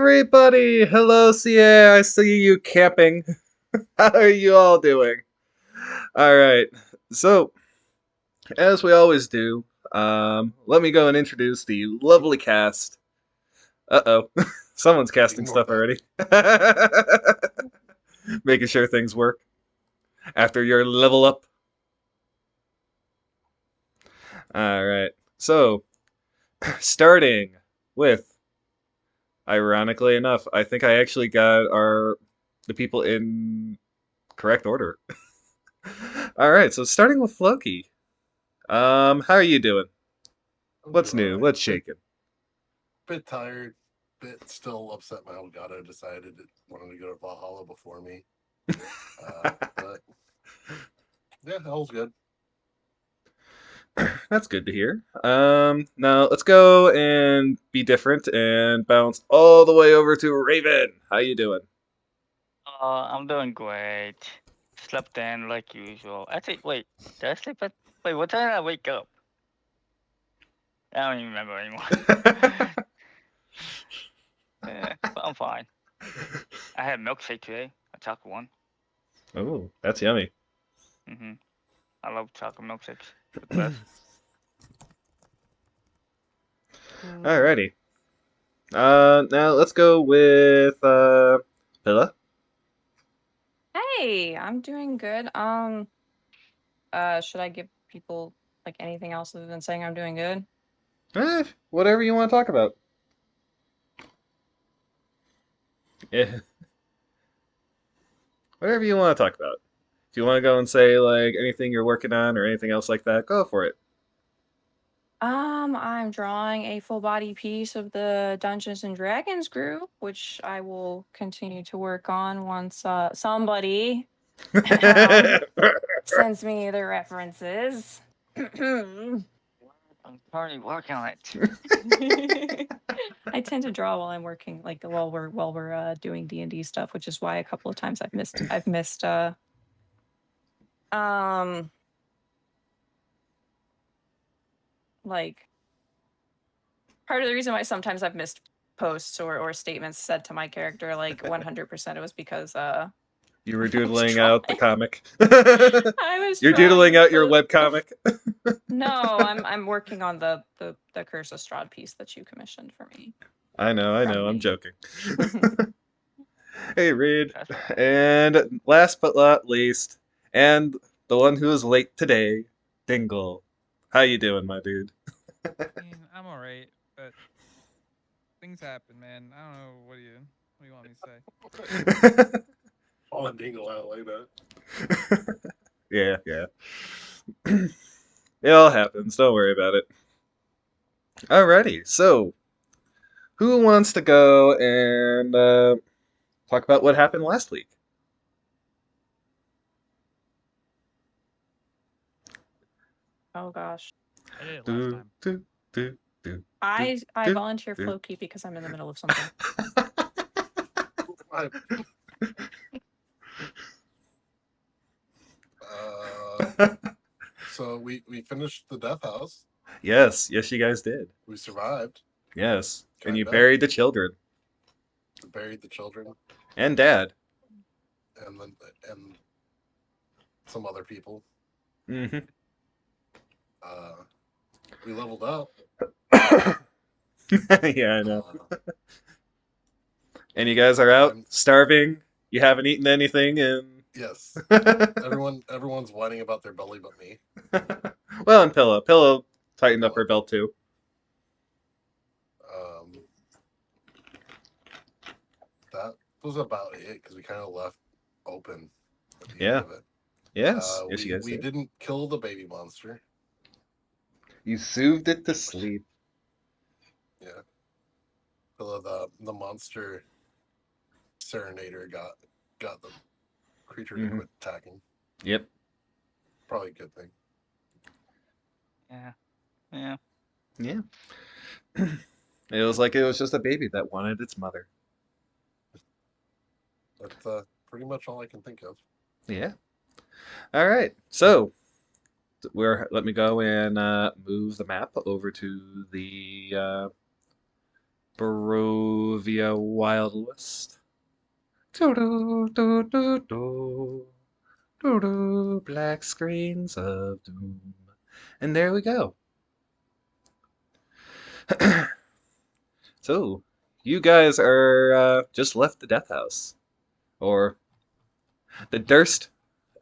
everybody! Hello, CA. I see you camping. How are you all doing? Alright, so, as we always do, let me go and introduce the lovely cast. Uh-oh. Someone's casting Ignore stuff already. Making sure things work. After your level up. Alright, so, starting with, ironically enough, I think I actually got the people in correct order. Alright, so starting with Floki. How are you doing? I'm What's doing new? alright. What's shaking? Bit tired, bit still upset my Elgato decided it wanted to go to Valhalla before me. But yeah, all's good. That's good to hear. Now let's go and be different and bounce all the way over to Raven. How you doing? I'm doing great. Slept in like usual. Actually, wait, did I sleep at? Wait, what time did I wake up? I don't even remember anymore. But I'm fine. I had a milkshake today, a chocolate one. Oh, that's yummy. I love chocolate milkshakes. The best. Alrighty. Now let's go with Pilla. Hey, I'm doing good. Should I give people like anything else other than saying I'm doing good? Whatever you want to talk about. Yeah. Whatever you want to talk about. If you want to go and say like anything you're working on or anything else like that, go for it. I'm drawing a full body piece of the Dungeons and Dragons group, which I will continue to work on once somebody sends me the references. I'm currently working on it. I tend to draw while I'm working, like while we're doing D&D stuff, which is why a couple of times I've missed like part of the reason why sometimes I've missed posts or statements said to my character, like 100% it was because You were doodling out the comic. I was You're trying doodling to out your post- webcomic. No, I'm working on the Curse of Strahd piece that you commissioned for me. I know, I'm me. joking. Hey, Reed. And last but not least, and the one who is late today, Dingle. How you doing, my dude? I'm alright, but things happen, man. I don't know what do you want me to say? All Dingle out like that. Yeah. It all happens. Don't worry about it. Alrighty, so who wants to go and talk about what happened last week? Oh gosh. I did it last time. I volunteer Floki because I'm in the middle of something. So we finished the Death House. Yes, you guys did. We survived. Yes, and you Kinda. buried the children. Buried the children. And Dad. And some other people. Mm-hmm. We leveled up. Yeah, I know. And you guys are out starving. You haven't eaten anything, and yes, everyone's whining about their belly, but me. Well, and Pillow tightened up her belt too. That was about it because we kind of left open at the Yeah. end of it. Yes, yes, you guys we did. didn't kill the baby monster. You soothed it to sleep. Yeah. The monster serenader got the creature to quit attacking. Yep. Probably a good thing. Yeah. It was like it was just a baby that wanted its mother. That's pretty much all I can think of. Yeah. All right. So let me go and move the map over to the Barovia Barovia Wild West. Do-do-do-do-do. Do-do. Black screens of doom. And there we go. So, you guys are just left the death house. Or the Durst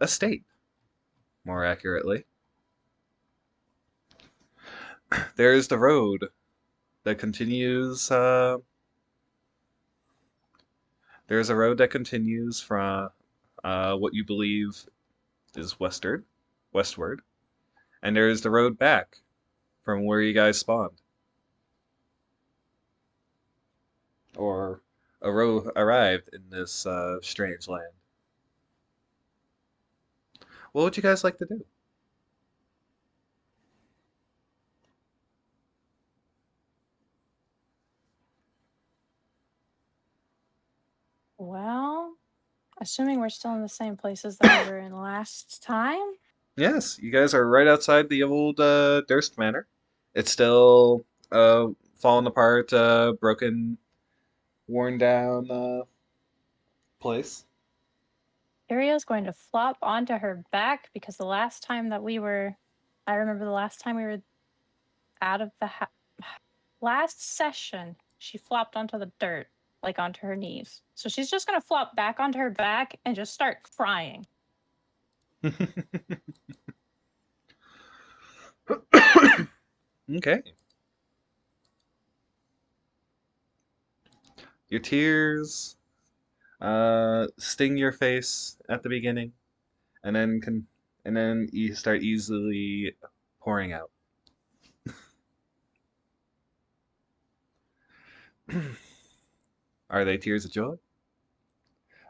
estate, more accurately. There's the road that continues. There's a road that continues from what you believe is westward, and there's the road back from where you guys spawned, or arrived in this strange land. What would you guys like to do? Well, assuming we're still in the same places that we were in last time. Yes, you guys are right outside the old Durst Manor. It's still fallen apart, broken, worn down place. Ariel's going to flop onto her back because the last time that I remember the last time we were out of the last session, she flopped onto the dirt, like onto her knees. So she's just going to flop back onto her back and just start crying. Okay. Your tears sting your face at the beginning, and then you start easily pouring out. Are they tears of joy?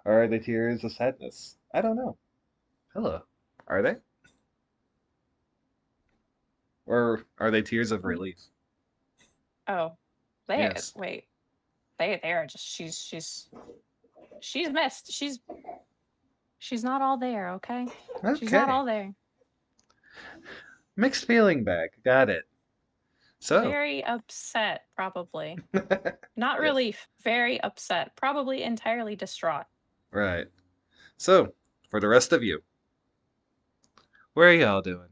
Or are they tears of sadness? I don't know. Hello. Are they? Or are they tears of relief? Oh, they Yes. wait. They are just she's missed. She's not all there, okay? She's not Okay. all there. Mixed feeling bag. Got it. So. Very upset, probably. Not Yes. relief, very upset. Probably entirely distraught. Right. So, for the rest of you, where are y'all doing?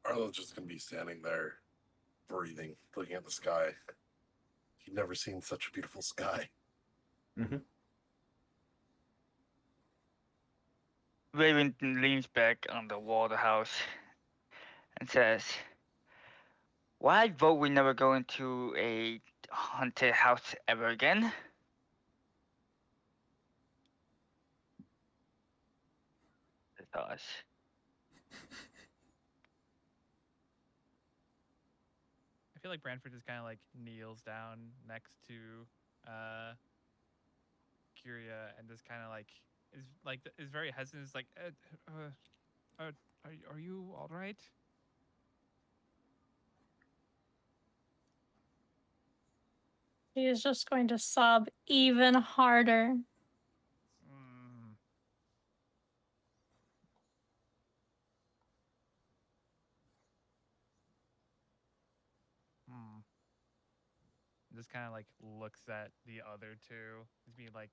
Arlo's just gonna be standing there, breathing, looking at the sky. He'd never seen such a beautiful sky. Mm-hmm. Raven leans back on the wall of the house and says, "Why vote we never go into a haunted house ever again?" Gosh. I feel like Branford just kind of like kneels down next to Curia and just kind of like is very hesitant. Is like, are you all right? She is just going to sob even harder. Mm. Hmm. Just kind of like looks at the other two, just being like,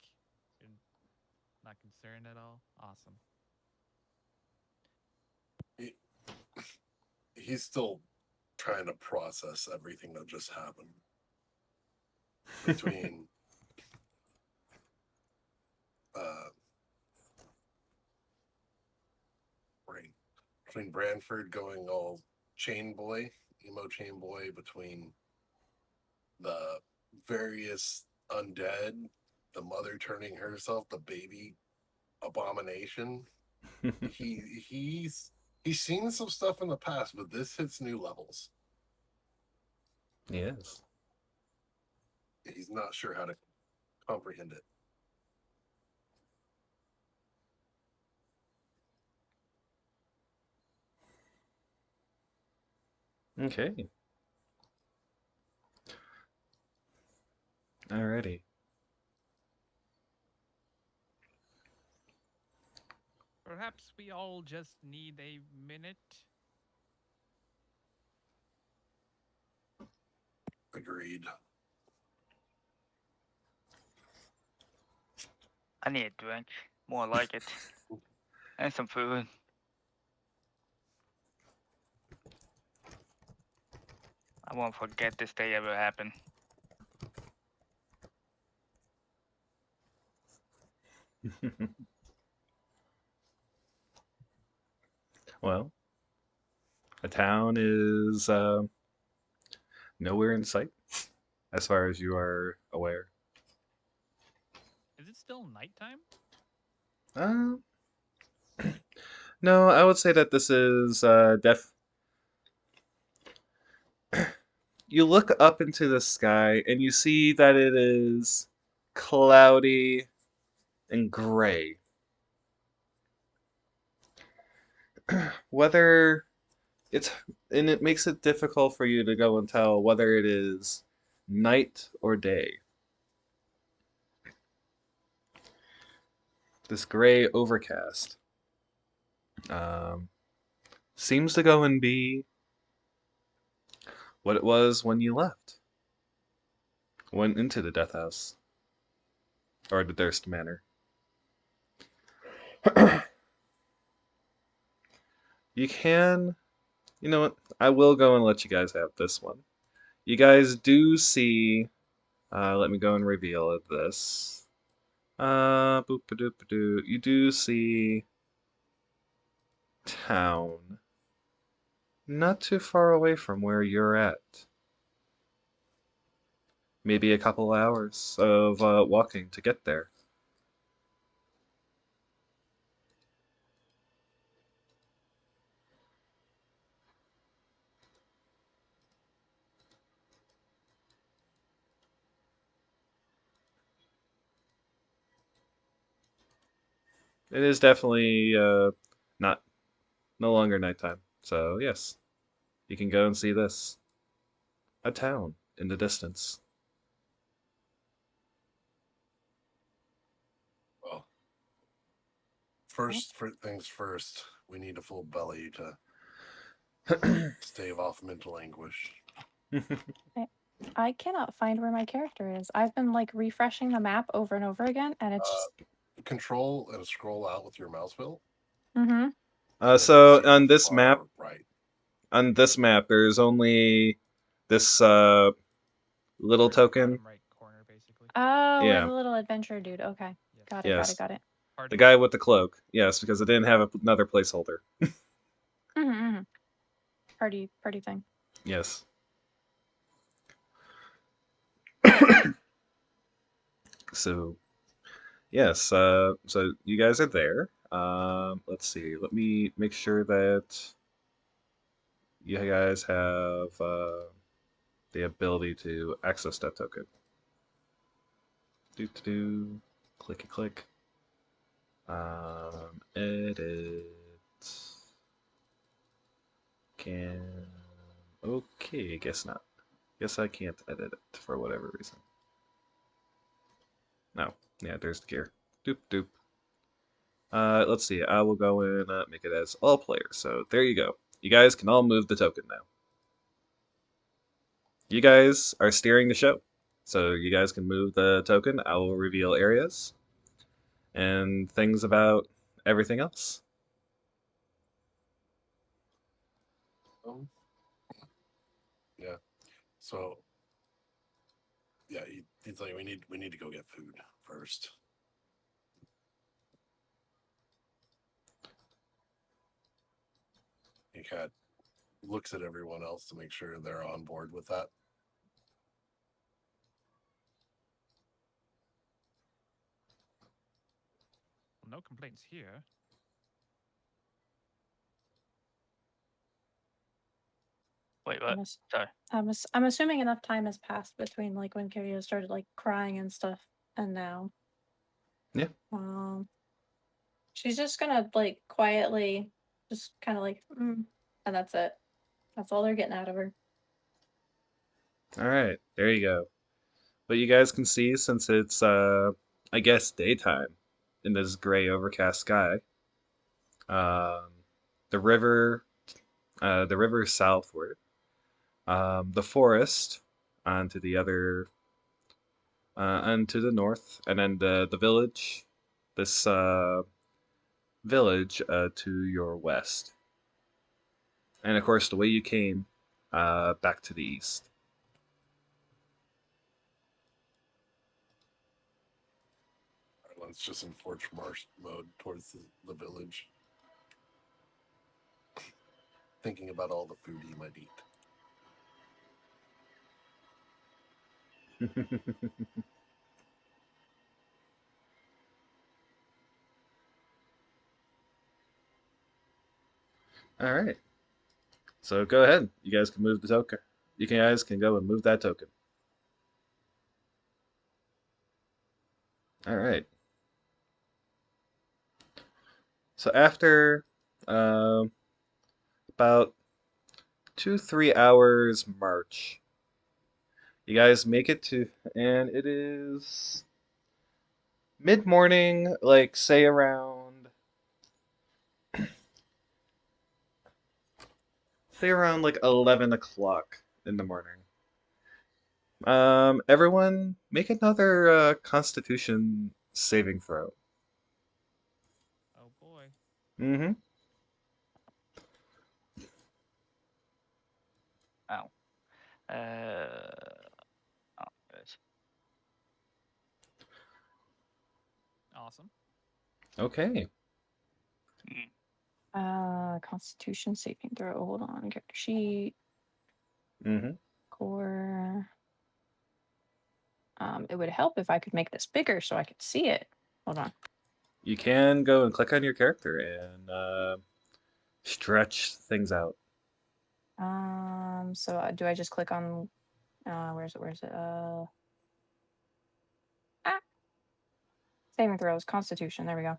"You're not concerned at all." Awesome. He's still trying to process everything that just happened. Between between Branford going all chain boy, emo chain boy, between the various undead, the mother turning herself, the baby abomination. He's seen some stuff in the past, but this hits new levels. Yes. He's not sure how to comprehend it. Okay. Alrighty. Perhaps we all just need a minute. Agreed. I need a drink. More like it. And some food. I won't forget this day ever happened. Well, a town is nowhere in sight, as far as you are aware. Is it still nighttime? Uh, no, I would say that this is You look up into the sky and you see that it is cloudy and gray. Whether it's and it makes it difficult for you to go and tell whether it is night or day. This gray overcast um, seems to go and be what it was when you went into the death house or the Durst Manor. You can, you know what? I will go and let you guys have this one. You guys do see. Let me go and reveal this. Boop -a -doop -a -doo. You do see town not too far away from where you're at. Maybe a couple hours of walking to get there. It is definitely not no longer nighttime. So yes, you can go and see this. A town in the distance. Well, things first, we need a full belly to stave off mental anguish. I cannot find where my character is. I've been like refreshing the map over and over again, and it's just. Control and scroll out with your mouse wheel. Mm-hmm. And then So you'll see on the this far map, right. there's only this little token. Bottom right corner, basically. Oh, Yeah. the little adventure dude. Okay. Yes. Got it, Yes. got it. The guy with the cloak. Yes, because it didn't have another placeholder. Mm-hmm. Party thing. Yes. So, yes, so you guys are there. Let's see. Let me make sure that you guys have the ability to access that token. Do. Clicky click. Edit. Can. Okay, guess not. Guess I can't edit it for whatever reason. No. Yeah, there's the gear. Doop doop. Let's see. I will go and make it as all players. So there you go. You guys can all move the token now. You guys are steering the show. So you guys can move the token. I will reveal areas and things about everything else. Yeah. So yeah, he's like, we need to go get food first. He kind of looks at everyone else to make sure they're on board with that. Well, no complaints here. Wait, what? I'm, Sorry. I'm assuming enough time has passed between like when Kiria started like crying and stuff and now. Yeah. She's just gonna like quietly just kind of like and that's it. That's all they're getting out of her. All right, there you go. But you guys can see, since it's I guess daytime in this gray overcast sky, um, the river, the river southward, the forest onto the other, onto the north, and then the village, this village to your west. And of course, the way you came, back to the east. Let's just enforce march mode towards the village. Thinking about all the food he might eat. All right. So go ahead. You guys can move the token. You guys can go and move that token. All right. So after about 2-3 hours march, you guys make it to, and it is mid morning, like say around like 11 o'clock in the morning. Everyone make another Constitution saving throw. Oh boy. Mm-hmm. Ow. Oh, gosh. Awesome. Okay. Constitution saving throw. Hold on, character sheet. Mm-hmm. Core. It would help if I could make this bigger so I could see it. Hold on. You can go and click on your character and stretch things out. So do I just click on? Where's it? Where's it? Saving throws. Constitution. There we go.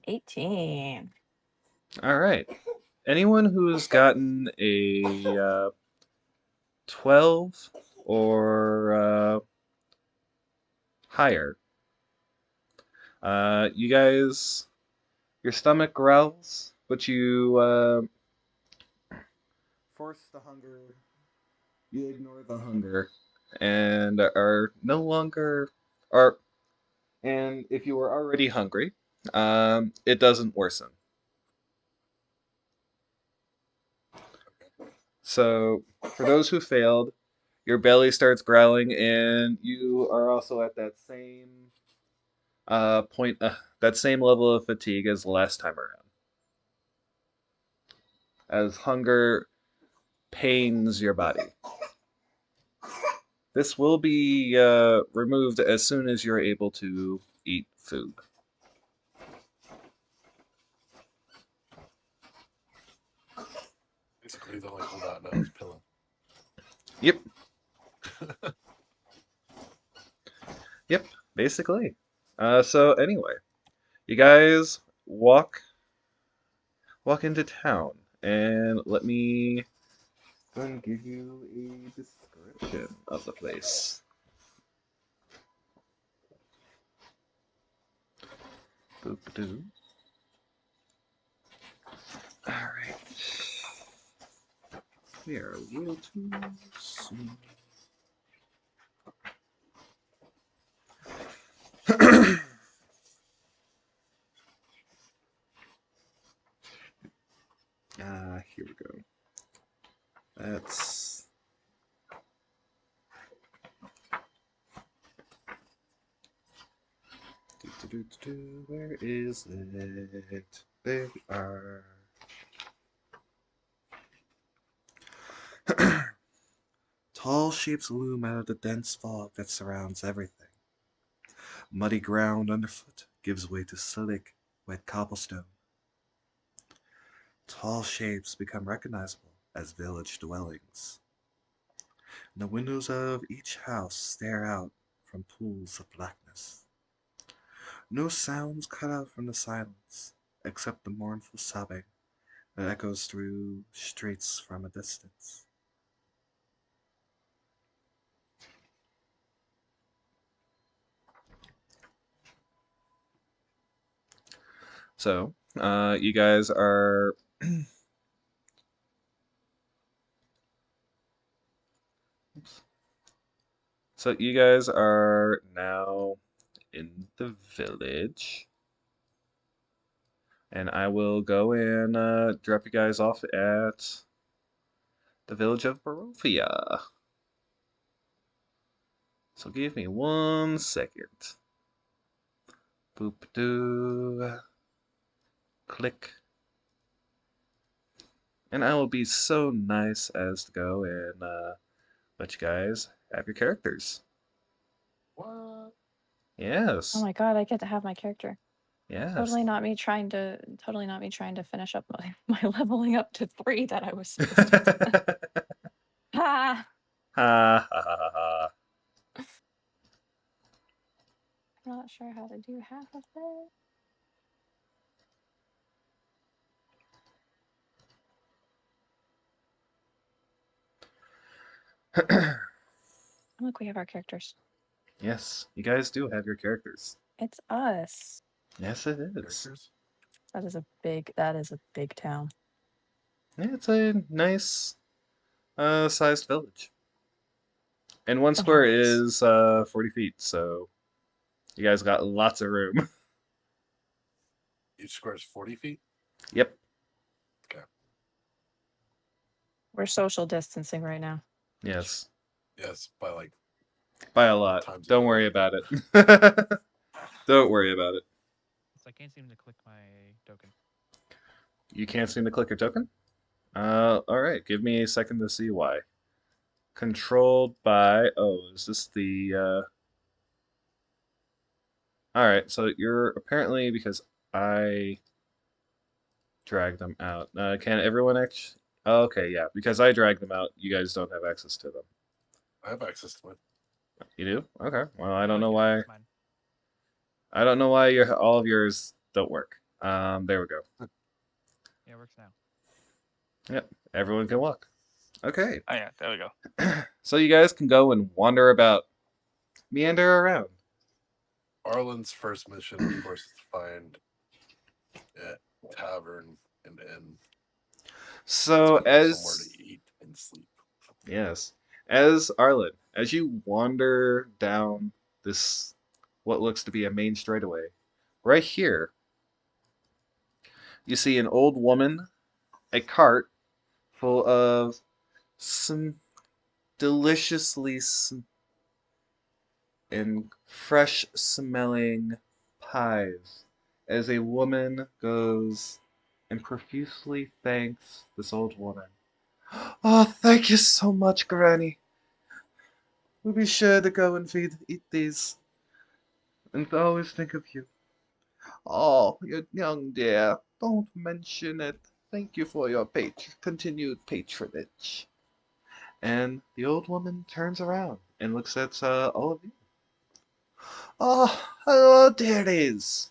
18. All right. Anyone who's gotten a 12 or higher, you guys, your stomach growls, but you force the hunger. You ignore the hunger, and are no longer are. And if you were already hungry, it doesn't worsen. So, for those who failed, your belly starts growling, and you are also at that same point, that same level of fatigue as last time around. As hunger pains your body. This will be removed as soon as you're able to eat food. Basically, the only holdout now is Pillow. Yep. Yep, basically. So anyway, you guys walk into town, and let me go and give you a description of the place. Boop-a-doo. All right. We are a little too soon. Here we go. That's where is it? There we are. Tall shapes loom out of the dense fog that surrounds everything. Muddy ground underfoot gives way to slick, wet cobblestone. Tall shapes become recognizable as village dwellings. And the windows of each house stare out from pools of blackness. No sounds cut out from the silence, except the mournful sobbing that echoes through streets from a distance. So, you guys are Oops. So you guys are now in the village, and I will go and drop you guys off at the village of Barovia. So give me 1 second. Boop doo. Click. And I will be so nice as to go and let you guys have your characters. What? Oh Yes. my god, I get to have my character. Yes. Totally not me trying to finish up my leveling up to 3 that I was supposed to do. Ha! Ha ha ha ha. I'm not sure how to do half of it. Look, we have our characters. Yes, you guys do have your characters. It's us. Yes, it is. Characters? That is a big town. Yeah, it's a nice sized village. And one Oh, square nice. is 40 feet, so you guys got lots of room. Each square is 40 feet? Yep. We're social distancing right now. Yes. Yes, by like By a lot. times a Don't worry million. about it. Don't worry about it. So I can't seem to click my token. You can't seem to click your token? Alright, give me a second to see why. Controlled by, oh, is this the, Alright, so you're apparently, because I dragged them out. Can everyone actually, oh, okay, yeah, because I dragged them out, you guys don't have access to them. I have access to mine. You do? Okay, well, I don't Oh, know can't why, access mine. I don't know why all of yours don't work. There we go. Yeah, it works now. Yep, everyone can walk. Okay. Oh yeah, there we go. So you guys can go and wander about, meander around. Arlen's first mission, of course, is to find a tavern and inn. So We have somewhere as to eat and sleep. yes, as Arlen, as you wander down this what looks to be a main straightaway, right here you see an old woman, a cart full of some deliciously and fresh smelling pies as a woman goes and profusely thanks this old woman. Oh, thank you so much, Granny. We'll be sure to go and eat these and always think of you. Oh, you young dear, don't mention it. Thank you for your continued patronage. And the old woman turns around and looks at all of you. Oh, hello, dearies.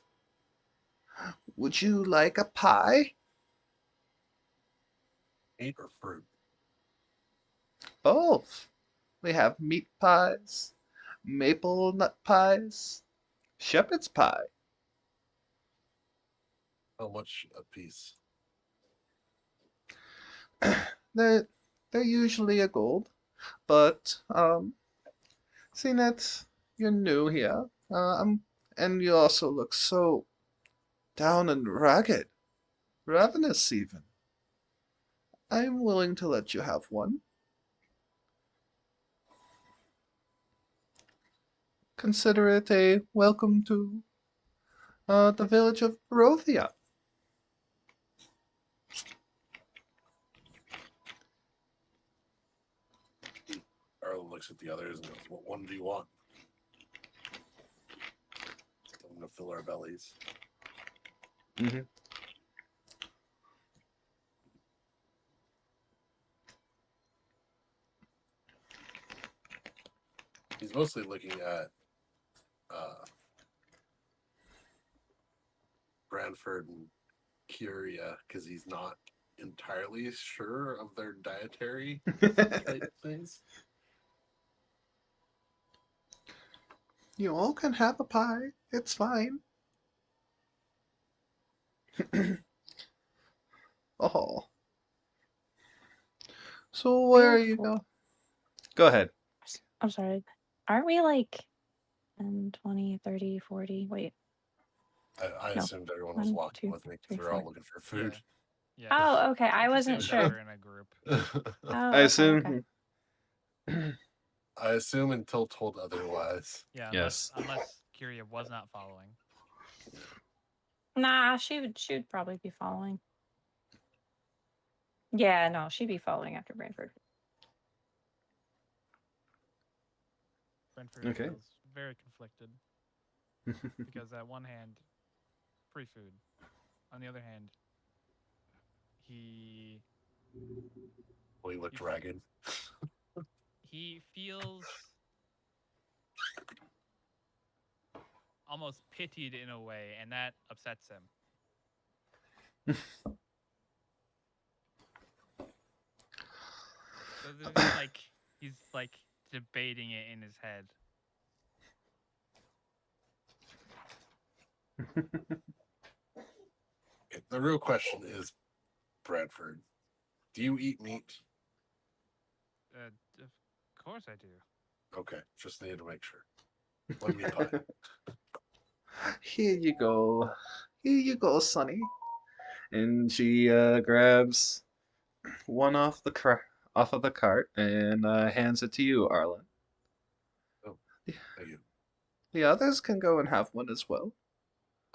Would you like a pie? Meat or fruit? Both. We have meat pies, maple nut pies, shepherd's pie. How much a piece? They're, they're usually a gold, but seeing that you're new here, and you also look so down and ragged, ravenous even, I'm willing to let you have one. Consider it a welcome to the village of Barovia. Arlen looks at the others and goes, "What one do you want?" I'm gonna fill our bellies. Mm-hmm. He's mostly looking at Branford and Curia because he's not entirely sure of their dietary type things. You all can have a pie. It's fine. Oh. So where are like you four- going? Go ahead. I'm sorry. Aren't we like 10, 20, 30, 40? Wait. I No. assumed everyone was 1, walking 2, with me 3, because we're all 4. looking for food. Yeah. Oh, okay. I Just wasn't assume that sure. we're in a group. Oh, I okay, okay. assume. I assume until told otherwise. Yeah, Yes. unless Kyria was not following. Nah, she would probably be following. Yeah, no, she'd be following after Brantford. Brentford Okay. feels very conflicted because at one hand, free food. On the other hand, he Well, he looked You- ragged. he feels almost pitied in a way, and that upsets him. So there's like he's like debating it in his head. The real question is, Bradford, do you eat meat? Of course I do. Okay, just needed to make sure. One meat pie. Here you go. Here you go, Sonny. And she grabs one off of the cart and hands it to you, Arlen. Oh, thank you. The others can go and have one as well.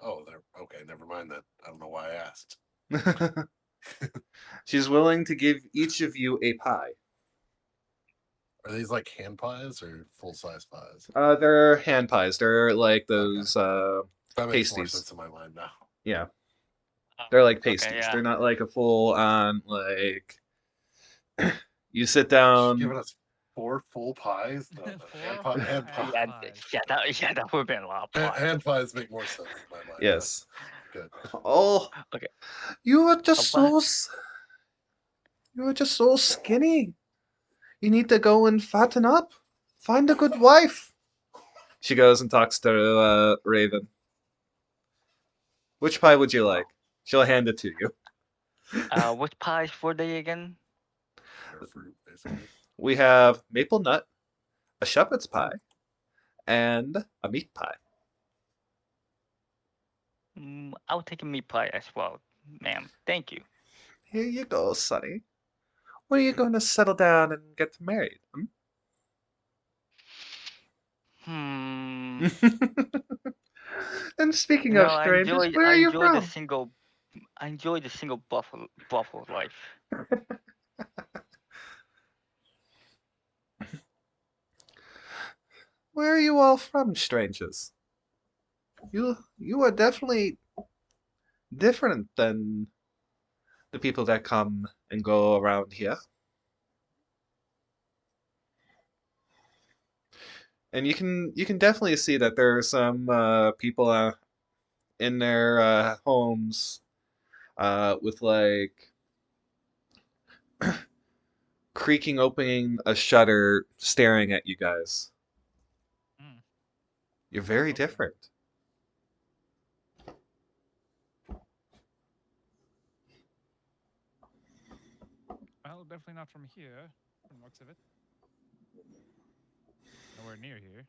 Oh, there. Okay, never mind that. I don't know why I asked. She's willing to give each of you a pie. Are these like hand pies or full size pies? They're hand pies. They're like those That makes more pasties. sense in my mind now. Yeah, they're like Okay, pasties. yeah. They're not like a full on like. You sit She's down. giving us 4 full pies. No, no. Four Hand, whole hand, hand pie. pies. Yeah, that would have been a lot of hand, fun. hand pies make more sense in my mind. Yes. Good. Oh, Okay. you are just What? you are just so skinny. You need to go and fatten up. Find a good wife. She goes and talks to Raven. Which pie would you like? She'll hand it to you. Which pies were they again? Rare fruit, basically. We have maple nut, a shepherd's pie, and a meat pie. I'll take a meat pie as well, ma'am. Thank you. Here you go, Sonny. When are you going to settle down and get married? Hmm. And speaking No, of strangers, where I are you enjoy the from? single buffalo life. Where are you all from, strangers? You are definitely different than the people that come and go around here. And you can definitely see that there are some people in their homes with like creaking opening a shutter staring at you guys. Mm. You're very Okay. different. Well, definitely not from here, from the looks of it. Nowhere near here.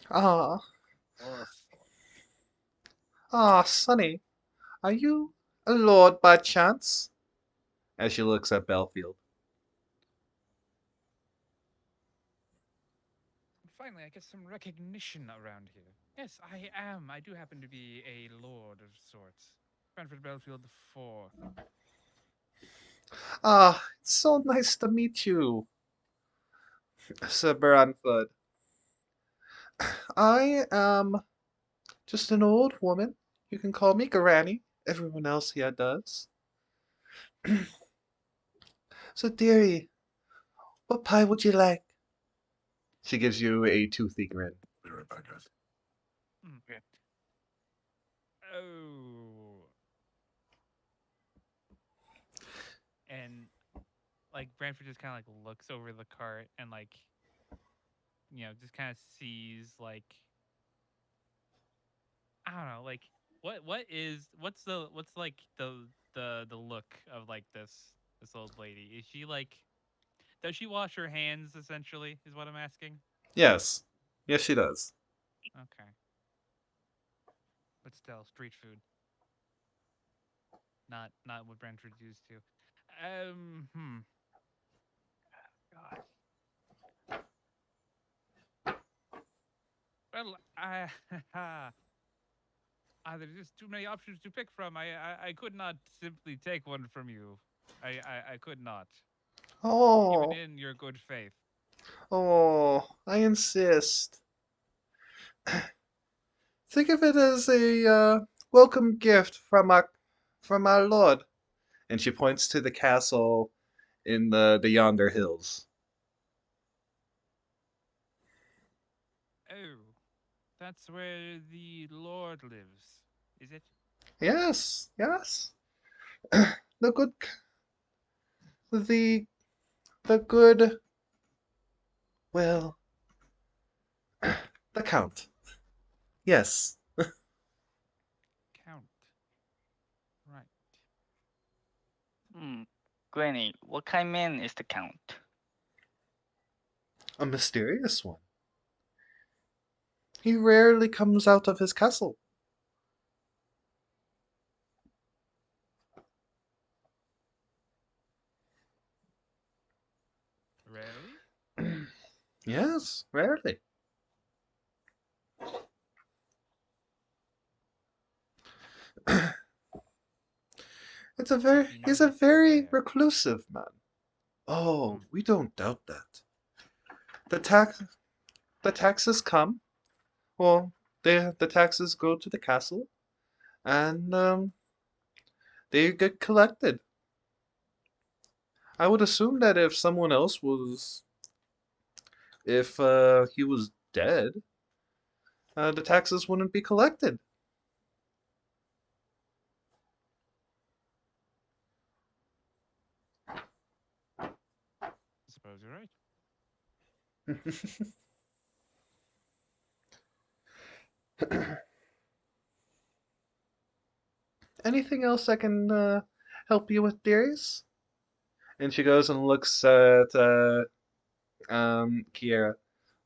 Ah, Or Sonny, are you a lord by chance? As she looks at Belfield. Finally, I get some recognition around here. Yes, I am. I do happen to be a lord of sorts. Brentford Belfield the Fourth. Ah, it's so nice to meet you, Sir Branford. I am just an old woman. You can call me Granny. Everyone else here does. So, dearie, what pie would you like? She gives you a toothy grin. be right back, guys. Okay. Oh. And like Brantford just kind of like looks over the cart and like, just kind of sees like, I don't know, like what's like the look of like this old lady? Is she like, does she wash her hands essentially? Is what I'm asking. Yes. Yes, she does. Okay, but still street food, not what Brentford's used to. Hmm. God. Well, there's just too many options to pick from. I could not simply take one from you. I could not, even Oh, in your good faith. oh, I insist. Think of it as a welcome gift from our Lord. And she points to the castle in the yonder hills. Oh, that's where the Lord lives, is it? Yes, yes. The good, the the good, well, the Count. Yes, Count. Right. Hmm. Granny, what kind of man is the Count? a mysterious one. He rarely comes out of his castle. Rarely? Yes, rarely. Yet you know He's a that they're very rare. reclusive man. Oh, Hmm. we don't doubt that. The tax, the taxes come. Well, the taxes go to the castle, and they get collected. I would assume that if someone else was, if he was dead, the taxes wouldn't be collected. I suppose you're right. Anything else I can help you with, dearies? And she goes and looks at Kiera.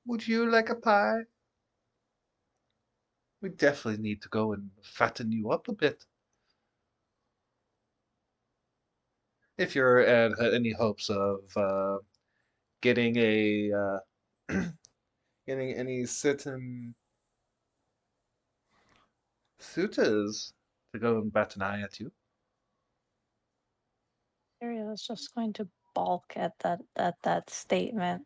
Would you like a pie? We definitely need to go and fatten you up a bit. If you're at any hopes of getting a getting any certain suitors to go and bat an eye at you. Ariel is just going to balk at that statement.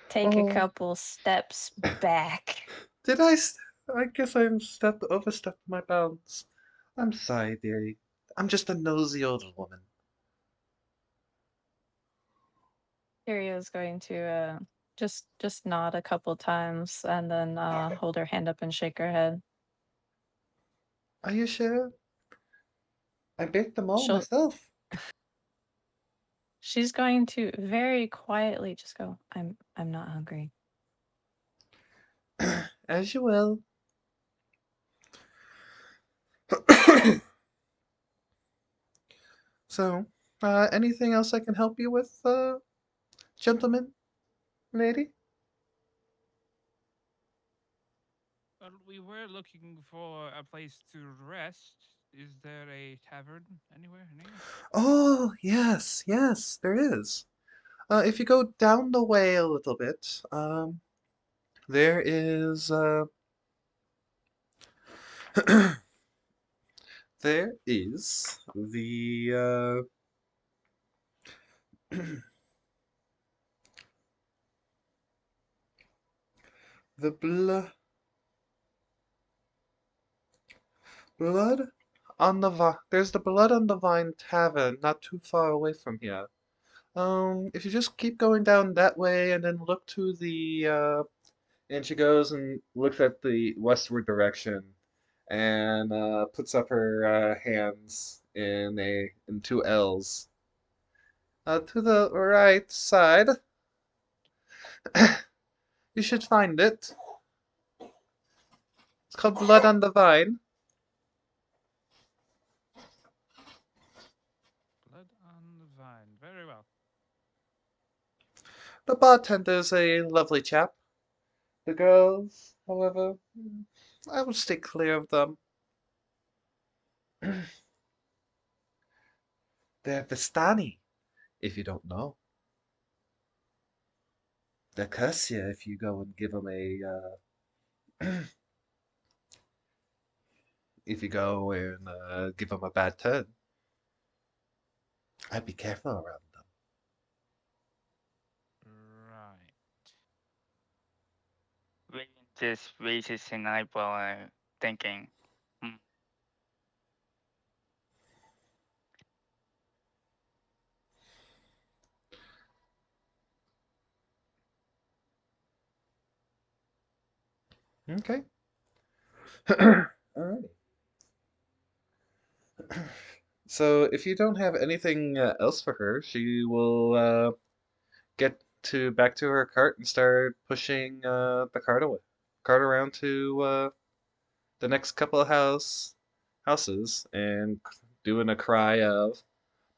Take a Oh, couple steps back. did I? I guess I'm overstepped my bounds. I'm sorry, dearie. I'm just a nosy old woman. Ariel's going to just nod a couple times and then hold her hand up and shake her head. Are you sure? I baked them all She'll myself. she's going to very quietly just go, I'm not hungry. As you will. So, anything else I can help you with, gentlemen, lady? Well, we were looking for a place to rest. Is there a tavern anywhere near? Oh, yes, yes, there is. If you go down the way a little bit, there is there is the blood on the vine. There's the Blood on the Vine Tavern, not too far away from here. If you just keep going down that way and then look to the and she goes and looks at the westward direction and puts up her hands in two L's. To the right side, you should find it. It's called Blood on the Vine. Fine. Very well. The bartender's a lovely chap. The girls, however, I will stay clear of them. They're Vistani, if you don't know. They'll curse you if you go and give them if you go and give them a bad turn. I'd be careful around them. Right. Raven just raises an eyebrow, thinking, hmm, Okay. Alrighty. So if you don't have anything else for her, she will get to back to her cart and start pushing the cart around to the next couple of houses and doing a cry of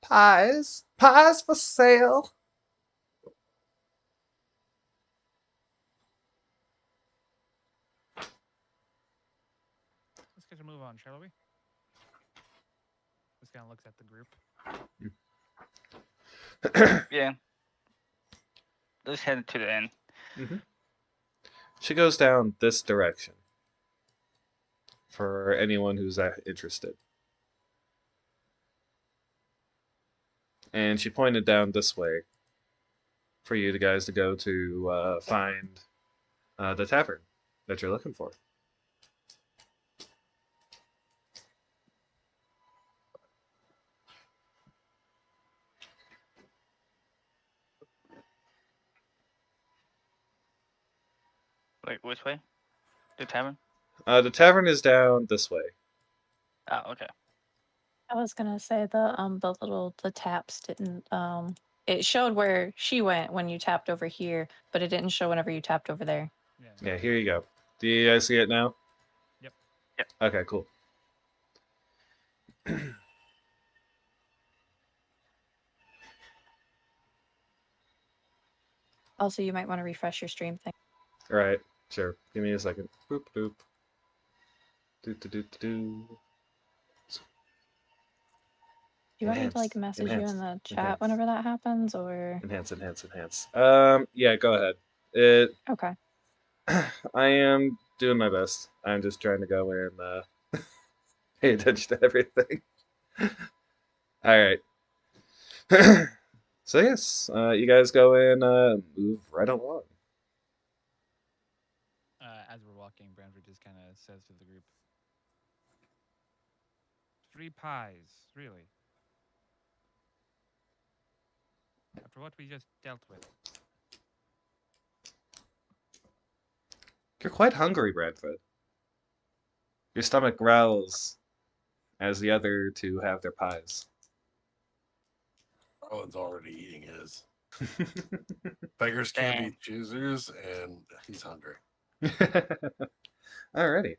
pies, pies for sale. Let's get a move on, shall we? Just kind of looks at the group. yeah. Let's head to the inn. She goes down this direction for anyone who's interested. And she pointed down this way for you guys to go to find the tavern that you're looking for. Wait, which way? The tavern? The tavern is down this way. Oh, okay. I was gonna say the taps didn't it showed where she went when you tapped over here, but it didn't show whenever you tapped over there. Yeah. Yeah, here you go. Do you guys see it now? Yep. Yep. Okay, cool. Also, you might want to refresh your stream thing. All right, sure. Give me a second. Boop boop. Do do do do do. Do you want me to like Enhance, message you in the chat whenever that happens, or enhance. Yeah, go ahead. It. okay? I am doing my best. I'm just trying to go and pay attention to everything. All right. So yes, you guys go and move right along. As we're walking, Branford just kind of says to the group, 3 pies, really? After what we just dealt with. You're quite hungry, Bradford. Your stomach growls as the other two have their pies. Rowan's already eating his. Beggars can't be choosers, and he's hungry. Alrighty.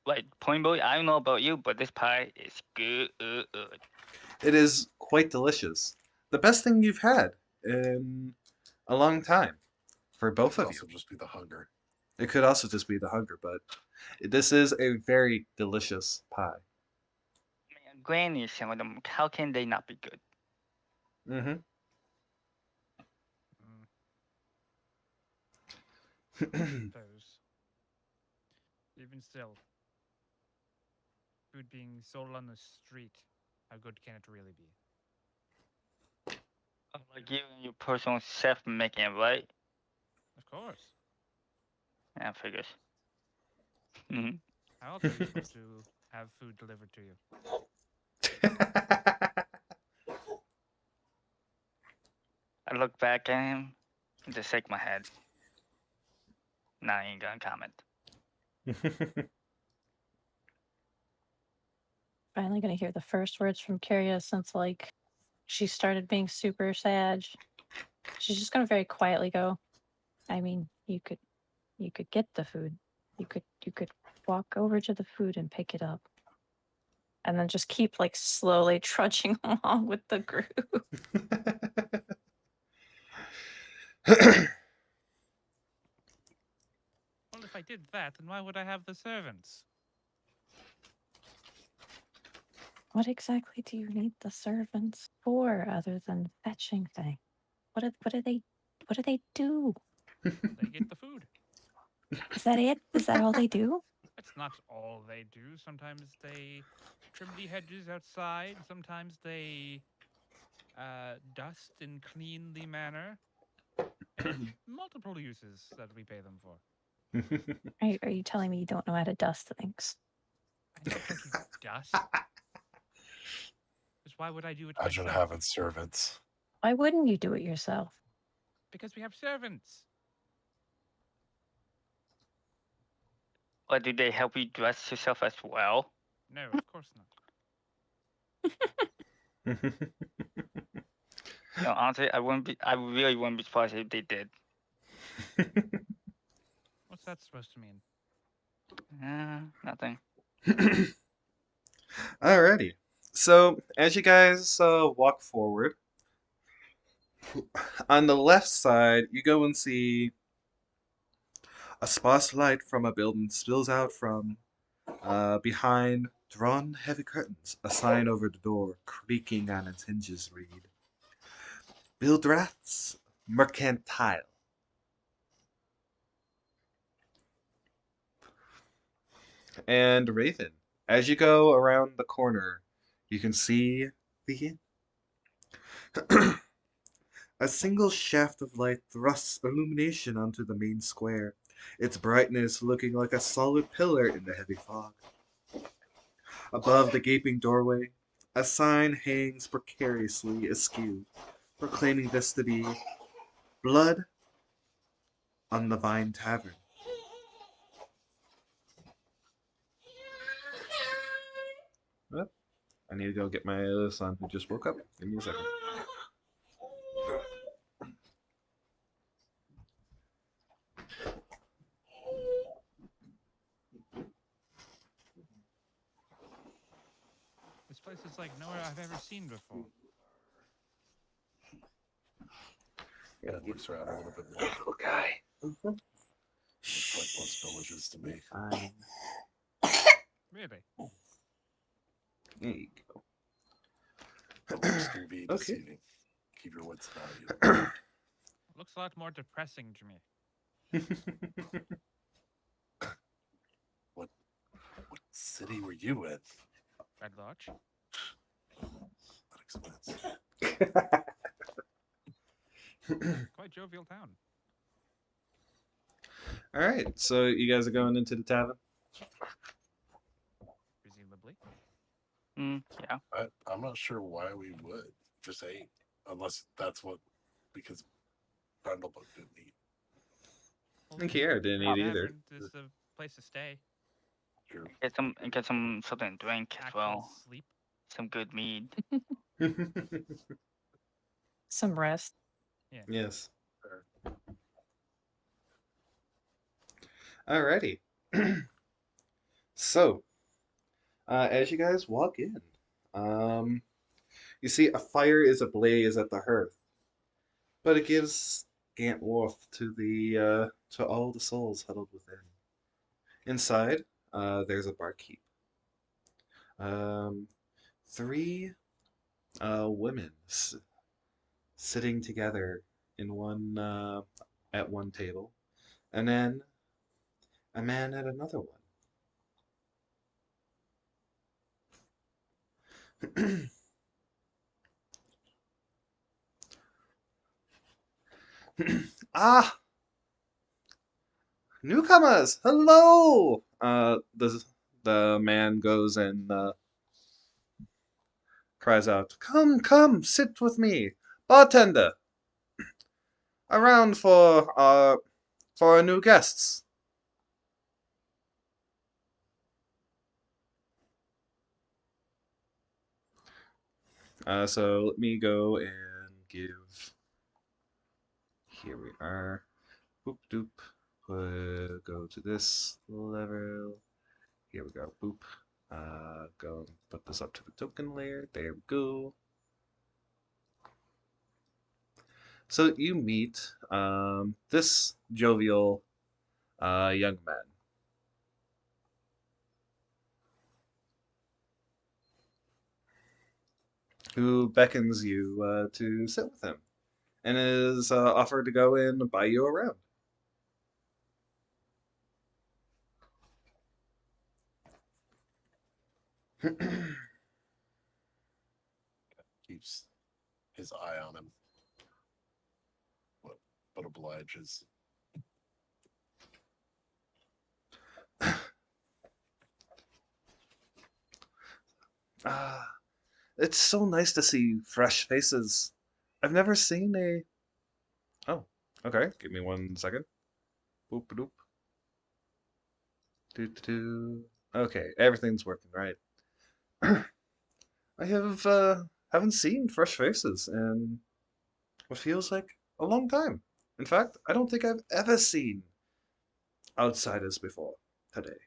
Wait, Point Boy, I don't know about you, but this pie is good. It is quite delicious. The best thing you've had in a long time for It both could of you. also just be the hunger. It could also just be the hunger, but this is a very delicious pie. Man, Granny, some of them, how can they not be good? Mm-hmm. Suppose. Even still, food being sold on the street, how good can it really be? Like you and your personal chef making it, right? Of course. Yeah, figures. How else are you supposed to have food delivered to you? I look back at him and just shake my head. Nah, I ain't gonna comment. Finally gonna hear the first words from Carria since like she started being super sad. She's just gonna very quietly go, I mean, you could get the food. You could walk over to the food and pick it up. and then just keep like slowly trudging along with the group. Well, if I did that, then why would I have the servants? What exactly do you need the servants for other than fetching things? What do they do? They get the food. Is that it? Is that all they do? That's not all they do. Sometimes they trim the hedges outside. Sometimes they dust and clean the manor. They have multiple uses that we pay them for. Are you telling me you don't know how to dust things? I know how to dust. Because why would I do it Imagine myself? having servants. Why wouldn't you do it yourself? Because we have servants. Or do they help you dress yourself as well? No, of course not. No, honestly, I really wouldn't be surprised if they did. What's that supposed to mean? Nothing. Alrighty. So, as you guys walk forward, on the left side, you go and see a spotlight from a building spills out from behind drawn heavy curtains. A sign over the door, creaking on its hinges, read Bildrath's Mercantile. And Raven, as you go around the corner, you can see the inn. A single shaft of light thrusts illumination onto the main square, its brightness looking like a solid pillar in the heavy fog. Above the gaping doorway, a sign hangs precariously askew, proclaiming this to be Blood on the Vine Tavern. Oh, I need to go get my son who just woke up. Give me a second. This place is like nowhere I've ever seen before. Yeah, it looks around a little bit more. Little guy. Looks like most villages to me. Fine. Really? There you go. The looks can be Okay. deceiving. Keep your wits about you. Looks a lot more depressing to me. What city were you in? Red Lodge? That explains. Quite jovial town. All right, so you guys are going into the tavern. Presumably. Yeah. I'm not sure why we would just ate, unless that's what, because Brundlebook didn't eat. Well, And Kiara didn't eat either. This is a place to stay. Sure. Get some something to drink as Actual well. sleep. Some good mead. Some rest. Yeah. Yes. Sure. Alrighty. So, as you guys walk in, you see a fire is ablaze at the hearth, but it gives scant warmth to the to all the souls huddled within. Inside, there's a barkeep. Three women sitting together in one at one table, and then a man at another one. Ah, newcomers! Hello! The man goes and cries out, "Come, come, sit with me, bartender! Around for our new guests." So let me go and give. Here we are. Boop doop. Go to this level. Here we go. Boop. Go and put this up to the token layer. There we go. So you meet this jovial young man. Who beckons you to sit with him and is offered to go in and buy you around. Keeps his eye on him. But obliges. It's so nice to see fresh faces. I've never seen a... Oh, okay. Give me 1 second. Boop doop. Doo doo doo. Okay, everything's working right. I haven't seen fresh faces in what feels like a long time. In fact, I don't think I've ever seen outsiders before today.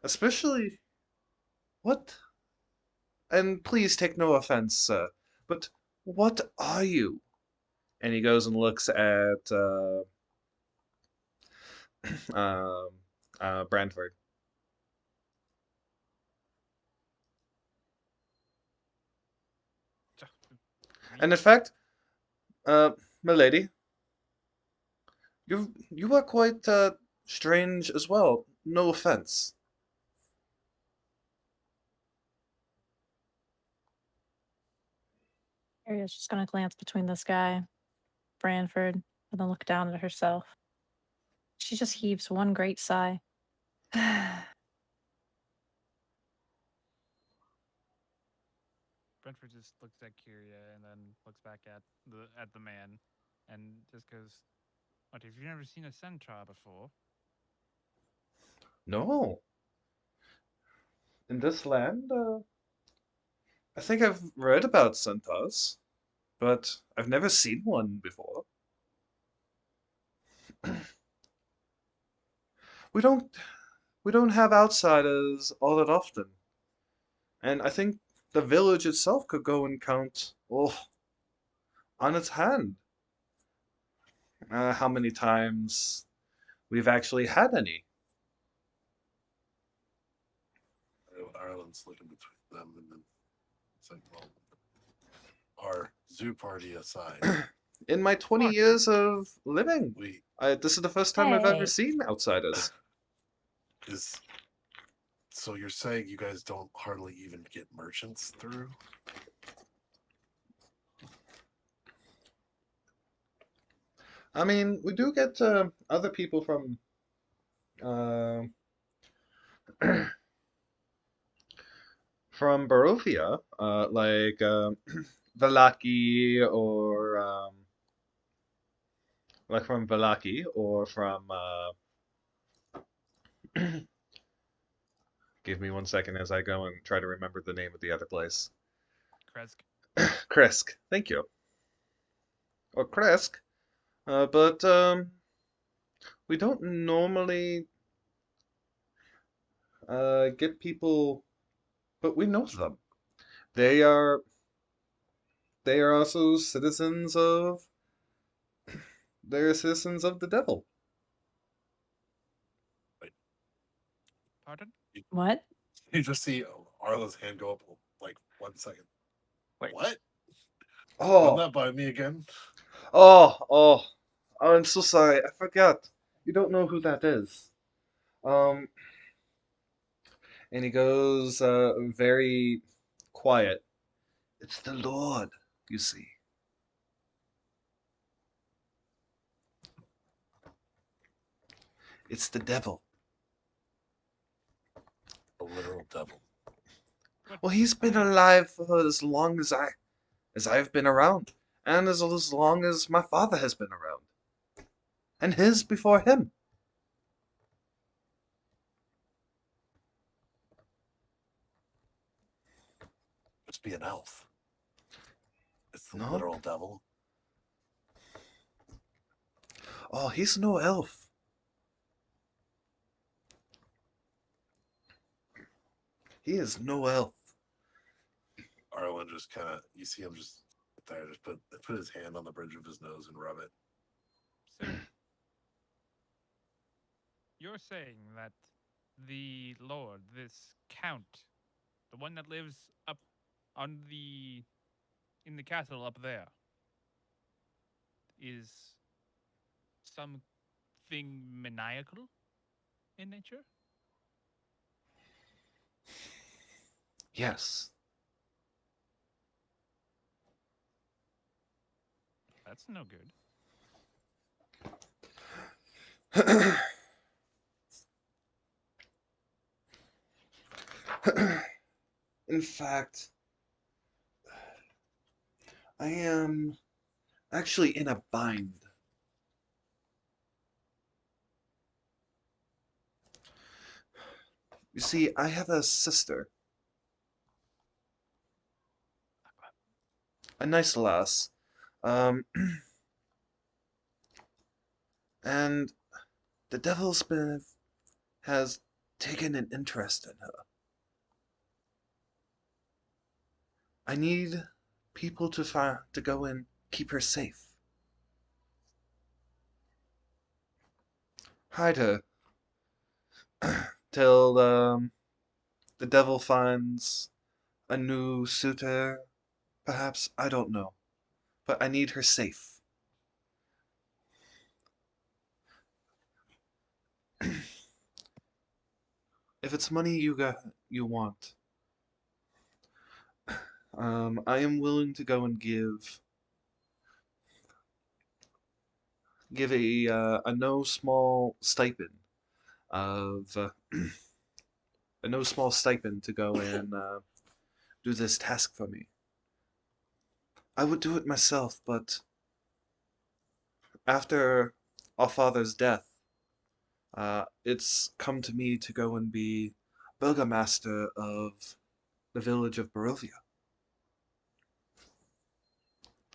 Especially what? And please take no offense, sir, but what are you? And he goes and looks at Brantford. And in fact, milady, you are quite strange as well. No offense. Aria's just gonna glance between this guy, Branford, and then look down at herself. She just heaves one great sigh. Brentford just looks at Kyria and then looks back at the man and just goes, "What, have you never seen a centaur before?" No. In this land, I think I've read about centaurs, but I've never seen one before. We don't we don't have outsiders all that often. And I think the village itself could go and count, on its hand, how many times we've actually had any. Ireland's looking between them, and then it's like, well, our zoo party aside, In my 20 Mark. years of living, we this is the first time I've ever Hey. seen outsiders. is. So you're saying you guys don't hardly even get merchants through? I mean, we do get other people from uh, from Barovia, like Valaki or like from Valaki or from give me 1 second as I go and try to remember the name of the other place. Kresk. Kresk, thank you. Or Kresk, but we don't normally get people, but we know them. They are they are also citizens of they're citizens of the devil. Pardon? What? You just see Arla's hand go up like 1 second. Wait. What? Run Oh, that by me again. oh, I'm so sorry. I forgot. You don't know who that is. Um, and he goes very quiet. It's the Lord, you see. It's the devil. The literal devil. Well, he's been alive for as long as I've been around, and as long as my father has been around, and his before him. Just be an elf. It's the No? literal devil. Oh, he's no elf. He is no elf. Arlen just kind of, you see him just there, just put his hand on the bridge of his nose and rub it. So, you're saying that the Lord, this Count, the one that lives up on in the castle up there, is something maniacal in nature? Yes. That's no good. In fact, I am actually in a bind. You see, I have a sister. A nice lass. Um, and the Devilsmith has taken an interest in her. I need people to go and keep her safe. Hide her till the devil finds a new suitor. Perhaps, I don't know, but I need her safe. If it's money you want, I am willing to go and give a no small stipend of a no small stipend to go and do this task for me. I would do it myself, but after our father's death, it's come to me to go and be burgomaster of the village of Barovia.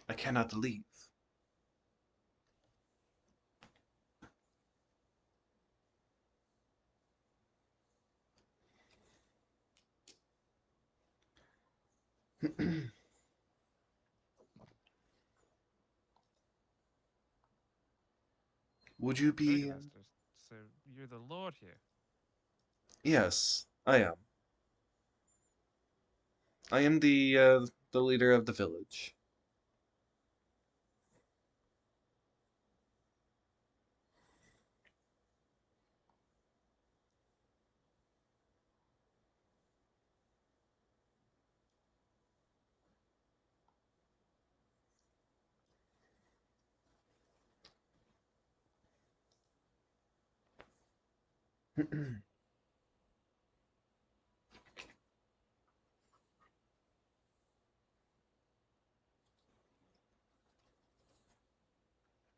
I cannot leave. Would you be? Burgomaster. So you're the Lord here. Yes, I am. I am the leader of the village.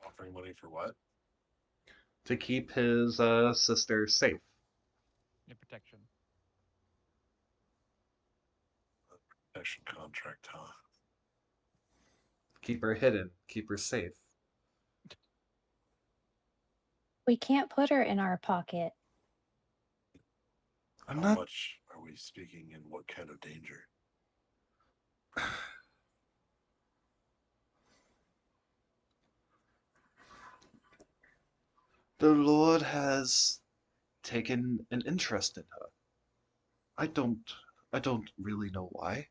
Offering money for what? To keep his sister safe. In protection. Protection contract, huh? Keep her hidden. Keep her safe. We can't put her in our pocket. I'm How not. much are we speaking and what kind of danger? The Lord has taken an interest in her. I don't I don't really know why.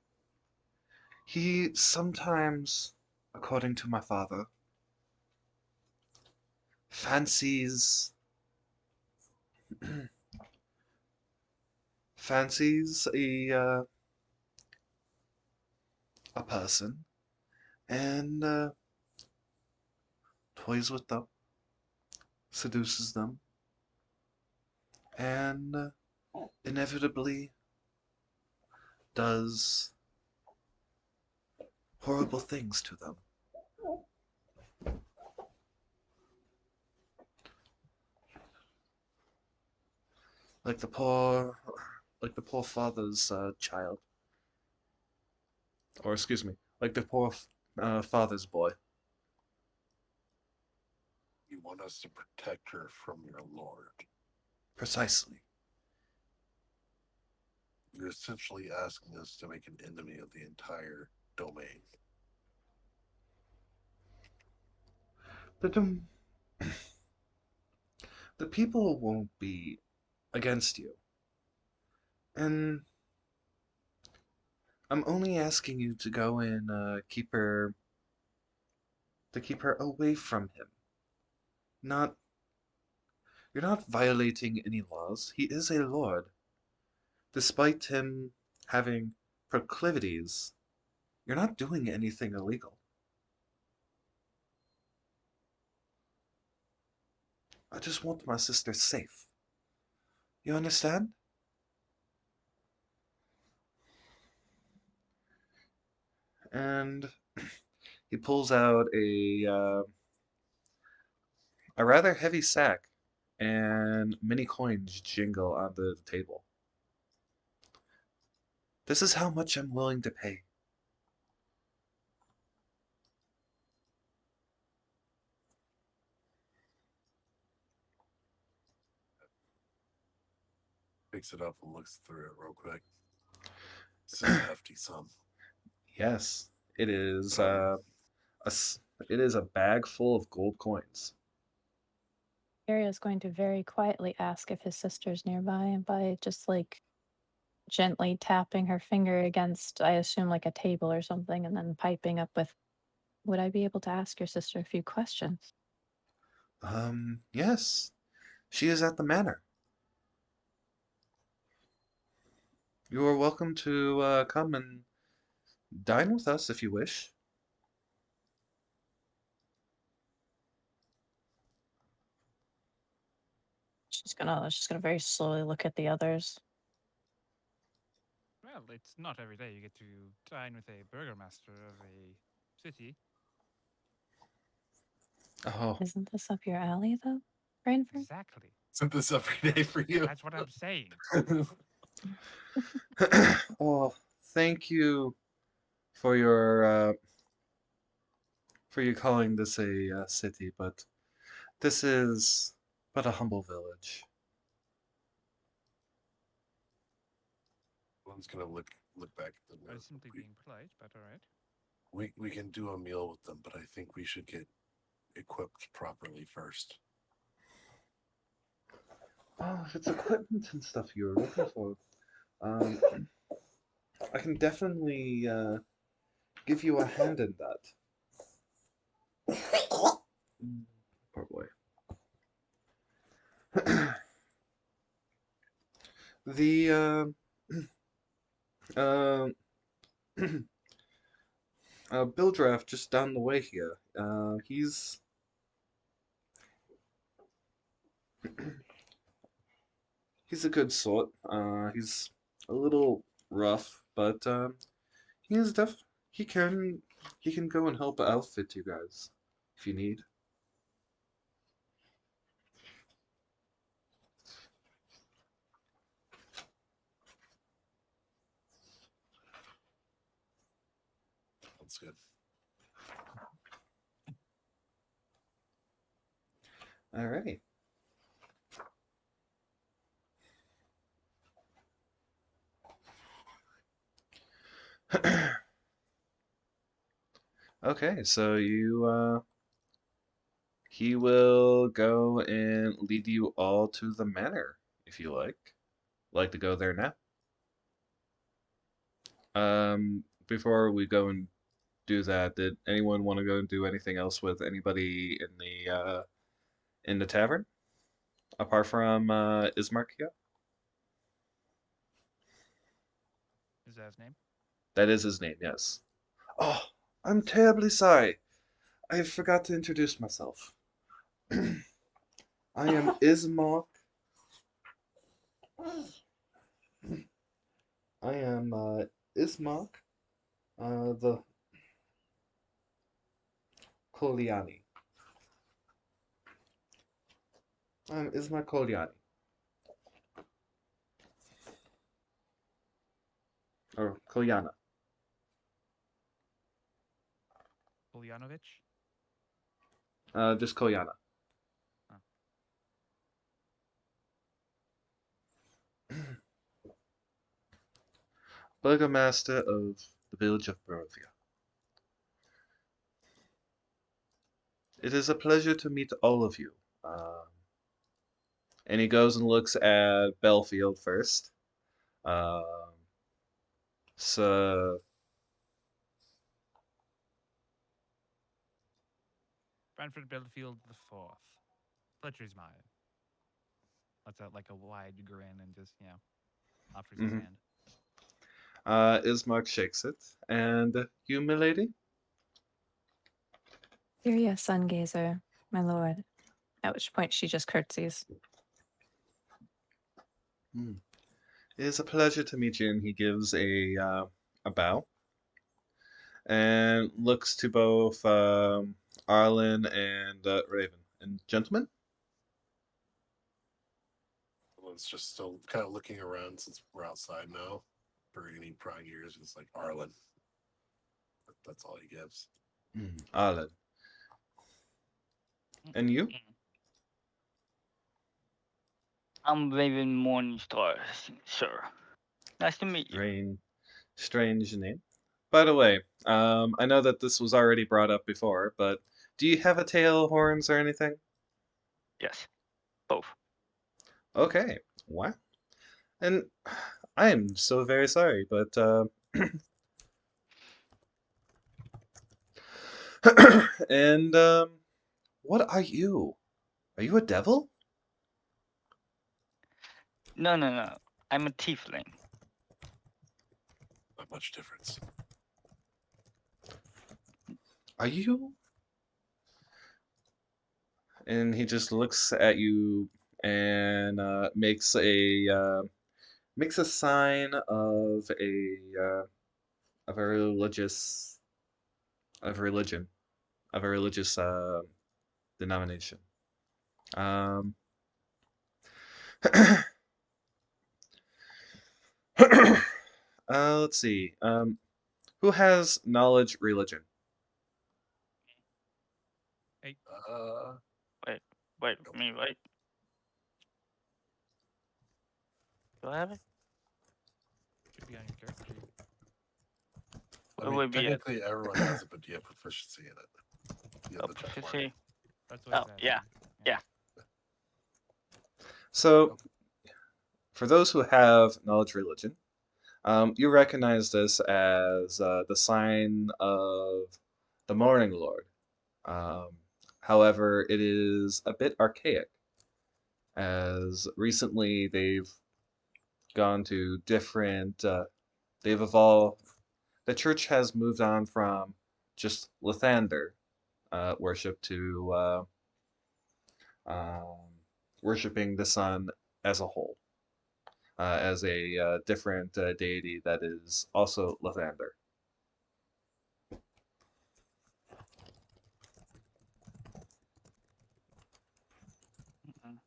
He sometimes, according to my father, fancies fancies a person and toys with them, seduces them, and inevitably does horrible things to them. Like the poor father's child, or excuse me, like the poor father's boy. You want us to protect her from your lord. Precisely. You're essentially asking us to make an enemy of the entire domain. The the people won't be against you. And I'm only asking you to go and keep her away from him. Not You're not violating any laws. He is a lord. Despite him having proclivities, you're not doing anything illegal. I just want my sister safe. You understand? And he pulls out a rather heavy sack, and many coins jingle on the table. This is how much I'm willing to pay. Picks it up and looks through it real quick. This is a hefty sum. Yes, it is. Um, It is a bag full of gold coins. Aria's going to very quietly ask if his sister's nearby, and by just like gently tapping her finger against, I assume, like a table or something, and then piping up with, "Would I be able to ask your sister a few questions?" Yes, she is at the manor. You are welcome to come and dine with us if you wish. She's gonna very slowly look at the others. Well, it's not every day you get to dine with a burgomaster of a city. Oh, Isn't this up your alley, though, Rainford? Exactly. Set this every day for you. That's what I'm saying. oh, thank you for you calling this a city, but this is but a humble village. One's gonna look back at the I note. was simply being polite, but all right. We can do a meal with them, but I think we should get equipped properly first. Oh, if it's equipment and stuff you're looking for, um, I can definitely give you a hand in that. Poor boy. The uh, Bill Draft just down the way here. He's a good sort. He's a little rough, but he's def he can go and help outfit you guys if you need. That's good. Alrighty. Okay, so he will go and lead you all to the manor if you like. Like to go there now? Before we go and do that, did anyone want to go and do anything else with anybody in the tavern apart from Ismarkia? Is that his name? That is his name, yes. Oh, I'm terribly sorry. I forgot to introduce myself. I am Ismark. I am Ismark, the Koliani. I'm Ismark Koliani. Or Kolyana. Ulyanovich? Just Kolyana. Burgomaster of the village of Barovia. It is a pleasure to meet all of you. And he goes and looks at Belfield first. Um, so, Branford Belfield the Fourth. Pleasure's mine. Lets out like a wide grin and just, offers his Mhm. hand. Ismark shakes it. And you, milady? Iria Sungazer, my lord. At which point she just curtsies. It is a pleasure to meet you. And he gives a bow and looks to both Arlen and Raven. And gentlemen? It's just still kind of looking around since we're outside now. For any prying ears, it's like Arlen. That's all he gives. Arlen. And you? I'm Raven Morningstar, sir. Nice to meet you. Strange name. By the way, I know that this was already brought up before, but do you have a tail, horns, or anything? Yes, both. Okay. What? And I am so very sorry, but and what are you? Are you a devil? No, no, no. I'm a tiefling. Not much difference. Are you? And he just looks at you and makes a sign of a religious of religion of a religious denomination. Um, let's see. Who has knowledge religion? Wait, wait. Do I have it? Should be on your character sheet. It would be it. technically everyone has it, but you have proficiency in it. You have the check mark. Proficiency. That's what Oh, he's yeah. asking. So, for those who have knowledge religion, you recognize this as the sign of the Morning Lord. Um, However, it is a bit archaic, as recently they've gone to different, they've evolved. The church has moved on from just Lathander worship to um, worshiping the sun as a whole, as a different deity that is also Lathander. Mhm.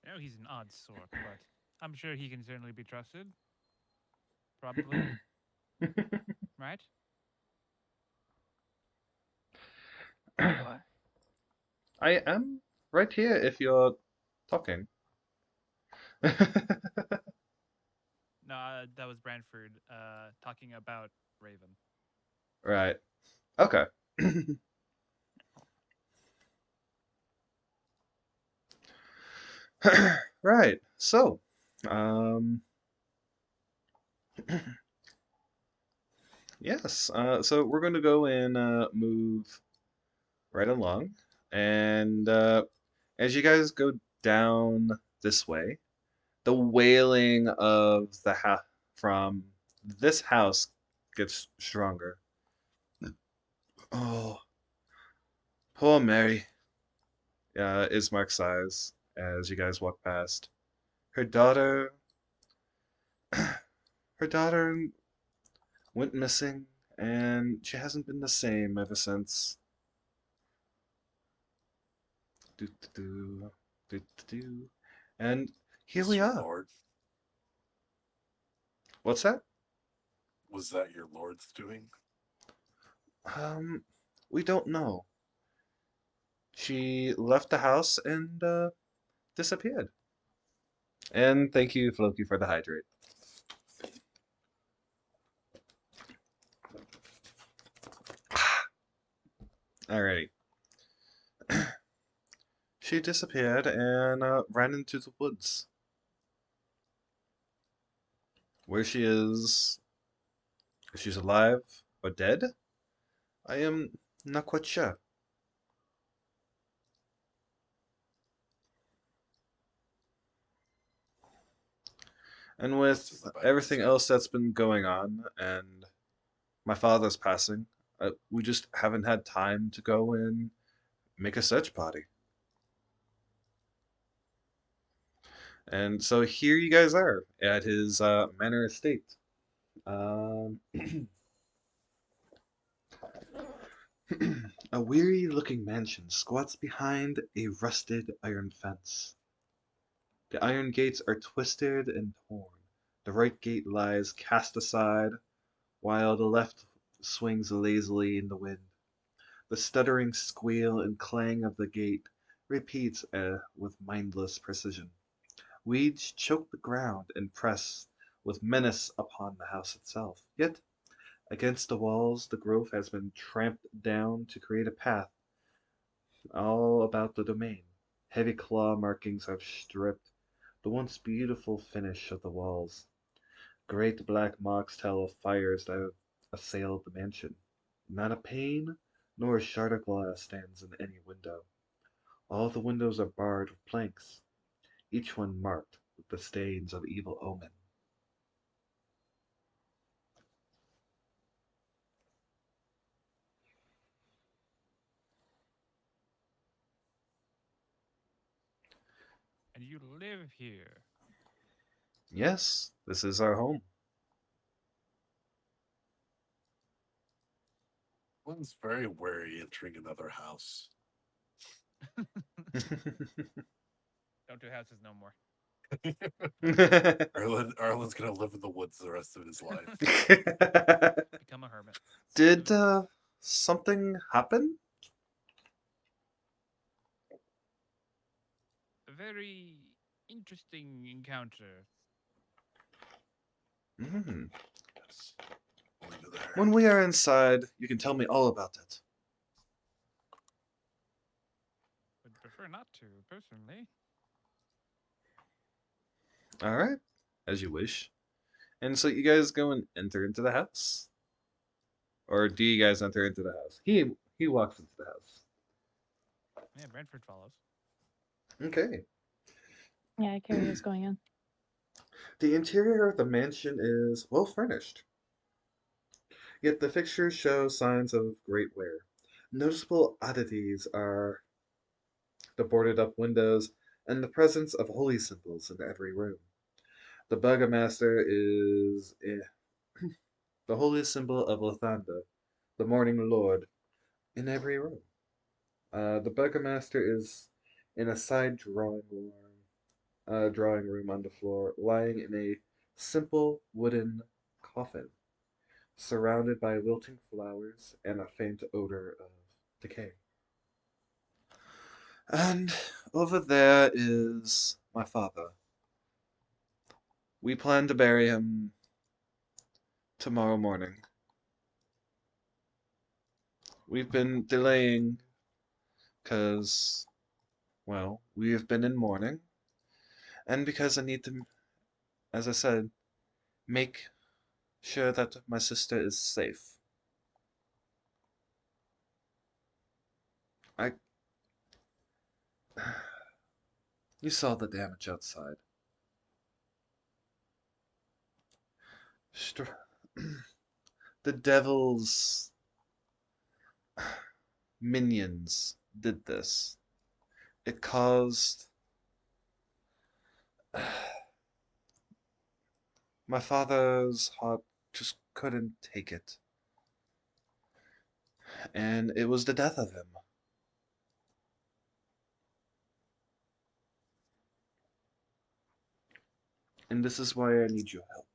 I know he's an odd sort, but I'm sure he can certainly be trusted. Probably, right? What? I am right here if you're talking. No, that was Branford talking about Raven. Right. Okay. Right. So, um, yes. So we're going to go and move right along, and as you guys go down this way, the wailing of the from this house gets stronger. Oh, poor Mary. Ismark sighs as you guys walk past. Her daughter, her daughter went missing, and she hasn't been the same ever since. Do, do, do, do, do, do. And here we Sweet are. Lord. What's that? Was that your lord's doing? We don't know. She left the house and disappeared. And thank you, Floki, for the hydrate. Alrighty. She disappeared and ran into the woods. Where she is, if she's alive or dead, I am not quite sure. And What's with in the back of his everything head? else that's been going on and my father's passing, we just haven't had time to go and make a search party. And so here you guys are at his manor estate. Um, a weary-looking mansion squats behind a rusted iron fence. The iron gates are twisted and torn. The right gate lies cast aside, while the left swings lazily in the wind. The stuttering squeal and clang of the gate repeats with mindless precision. Weeds choke the ground and press with menace upon the house itself. Yet, against the walls, the growth has been tramped down to create a path all about the domain. Heavy claw markings have stripped the once beautiful finish of the walls. Great black marks tell of fires that have assailed the mansion. Not a pane nor a shard of glass stands in any window. All the windows are barred with planks, each one marked with the stains of evil omen. And you live here. Yes, this is our home. One's very wary entering another house. Don't do houses no more. Arlen's gonna live in the woods the rest of his life. Become a hermit. Did something happen? A very interesting encounter. Mm. Yes. Over there. When we are inside, you can tell me all about it. Would prefer not to, personally. All right, as you wish. And so you guys go and enter into the house, or do you guys enter into the house? He walks into the house. Yeah, Brentford follows. Okay. Yeah, Carrie is going in. The interior of the mansion is well furnished, yet the fixtures show signs of great wear. Noticeable oddities are the boarded up windows and the presence of holy symbols in every room. The Burgomaster is the holy symbol of Lathander, the Morning Lord, in every room. The Burgomaster is in a side drawing room on the floor, lying in a simple wooden coffin, surrounded by wilting flowers and a faint odor of decay. And over there is my father. We plan to bury him tomorrow morning. We've been delaying because, well, we have been in mourning, and because I need to, as I said, make sure that my sister is safe. I. You saw the damage outside. Str- the devil's minions did this. It caused. My father's heart just couldn't take it. And it was the death of him. And this is why I need your help.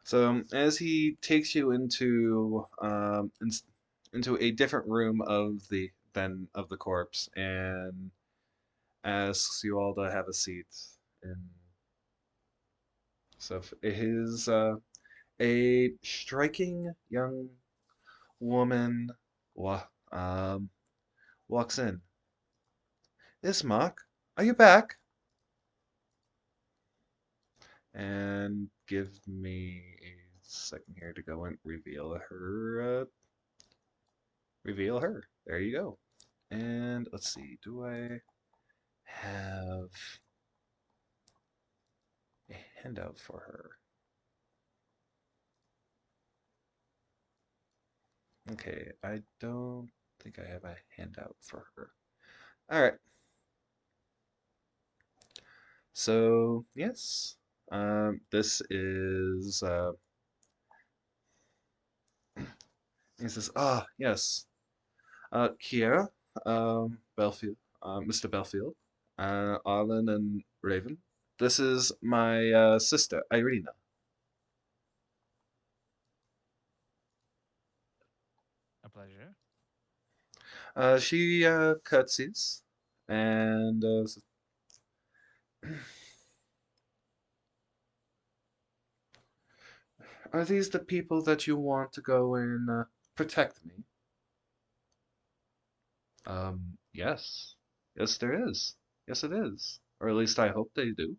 So as he takes you into a different room of the corpse and asks you all to have a seat. And so his a striking young woman wa walks in. Ismark, are you back? And give me a second here to go and reveal her. Reveal her. There you go. And let's see, do I have a handout for her? Okay, I don't think I have a handout for her. All right. So, yes. This is he says, yes. Kiera, Belfield, Mr. Belfield, Arlen and Raven. This is my sister, Irina. A pleasure. She curtsies and are these the people that you want to go and protect me? Yes. Yes, there is. Yes, it is. Or at least I hope they do.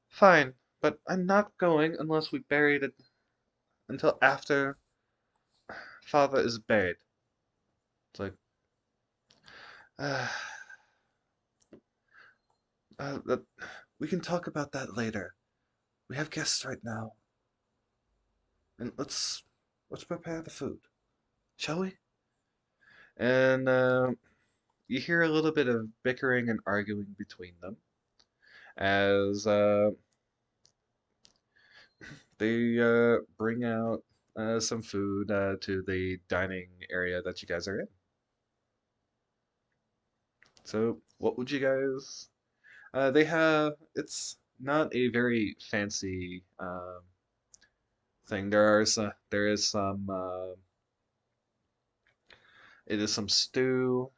Fine, but I'm not going unless we bury it until after father is buried. It's like, uh, that, we can talk about that later. We have guests right now, and let's prepare the food, shall we? And you hear a little bit of bickering and arguing between them as they bring out some food to the dining area that you guys are in. So, what would you guys? They have. It's not a very fancy thing. There is some. It is some stew.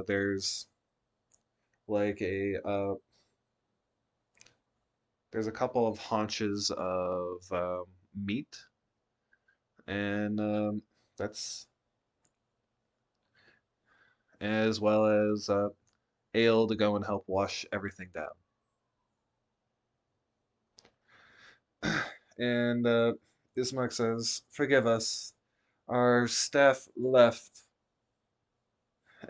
There's like there's a couple of haunches of meat, and that's as well as ale to go and help wash everything down. And Ismark says, "Forgive us. Our staff left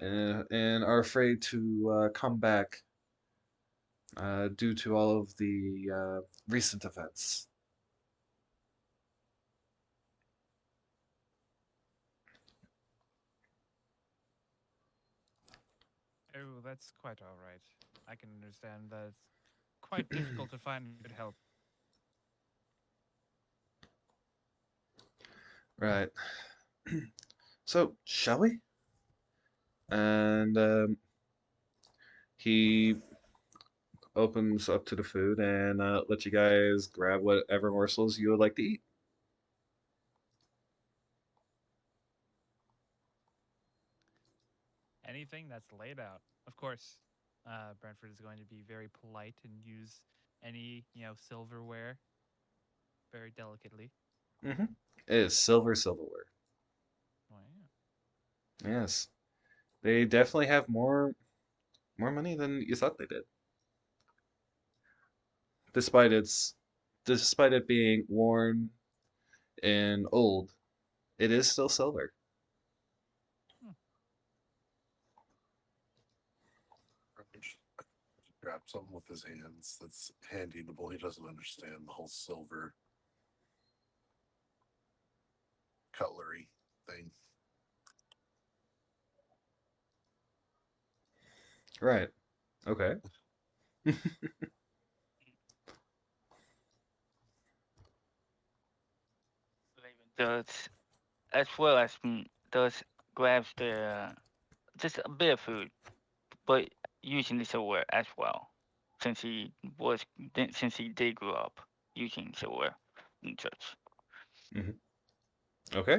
and are afraid to come back due to all of the recent events." Oh, that's quite all right. I can understand that it's quite difficult to find good help. Right. So, shall we? And he opens up to the food and lets you guys grab whatever morsels you would like to eat. Anything that's laid out. Of course, Brentford is going to be very polite and use any, silverware very delicately. Mm-hmm. It is silverware. Oh, yeah. Yes, they definitely have more money than you thought they did. Despite despite it being worn and old, it is still silver. Hmm. Just grab something with his hands that's handy eatable. He doesn't understand the whole silver cutlery thing. Right. Okay. Raven does, as well as does grabs the just a bit of food, but using the silverware as well, since he did grow up using silverware in church. Okay.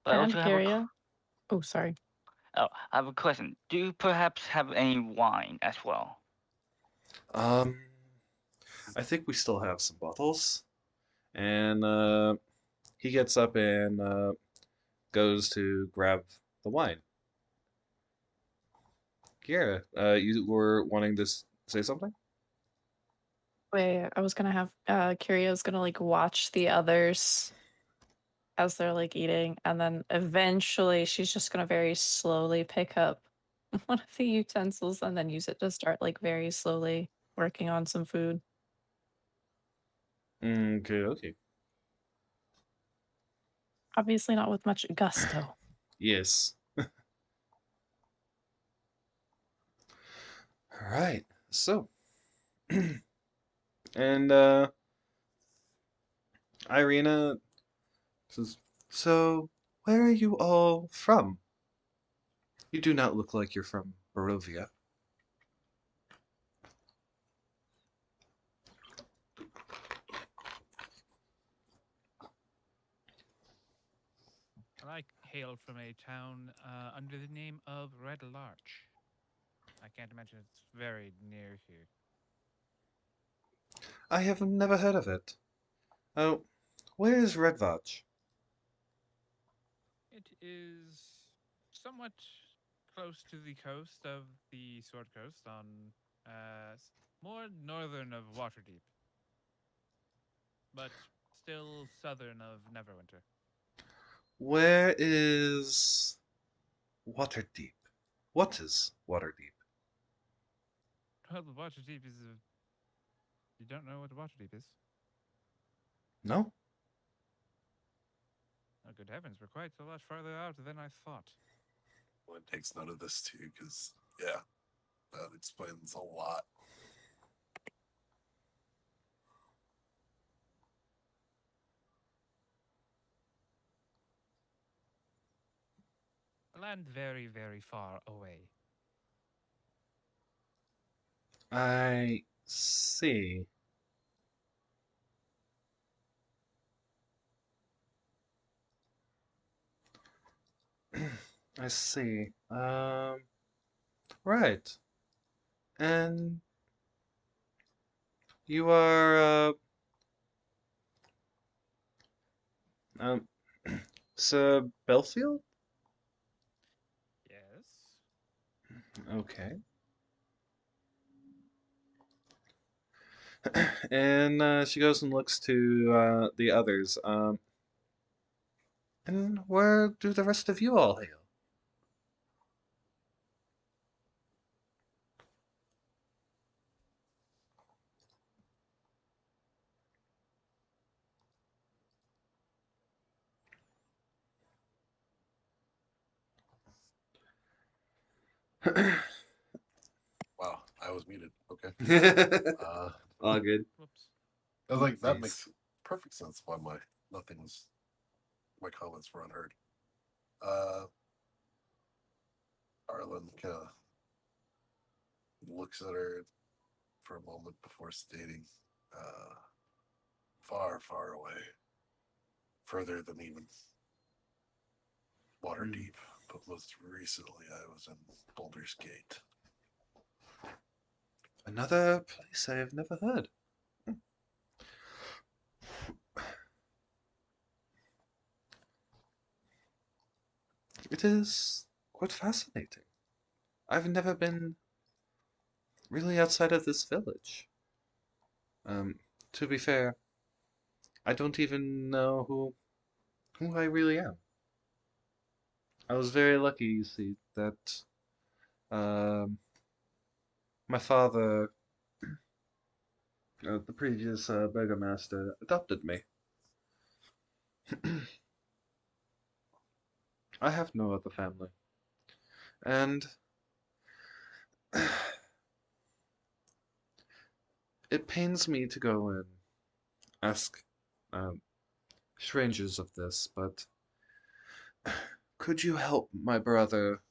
But I And also have Caria. Oh, sorry. I have a question. Do you perhaps have any wine as well? Um, I think we still have some bottles, and he gets up and goes to grab the wine. Kira, you were wanting to say something? Wait, I was gonna have Curia's gonna like watch the others as they're like eating, and then eventually she's just gonna very slowly pick up one of the utensils and then use it to start like very slowly working on some food. Okay, okay. Obviously not with much gusto. Yes. All right. So, and Irina says, "So, where are you all from? You do not look like you're from Barovia." I hail from a town under the name of Red Larch. I can't imagine it's very near here. I have never heard of it. Oh, where is Redvatch? It is somewhat close to the coast of the Sword Coast, on more northern of Waterdeep, but still southern of Neverwinter. Where is Waterdeep? What is Waterdeep? Well, the Waterdeep is a... You don't know what Waterdeep is? No? Oh, good heavens, we're quite a lot farther out than I thought. Well, it takes note of this too, because yeah, that explains a lot. A land very, very far away. I see. I see. Right. And you are, um, Sir Belfield? Yes. Okay. And she goes and looks to the others. And where do the rest of you all hail? Wow, I was muted. Okay. All good. Whoops. I was like, that Nice. makes perfect sense why my comments were unheard. Arlen kind of looks at her for a moment before stating, far, far away, further than even Waterdeep. But most recently, I was in Baldur's Gate. Another place I have never heard. It is quite fascinating. I've never been really outside of this village. To be fair, I don't even know who I really am. I was very lucky, you see, that um, my father, the previous burgomaster, adopted me. I have no other family, and it pains me to go and ask um, strangers of this, but could you help my brother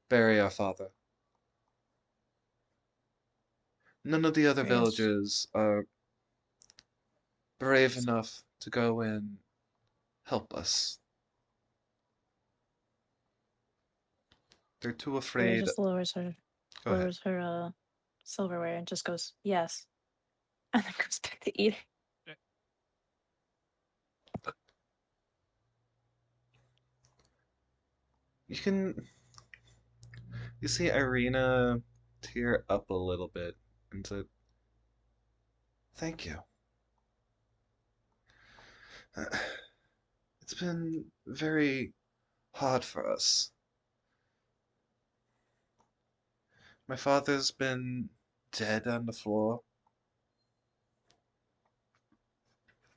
bury our father? None of the other Yes. villages are brave enough to go and help us. They're too Aria afraid. just Go ahead. lowers her silverware and just goes, yes. And then goes back to eating. You see Irina tear up a little bit and said, "Thank you. It's been very hard for us. My father's been dead on the floor,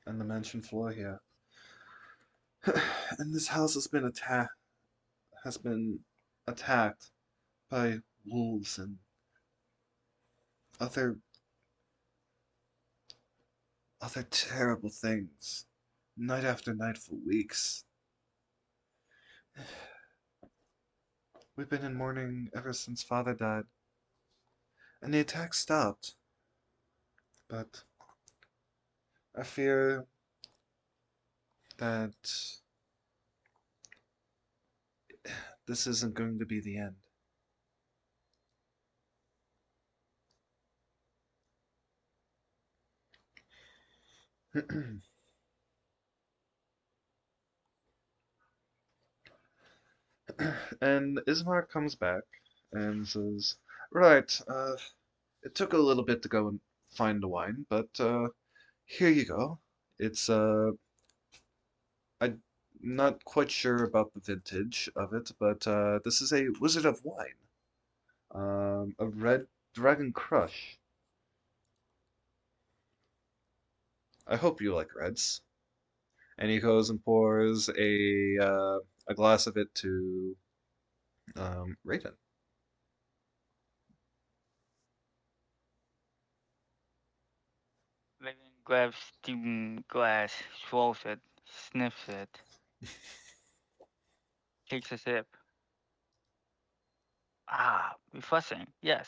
on the mansion floor here. And this house has been attacked by wolves and other terrible things, night after night for weeks. We've been in mourning ever since father died, and the attack stopped. But I fear that this isn't going to be the end." And Ismar comes back and says, "Right, it took a little bit to go and find the wine, but here you go. It's I'm not quite sure about the vintage of it, but this is a Wizard of Wine, a Red Dragon Crush. I hope you like reds." And he goes and pours a glass of it to Raven. Raven grabs the glass, swallows it, sniffs it, takes a sip. Ah, refreshing. Yes.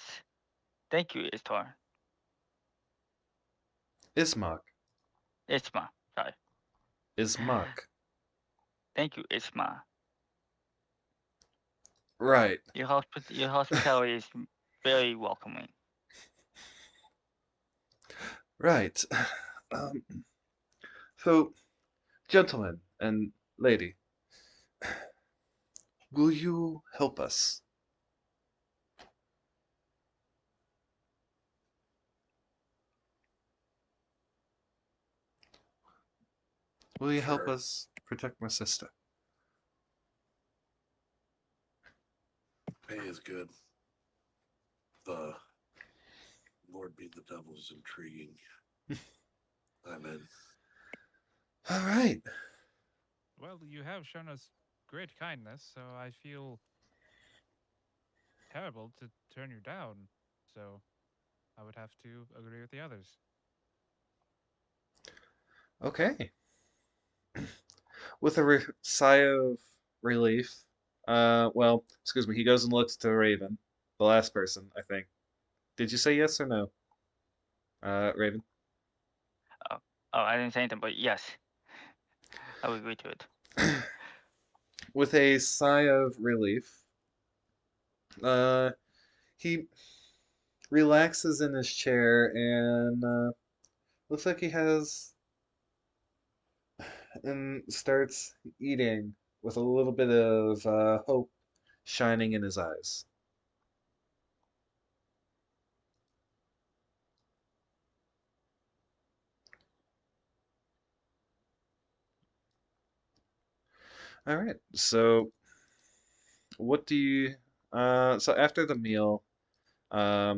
Thank you, Istar. Ismark. Isma. Sorry. Ismark. Thank you, Isma. Right. Your hospitality is very welcoming. Right. Um, so, gentlemen and lady, will you help us? Will you help Sure. us protect my sister? Pay is good. The Lord be the devil is intriguing. I'm in. All right. Well, you have shown us great kindness, so I feel terrible to turn you down. So I would have to agree with the others. Okay. With a sigh of relief, well, excuse me, he goes and looks to Raven, the last person, I think. Did you say yes or no? Raven? Oh, I didn't say anything, but yes, I will agree to it. With a sigh of relief, he relaxes in his chair and looks like he has and starts eating with a little bit of hope shining in his eyes. All right. So, what do you? So after the meal,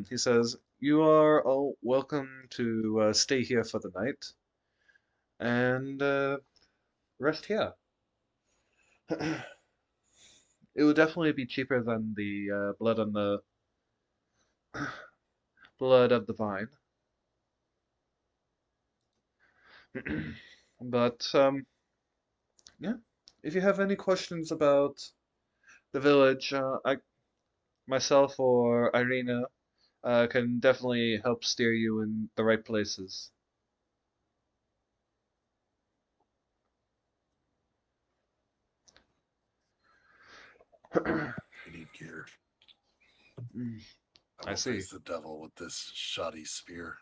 he says, "You are all welcome to stay here for the night and rest here. It would definitely be cheaper than the blood on the blood of the vine. But yeah, if you have any questions about the village, I myself or Irina can definitely help steer you in the right places. We need gear. I I will see. face the devil with this shoddy spear.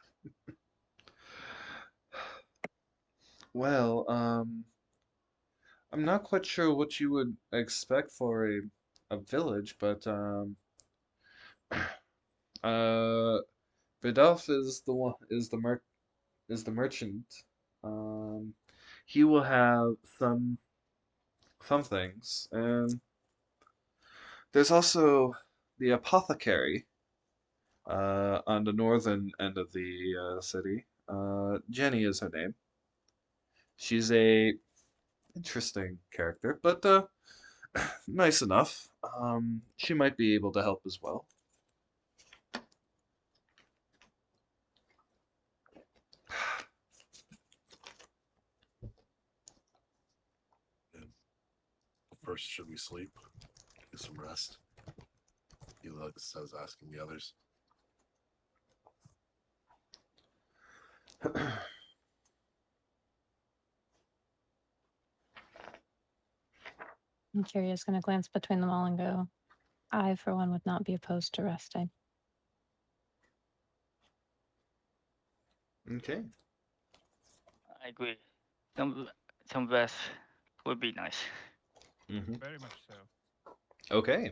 Well, I'm not quite sure what you would expect for a village, but uh, Vidalf is the one is the merchant. Um, he will have some things, and there's also the apothecary on the northern end of the city. Jenny is her name. She's a interesting character, but nice enough. She might be able to help as well. And first, should we sleep? Get some rest. He says, asking the others. I'm curious, going to glance between them all and go, I, for one, would not be opposed to resting. Okay. I agree. Some rest would be nice. Very much so. Okay.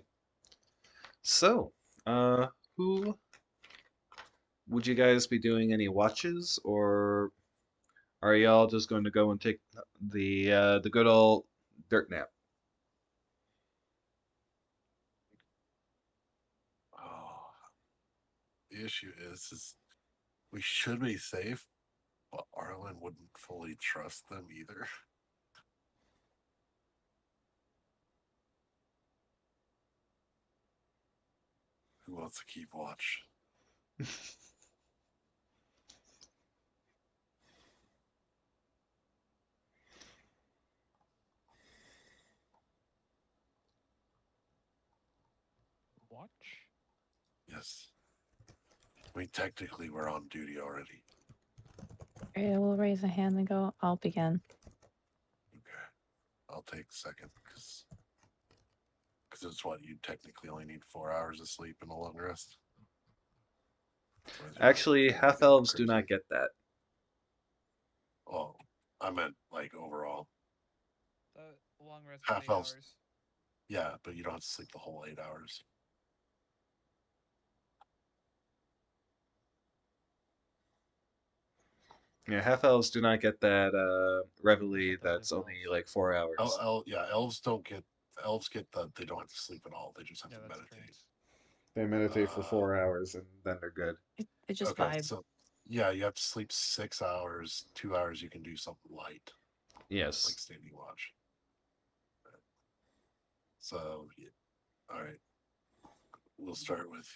So, who would you guys be doing any watches, or are y'all just going to go and take the good old dirt nap? Oh, the issue is we should be safe, but Arlen wouldn't fully trust them either. Who wants to keep watch? Watch? Yes. I mean, technically, we're on duty already. I will raise a hand and go, I'll begin. Okay. I'll take second because it's what you technically only need 4 hours of sleep and a long rest. Otherwise you're not Actually, feeling half anything elves do not crazy. get that. Oh, I meant like overall. The long rest Half of 8 elves. hours. Yeah, but you don't have to sleep the whole 8 hours. Yeah, half elves do not get that reveille Except the that's half only elves. like 4 hours. Yeah, elves don't get. Elves get that they don't have to sleep at all. They just have Yeah, to that's true. meditate. They meditate for 4 hours and then they're good. It just Okay, vibe. so yeah, you have to sleep 6 hours. 2 hours you can do something light, Yes. like standing watch. So, yeah. All right, we'll start with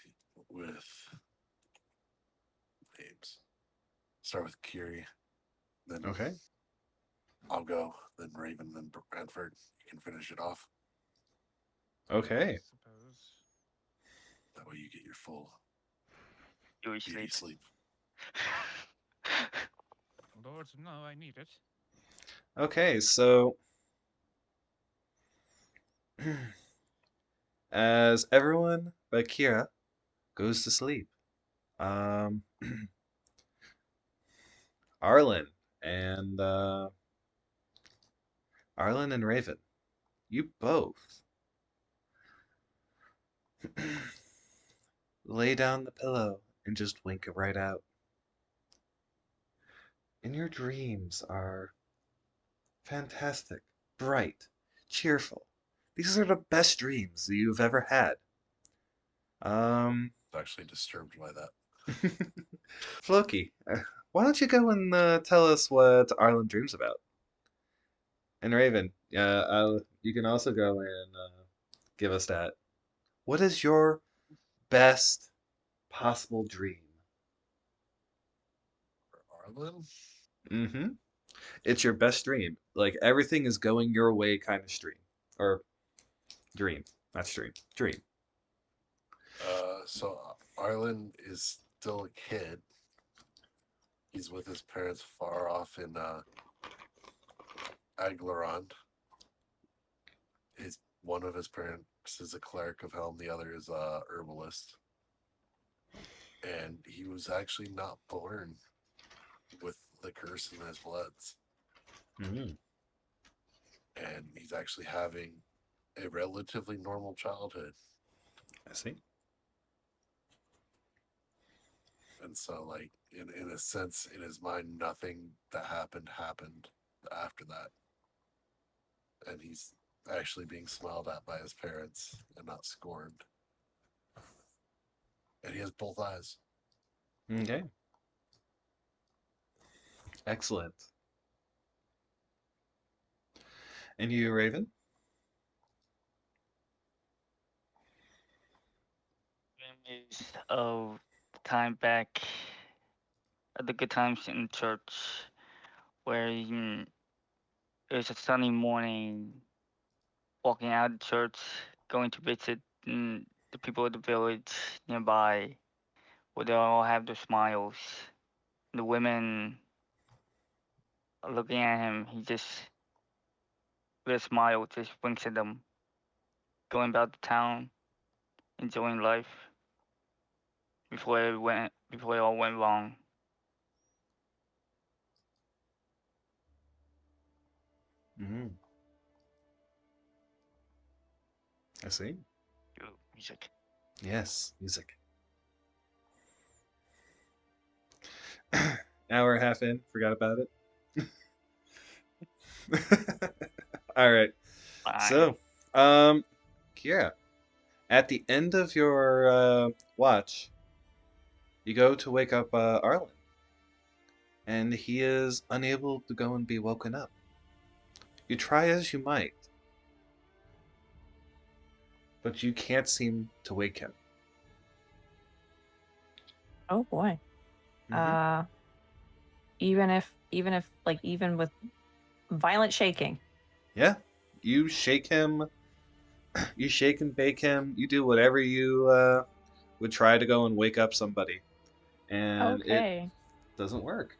names. Start with Kiri, then Okay. I'll go, then Raven, then Brantford. You can finish it off. Okay. I suppose. That way you get your full You beauty sleep. sleep. Lord, no, I need it. Okay, so as everyone but Kira goes to sleep, um, Arlen and Arlen and Raven, you both lay down the pillow and just wink it right out. And your dreams are fantastic, bright, cheerful. These are the best dreams that you've ever had. Um, I'm actually disturbed by that. Floki, why don't you go and tell us what Arlen dreams about? And Raven, you can also go and give us that. What is your best possible dream? Arlen? Mm-hmm. It's your best dream. Like everything is going your way kind of stream. Or dream. Not stream. Dream. So Arlen is still a kid. He's with his parents far off in Aglarond. One of his parents is a cleric of Helm, the other is a herbalist. And he was actually not born with the curse in his bloods. Mm, And he's actually having a relatively normal childhood. I see. And so, like, in a sense, in his mind, nothing that happened after that. And he's actually being smiled at by his parents and not scorned. And he has both eyes. Okay. Excellent. And you, Raven? Memories of time back at the good times in church where it was a sunny morning, walking out of church, going to visit the people of the village nearby, where they all have their smiles. The women are looking at him, he just, with a smile, just winks at them, going about the town, enjoying life before it all went wrong. Mm, I see. Ooh, music. Yes, music. Hour and a half in, forgot about it. All right. Fine. So, Kira, at the end of your watch, you go to wake up Arlen, and he is unable to go and be woken up. You try as you might, but you can't seem to wake him. Oh boy. Mhm. Even with violent shaking. Yeah, you shake him, you shake and bake him, you do whatever you would try to go and wake up somebody, and it Okay. doesn't work.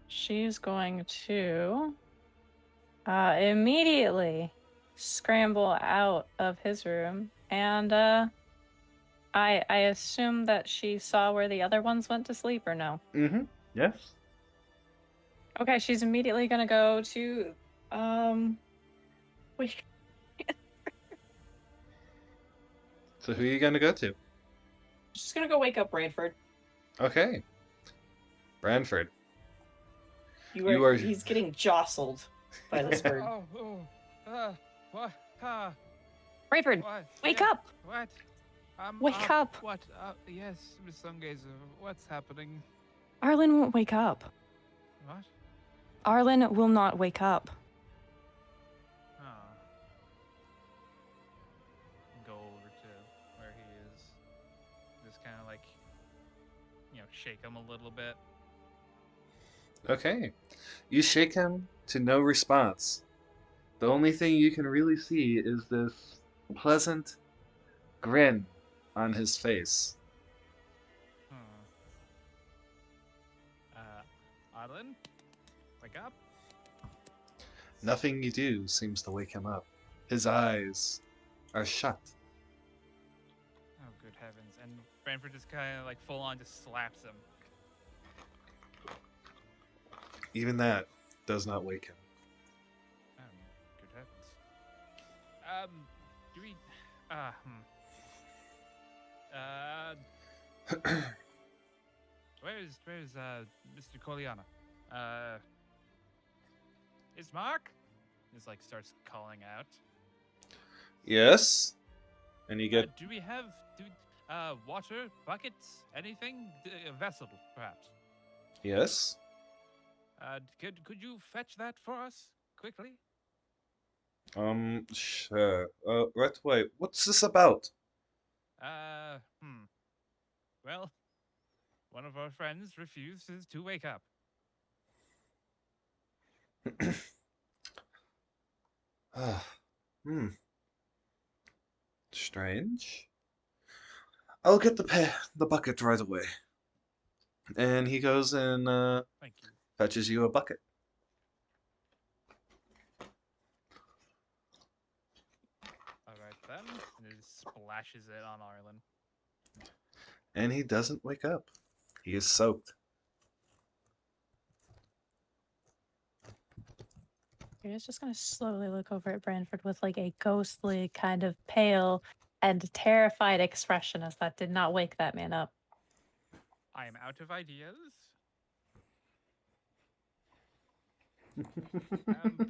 She's going to immediately scramble out of his room, and I assume that she saw where the other ones went to sleep, or no? Mm-hmm. Yes. Okay, she's immediately gonna go to wait. So who are you gonna go to? She's gonna go wake up Branford. Okay, Branford. You You are are. he's getting jostled by this bird. What? Branford, What? wake Yeah, up! what? Wake up! What? Yes, Miss Sungazer, what's happening? Arlen won't wake up. What? Arlen will not wake up. Oh. Go over to where he is. Just kind of like, shake him a little bit. Okay. You shake him to no response. The only thing you can really see is this pleasant grin on his face. Hmm. Arlen, wake up. Nothing you do seems to wake him up. His eyes are shut. Oh, good heavens! And Branford just kind of like full on just slaps him. Even that does not wake him. Good heavens. Do we? Where's Mr. Coliana? Is Mark? Just like starts calling out. Yes? And you get. Do we have water buckets? Anything? A vessel, perhaps. Yes? Could you fetch that for us quickly? Sure. Right away. What's this about? Uh, hmm. Well, one of our friends refuses to wake up. Ah, hmm. Strange. I'll get the bucket right away. And he goes and Thank you. fetches you a bucket. All right then. And it splashes it on Arlen. And he doesn't wake up. He is soaked. You're just gonna slowly look over at Branford with like a ghostly, kind of pale and terrified expression, as that did not wake that man up. I am out of ideas.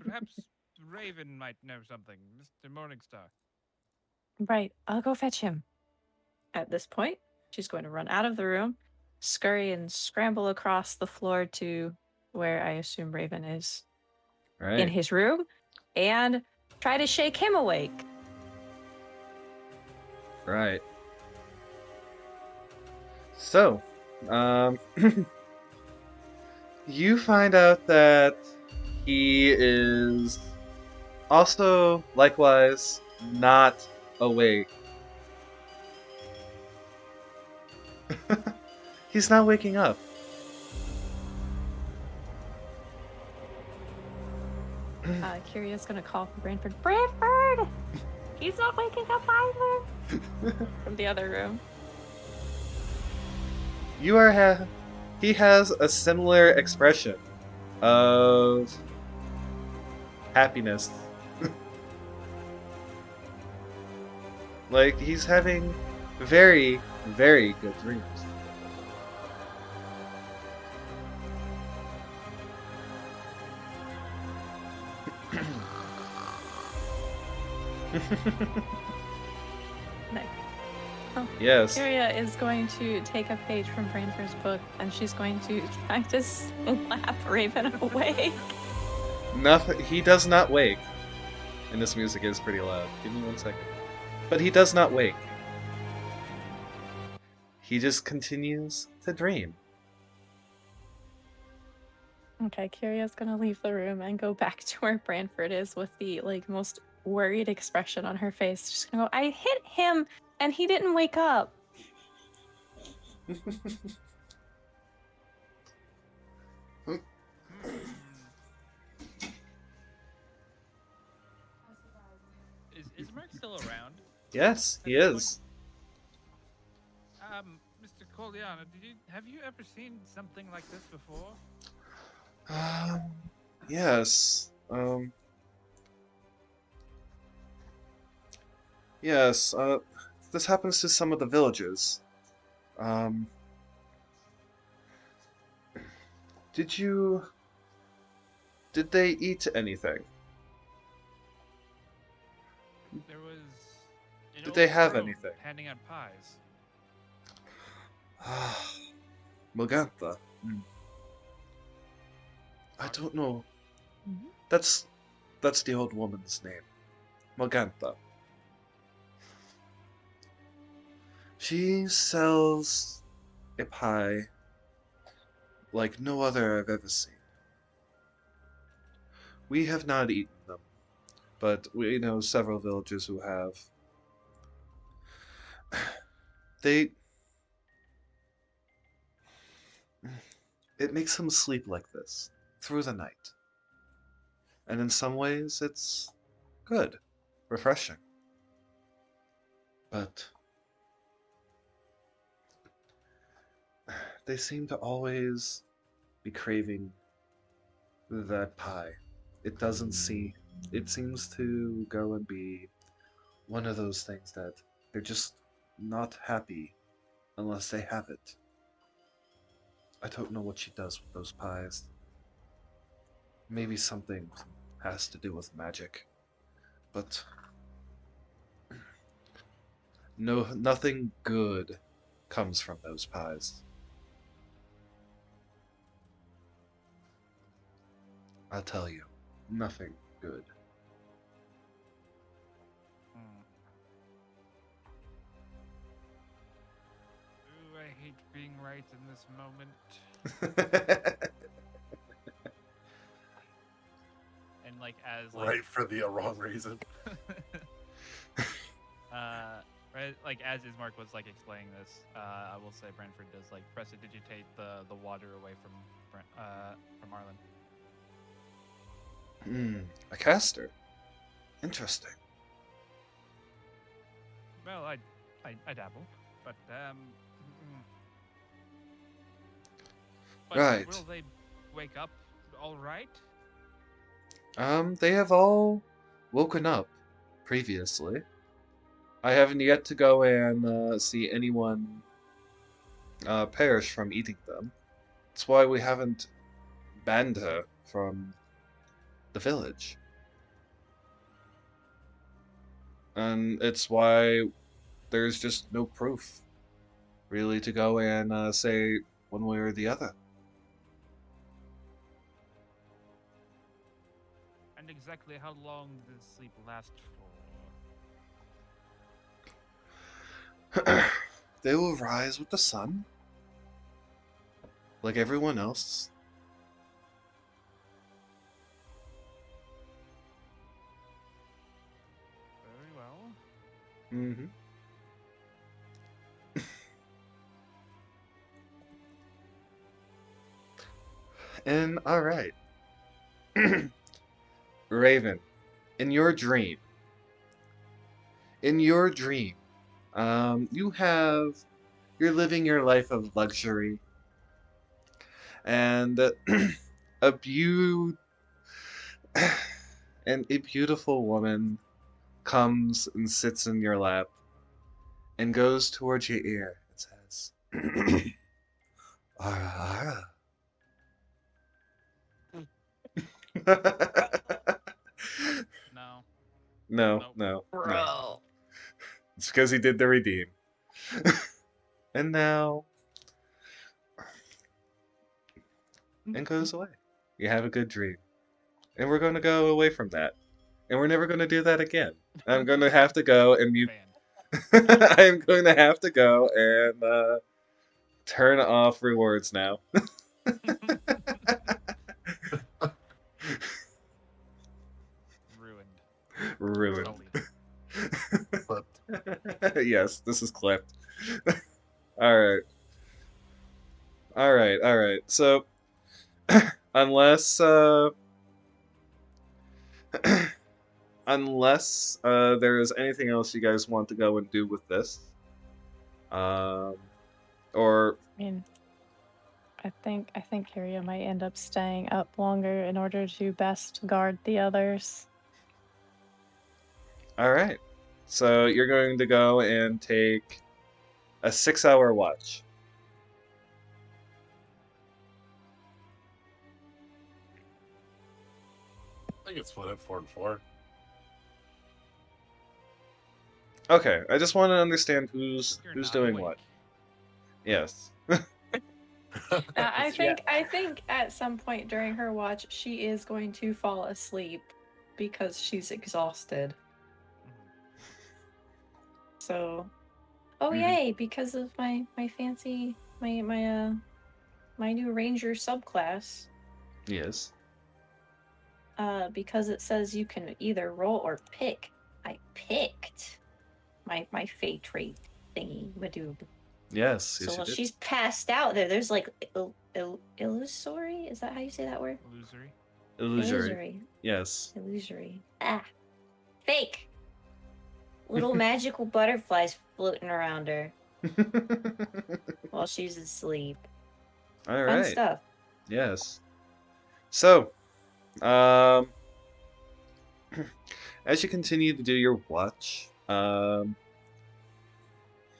Perhaps Raven might know something. Mr. Morningstar. Right, I'll go fetch him. At this point, she's going to run out of the room, scurry and scramble across the floor to where I assume Raven is in Right. his room, and try to shake him awake. Right. So, you find out that he is also likewise not awake. He's not waking up. Kiria's gonna call for Branford. Branford! He's not waking up either! From the other room. You are he has a similar expression of happiness. Like he's having very, very good dreams. Nice. Oh, Yes. Kiria is going to take a page from Branford's book, and she's going to try to slap Raven awake. Nothing. He does not wake. And this music is pretty loud. Give me 1 second. But he does not wake. He just continues to dream. Okay, Kiria's gonna leave the room and go back to where Branford is with the like most worried expression on her face. She's gonna go, I hit him and he didn't wake up. Is Merc still around? Yes, he is. Mr. Coliano, have you ever seen something like this before? Yes. Yes, this happens to some of the villagers. Did they eat anything? There was an Did old they have crone anything? handing out pies. Mogantha. I Pardon? don't know. Mhm. That's the old woman's name. Mogantha. She sells a pie like no other I've ever seen. We have not eaten them, but we know several villagers who have. It makes them sleep like this through the night. And in some ways, it's good, refreshing. But they seem to always be craving that pie. It seems to go and be one of those things that they're just not happy unless they have it. I don't know what she does with those pies. Maybe something has to do with magic. But no, nothing good comes from those pies. I'll tell you, nothing good. Ooh, I hate being right in this moment. And like as like Right for the wrong reason. Right, like as Ismark was like explaining this, I will say Brentford does like prestidigitate the water away from Arlen. A caster. Interesting. Well, I dabble, but but Right. will they wake up all right? They have all woken up previously. I haven't yet to go and see anyone perish from eating them. That's why we haven't banned her from the village. And it's why there's just no proof, really, to go and say one way or the other. And exactly how long did the sleep last for? They will rise with the sun, like everyone else. Very well. Mm-hmm. And all right, Raven, in your dream, you're living your life of luxury, and a beau and a beautiful woman comes and sits in your lap and goes towards your ear and says, "Ara, ara." No. No, Nope. no, no. Bro. It's because he did the redeem. And now, and goes away. You have a good dream. And we're going to go away from that. And we're never going to do that again. I'm going to have to go and mute. Banned. I'm going to have to go and turn off rewards now. Ruined. Ruined. Sullied. But Yes, this is clipped. Alright. Alright, alright. So, unless, unless there is anything else you guys want to go and do with this, or I mean, I think Harriet might end up staying up longer in order to best guard the others. all right, so you're going to go and take a 6-hour watch. I think it's split at 4 and 4. Okay, I just want to understand who's You're who's not doing awake. what. Yes. I think at some point during her watch, she is going to fall asleep because she's exhausted. So, oh Mhm. yay! Because of my fancy my new ranger subclass. Yes. Because it says you can either roll or pick. I picked my fate trait thingy madoob. Yes. So Yes, you while did. she's passed out there's like illusory? Is that how you say that word? Illusory. Illusory. Yes. Illusory. Ah. Fake. Little magical butterflies floating around her while she's asleep. All Fun right. stuff. Yes. So, as you continue to do your watch, and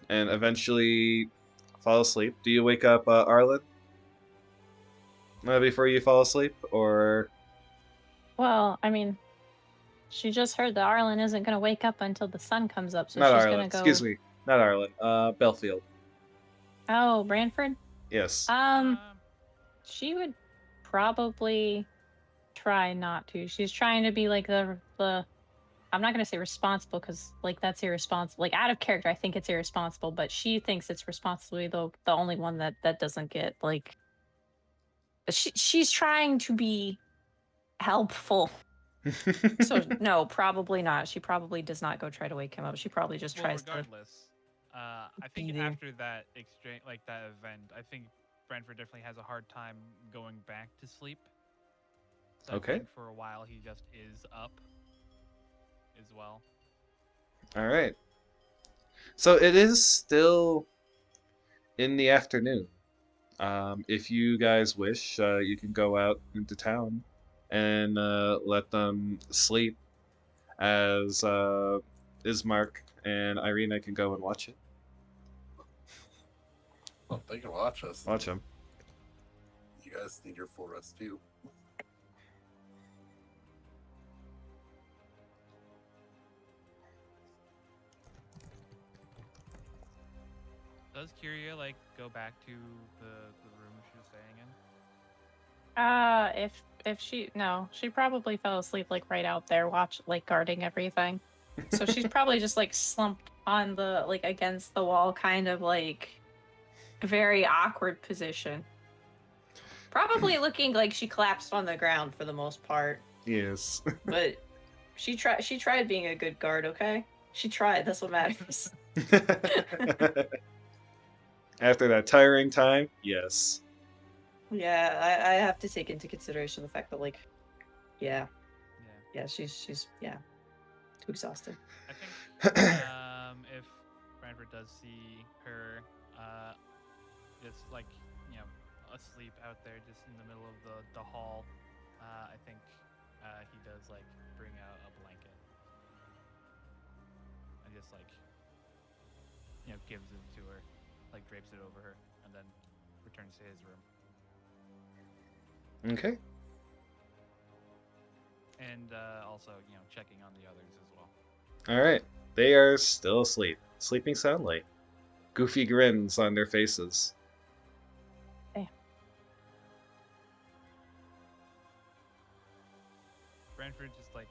eventually fall asleep, do you wake up Arlen before you fall asleep, or? Well, I mean, she just heard that Arlen isn't going to wake up until the sun comes up, so Not she's Arlen. going to go... Excuse me. Not Arlen. Belfield. Oh, Branford? Yes. She would probably try not to. She's trying to be like the I'm not going to say responsible because like that's irresponsible. Like out of character, I think it's irresponsible, but she thinks it's responsibly the only one that doesn't get like she's trying to be helpful. So no, probably not. She probably does not go try to wake him up. She probably just Well, tries to. regardless, I think there. after that exchange, like that event, I think Brentford definitely has a hard time going back to sleep. So Okay. I think for a while he just is up as well. All right. So it is still in the afternoon. If you guys wish, you can go out into town and let them sleep as Ismark and Irina can go and watch it. Well, they can watch us. Watch them. You guys need your full rest too. Does Kyria like go back to the room she was staying in? If she she probably fell asleep like right out there, guarding everything. So she's probably just like slumped on the like against the wall, kind of like very awkward position. Probably looking like she collapsed on the ground for the most part. Yes. But she tried being a good guard, okay? She tried, that's what matters. After that tiring time, yes. Yeah, I have to take into consideration the fact that like yeah, she's too exhausted. I think if Brentford does see her just like, you know, asleep out there just in the middle of the hall, I think he does like bring out a blanket and just like, you know, gives it to her, like drapes it over her, and then returns to his room. Okay. And also, you know, checking on the others as well. All right. They are still asleep, sleeping soundly. Goofy grins on their faces. Brentford just like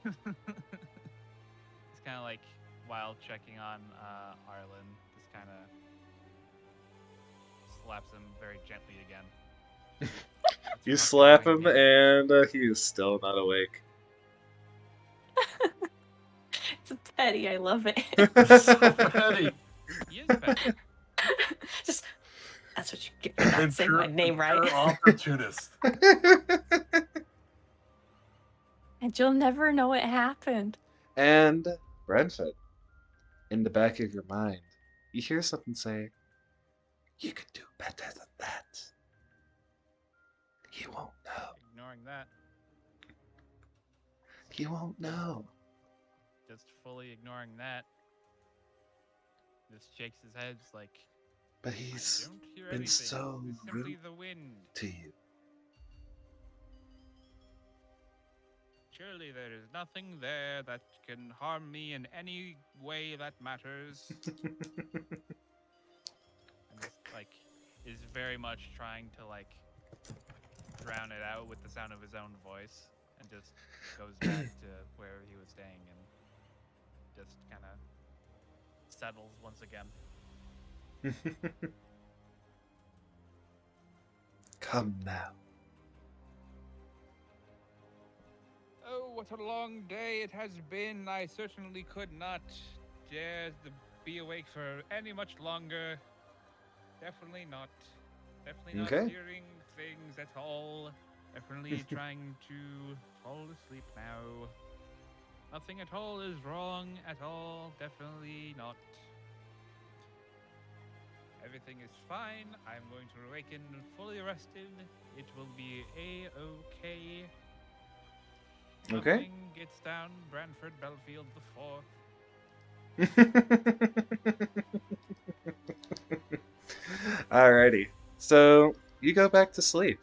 it's kind of like while checking on Arlen, just kind of slaps him very gently again. Let's You fucking slap bring him, it. and he is still not awake. It's petty, I love it. So petty. He is petty. Just that's what you get for not saying my name right. Pure opportunist. And you'll never know what happened. And Brentford, in the back of your mind, you hear something say, "You can do better than that." He won't know. Ignoring that, He won't know. just fully ignoring that, just shakes his head like, But I he's don't hear been anything. so It's simply rude the wind. to you. Surely there is nothing there that can harm me in any way that matters. And just, like, is very much trying to like drown it out with the sound of his own voice, and just goes back to where he was staying and just kind of settles once again. Come now. Oh, what a long day it has been. I certainly could not dare to be awake for any much longer. Definitely not. Definitely not Okay. hearing things at all. Definitely trying to fall asleep now. Nothing at all is wrong at all. Definitely not. Everything is fine. I'm going to awaken fully rested. It will be a-okay. Okay. Nothing gets down Brantford Belfield the 4th. Alrighty. So you go back to sleep.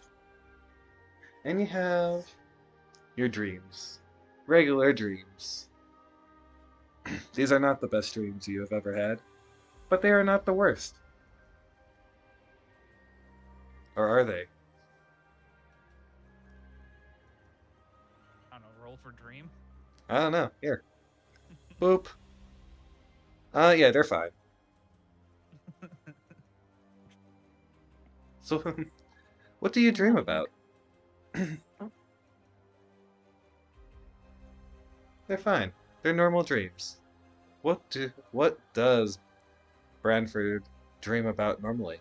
And you have your dreams. Regular dreams. These are not the best dreams you have ever had, but they are not the worst. Or are they? I don't know, roll for dream. I don't know. Here. Boop. Yeah, they're fine. So, what do you dream about? They're fine. They're normal dreams. What does Branford dream about normally?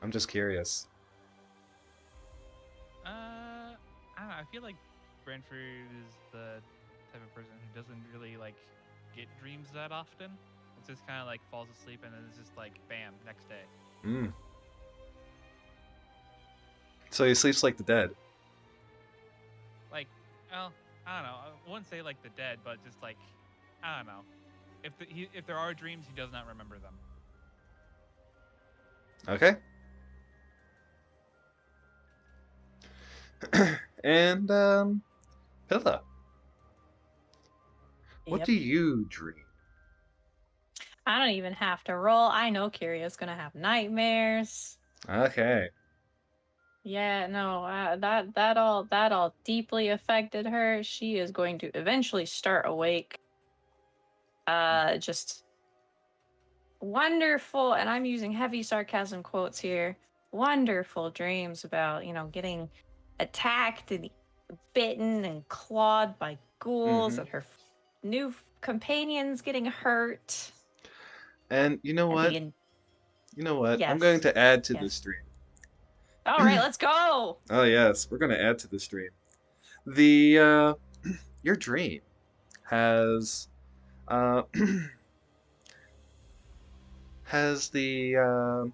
I'm just curious. I don't know. I feel like Brentford is the type of person who doesn't really like get dreams that often. It's just kind of like falls asleep and then it's just like bam, next day. Mm. So he sleeps like the dead. Like, well, I don't know. I wouldn't say like the dead, but just like, I don't know. If there are dreams, he does not remember them. Okay. And Pilla, what Yep. do you dream? I don't even have to roll. I know Kiria's gonna have nightmares. Okay. Yeah, no, that all deeply affected her. She is going to eventually start awake. Just wonderful, and I'm using heavy sarcasm quotes here. Wonderful dreams about, getting attacked and bitten and clawed by ghouls, Mhm. and her new companions getting hurt. And you know And what? You know what? I'm going Yes. to add to Yes. this dream. All right, let's go. Oh yes, we're going to add to this dream. The your dream has uh has the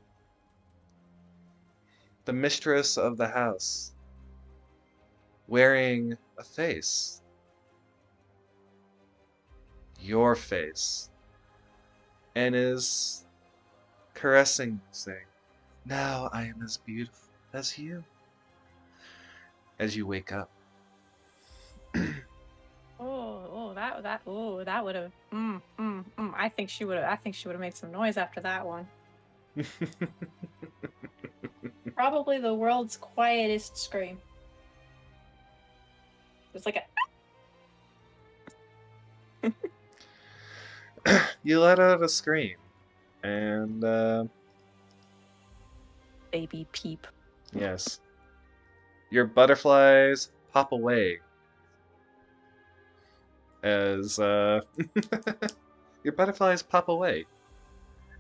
mistress of the house wearing a face. Your face. And is caressing you, saying, "Now I am as beautiful as you." As you wake up. That would have. I think she would have. I think she would have made some noise after that one. Probably the world's quietest scream. It's like a. You let out a scream, and Baby peep. yes, your butterflies pop away as your butterflies pop away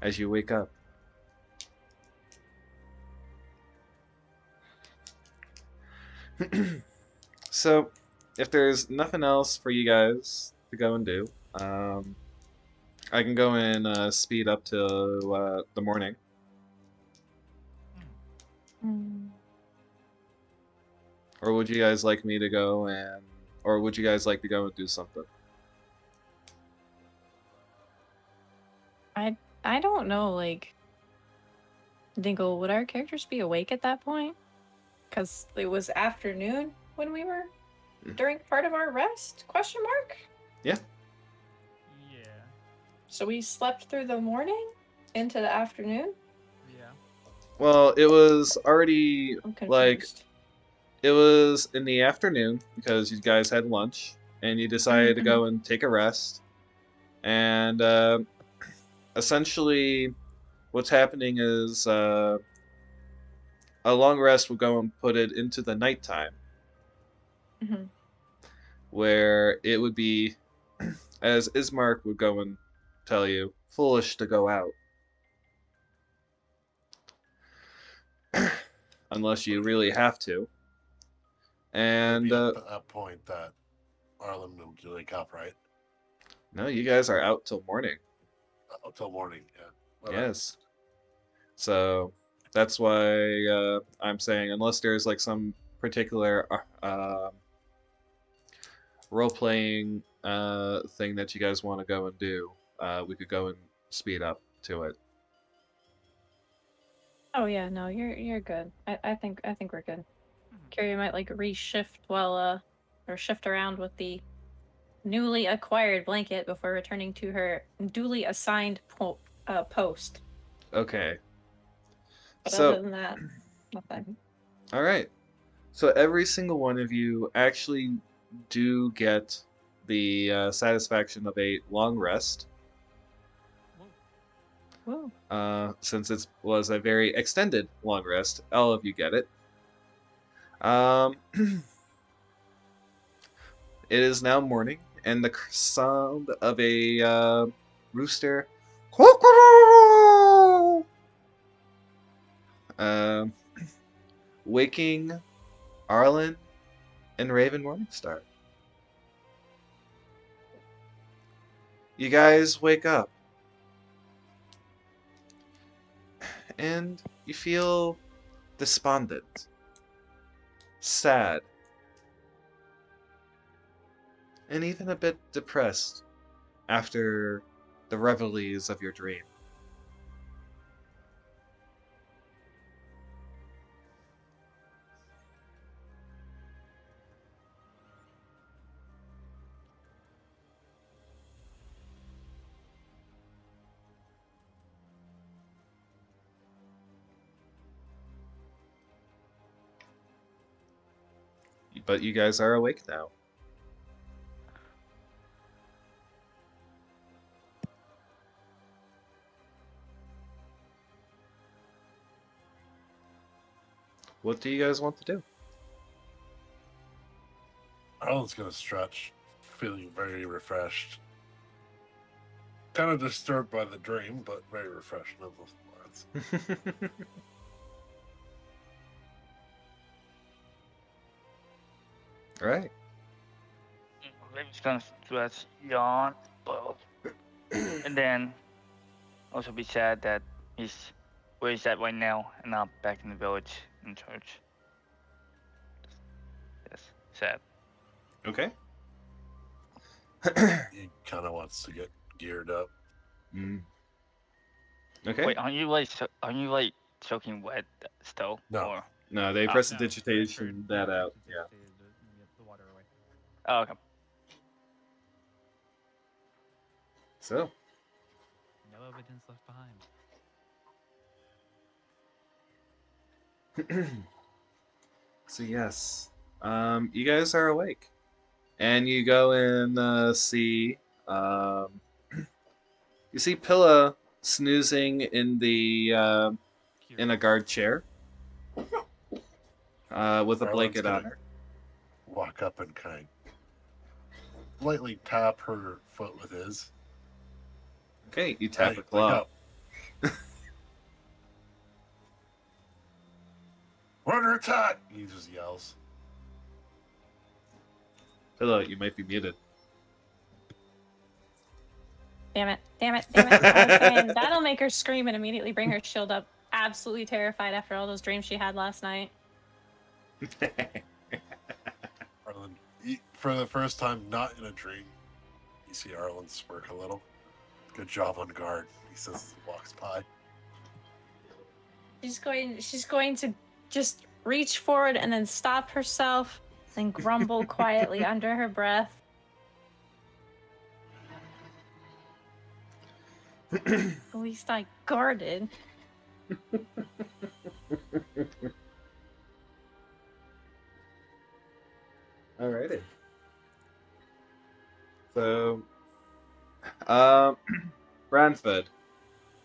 as you wake up. So, if there's nothing else for you guys to go and do, I can go and speed up to the morning. Or would you guys like me to go and, or would you guys like to go and do something? I don't know, like, Dingle, would our characters be awake at that point? Because it was afternoon when we were during part of our rest? Question mark? Yeah. Yeah. So we slept through the morning into the afternoon? Yeah. Well, it was already I'm like confused. it was in the afternoon because you guys had lunch and you decided to go and take a rest. And essentially, what's happening is a long rest will go and put it into the nighttime, where it would be, as Ismark would go and tell you, foolish to go out. Unless you really have to. It'd And be at that point that Arlen will wake up, right? no, you guys are out till morning. Till morning, yeah. Well, Yes. So that's why I'm saying, unless there's like some particular role-playing thing that you guys want to go and do, we could go and speed up to it. Oh yeah, no, you're good. I think we're good. Carrie might like reshift while or shift around with the newly acquired blanket before returning to her duly assigned post. Okay. But So, other than that, nothing. all right. So every single one of you actually do get the satisfaction of a long rest. Woo. Since it was a very extended long rest, all of you get it. It is now morning, and the sound of a rooster um, waking Arlen and Raven Morningstar. You guys wake up, and you feel despondent, sad, and even a bit depressed after the reveries of your dream. But you guys are awake now. What do you guys want to do? Arlen's gonna stretch, feeling very refreshed. Kind of disturbed by the dream, but very refreshed nonetheless. Right. Raven's gonna stretch, yawn, both, and then also be sad that he's where he's at right now and not back in the village in church. Yes, sad. Okay. He kind of wants to get geared up. Mm. Okay. Wait, aren't you like soaking wet still? No. Or No, they Oh. prestidigitation that out. Yeah. The water away. oh, okay. So, No evidence left behind. so yes, you guys are awake, and you go and see, you see Pilla snoozing in the Cute. in a guard chair, with a Arlen's blanket on gonna her. walk up and kind of lightly tap her foot with his. Okay, you tap Hey, a wake claw. up. We're under attack! He just yells. Pilla, you might be muted. Damn it, damn it, damn it. I was saying that'll make her scream and immediately bring her shield up, absolutely terrified after all those dreams she had last night. Arlen, for the first time, not in a dream, you see Arlen smirk a little. Good job on guard, he says as he walks by. She's going to just reach forward and then stop herself, then grumble quietly under her breath. At least I guarded. Alrighty. So, Bransford,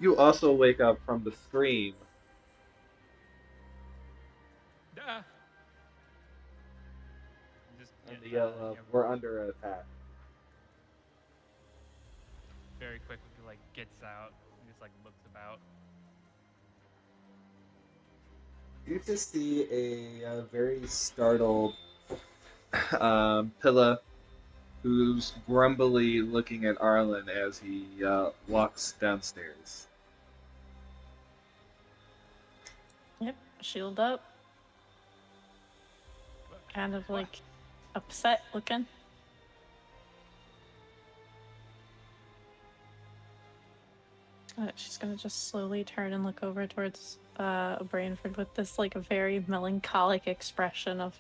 you also wake up from the scream. Duh. Just And the get, yell of, we're under attack. very quickly like gets out and just like looks about. You just see a very startled Pilla, who's grumbly looking at Arlen as he walks downstairs. Yep, shield up. Kind of like upset looking. She's gonna just slowly turn and look over towards Branford with this like a very melancholic expression of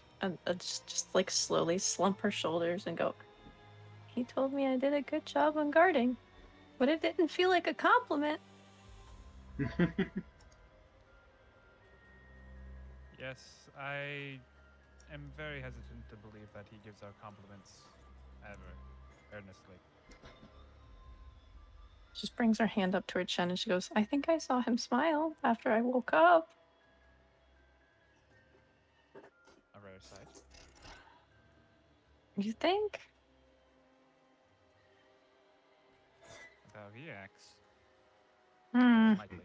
just like slowly slump her shoulders and go, he told me I did a good job on guarding, but it didn't feel like a compliment. Yes, I am very hesitant to believe that he gives our compliments ever earnestly. She just brings her hand up to her chin and she goes, I think I saw him smile after I woke up. All parasite. You think? That's how he acts. Hmm. Likely.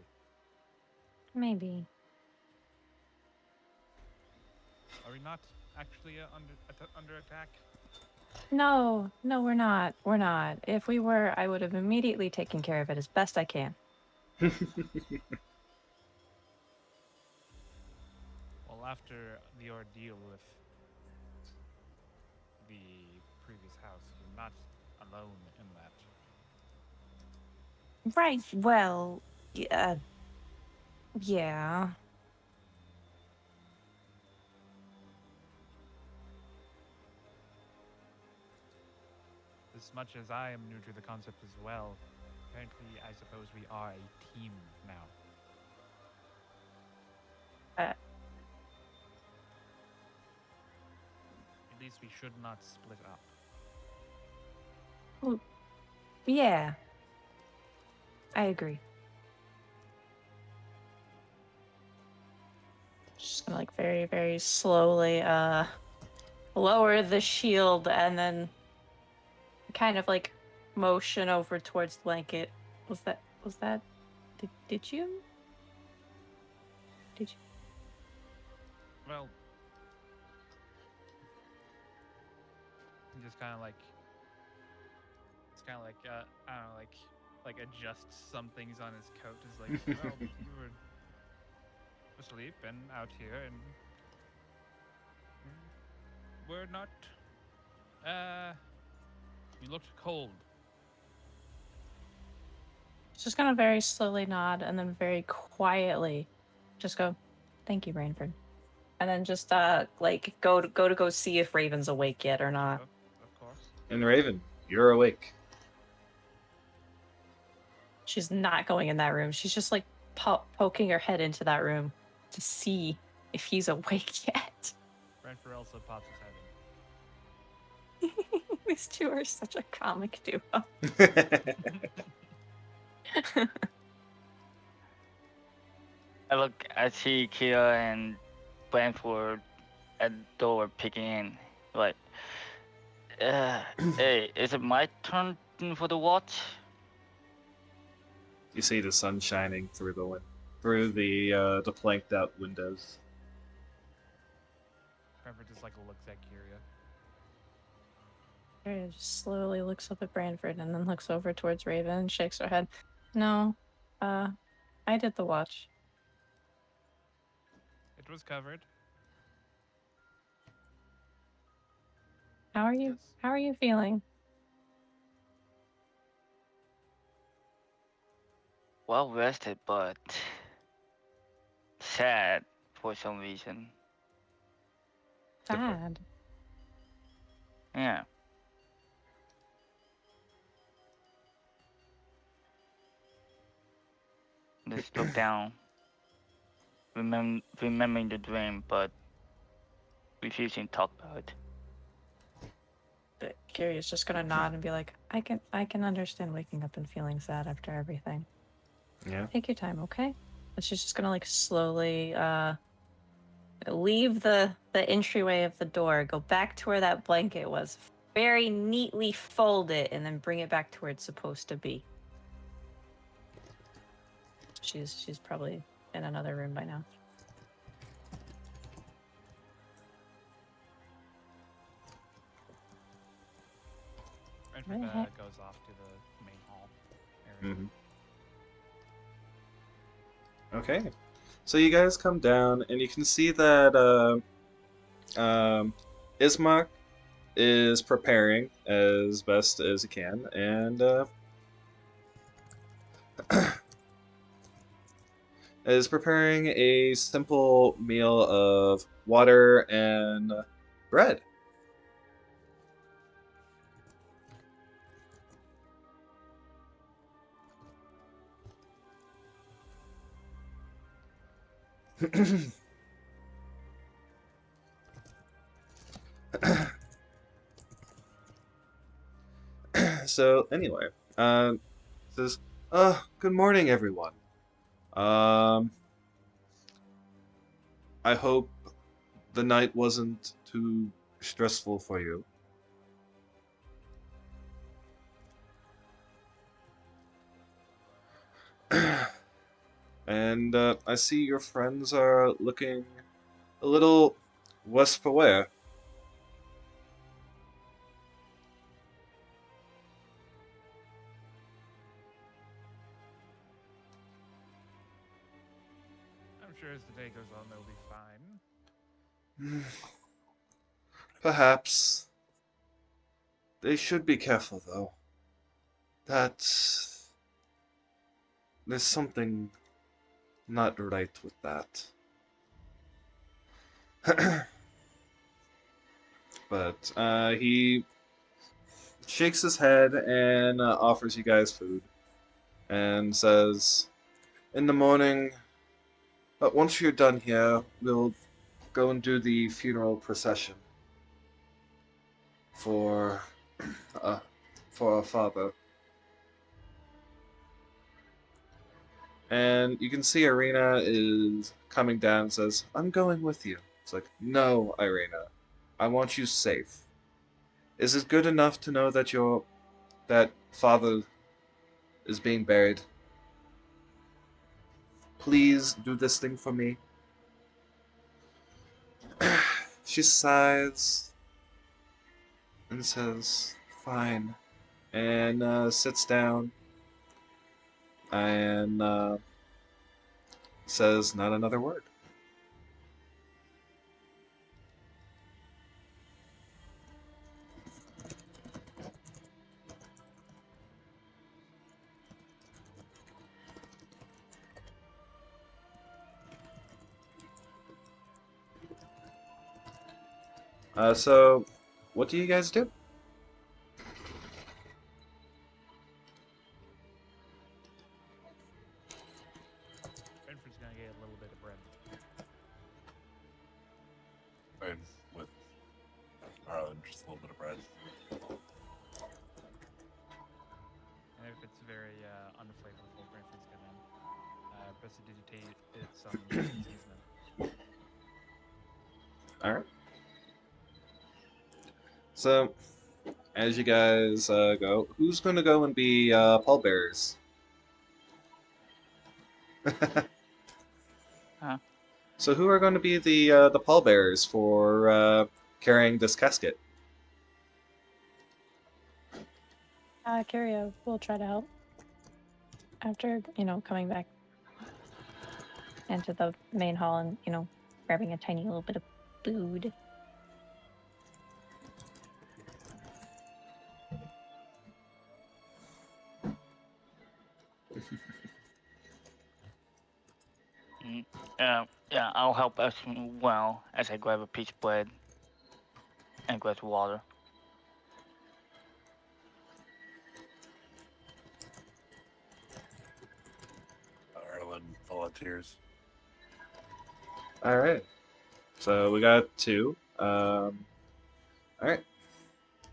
Maybe. Are we not actually under attack? No, no, we're not. We're not. If we were, I would have immediately taken care of it as best I can. Well, after the ordeal with the previous house, you're not alone in that. Right. Well, yeah. As much as I am new to the concept as well, apparently I suppose we are a team now. Uh, At least we should not split up. Yeah. I agree. Just gonna like very, very slowly lower the shield and then kind of like motion over towards the blanket. Was that did you? Did you? Well, he just kind of like, it's kind of like, I don't know, like adjusts some things on his coat. Is like, well, you were asleep and out here, and we're not. You looked cold. Just gonna very slowly nod and then very quietly just go, "Thank you, Rainford." And then just like go to go see if Raven's awake yet or not. Of course. And Raven, you're awake. She's not going in that room. She's just like poking her head into that room to see if he's awake yet. Brentford also pops his head in. These two are such a comic duo. I see Kira and Brentford at the door peeking in. Like, hey, is it my turn for the watch? You see the sun shining through the planked out windows. Brentford just like looks at Kyria. Kyria just slowly looks up at Branford and then looks over towards Raven and shakes her head. No, I did the watch. It was covered. How are you? Yes. How are you feeling? Well rested, but sad for some reason. Sad. Yeah. Just look down, remembering the dream, but refusing to talk about it. But Kyria's just gonna nod and be like, I can understand waking up and feeling sad after everything. Yeah. Take your time, okay? And she's just gonna like slowly leave the entryway of the door, go back to where that blanket was, very neatly fold it, and then bring it back to where it's supposed to be. She's probably in another room by now. Brentford Where the heck? goes off to the main hall area. Mm-hmm. Okay. So you guys come down, and you can see that Ismark is preparing as best as he can, and is preparing a simple meal of water and bread. So anyway, says, good morning, everyone. I hope the night wasn't too stressful for you. And I see your friends are looking a little worse for wear. I'm sure as the day goes on, they'll be fine. Perhaps. They should be careful, though. That there's something not right with that. But he shakes his head and offers you guys food and says, "In the morning, once you're done here, we'll go and do the funeral procession for uh, for our father." And you can see Irina is coming down and says, "I'm going with you." It's like, "No, Irina, I want you safe. Is it good enough to know that that father is being buried? Please do this thing for me." She sighs and says, "Fine," and sits down and says not another word. So, what do you guys do? Renford's gonna get a little bit of bread. And with Arlen, just a little bit of bread. And if it's very unflavorful, Renford's gonna prestidigitate it some seasoning. Alright. So, as you guys go, who's going to go and be pallbearers? Huh? So, who are going to be the pallbearers for carrying this casket? Curio will try to help after, coming back into the main hall and, grabbing a tiny little bit of food. Yeah, I'll help as well as I grab a piece of bread and grab water. Arlen volunteers. Alright. So, we got two. Alright.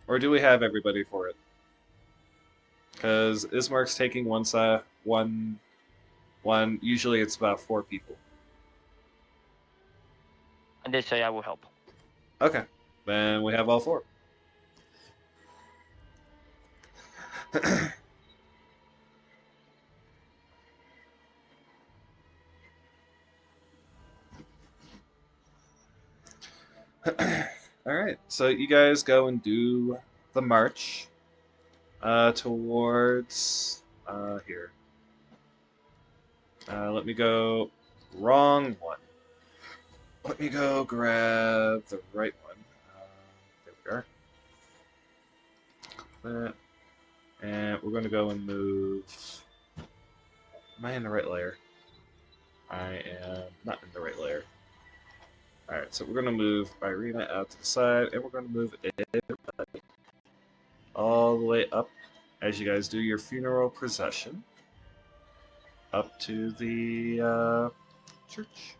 Or do we have everybody for it? Because Ismark's taking one side, one. Usually it's about 4 people. I did say I will help. Okay. Then we have all 4. Alright, so you guys go and do the march towards here. Let me go. Wrong one. Let me go grab the right one. There we are. That. And we're going to go and move. Am I in the right layer? I am not in the right layer. Alright, so we're going to move Irina out to the side, and we're going to move everybody all the way up as you guys do your funeral procession up to the church.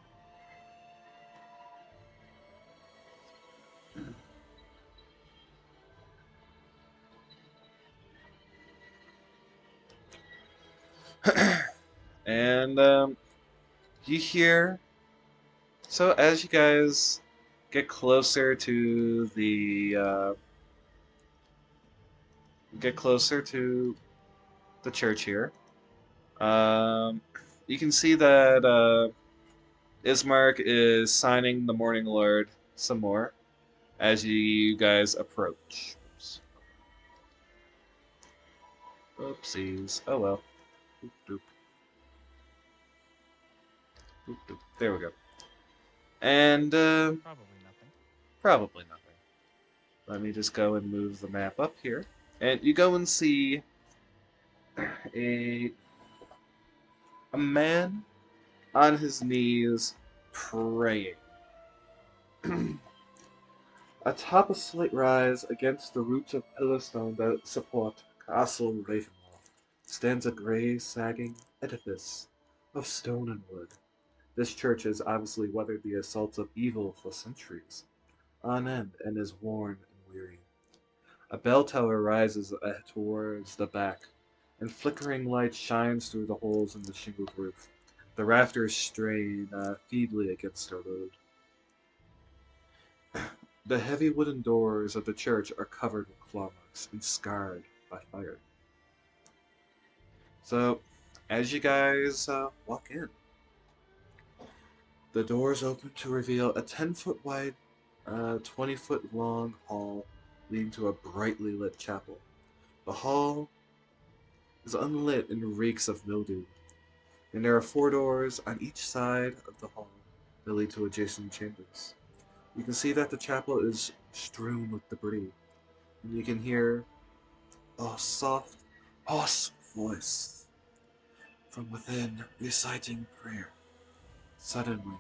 And you hear. So as you guys get closer to the church here. You can see that Ismark is signing the Morning Lord some more as you guys approach. Oops. Oopsies. Oh well. Boop, doop. Boop, doop. There we go. And Probably nothing. probably nothing. Let me just go and move the map up here. And you go and see a man on his knees praying. Atop a slight rise against the roots of pillar stone that support Castle Ravenloft stands a grey, sagging edifice of stone and wood. This church has obviously weathered the assaults of evil for centuries, on end, and is worn and weary. A bell tower rises towards the back, and flickering light shines through the holes in the shingled roof. The rafters strain feebly against our road. The heavy wooden doors of the church are covered with claw marks and scarred by fire. So, as you guys walk in, the doors open to reveal a 10-foot wide, 20-foot long hall leading to a brightly lit chapel. The hall is unlit and reeks of mildew, and there are 4 doors on each side of the hall that lead to adjacent chambers. You can see that the chapel is strewn with debris, and you can hear a soft, hoarse voice from within reciting prayer. Suddenly,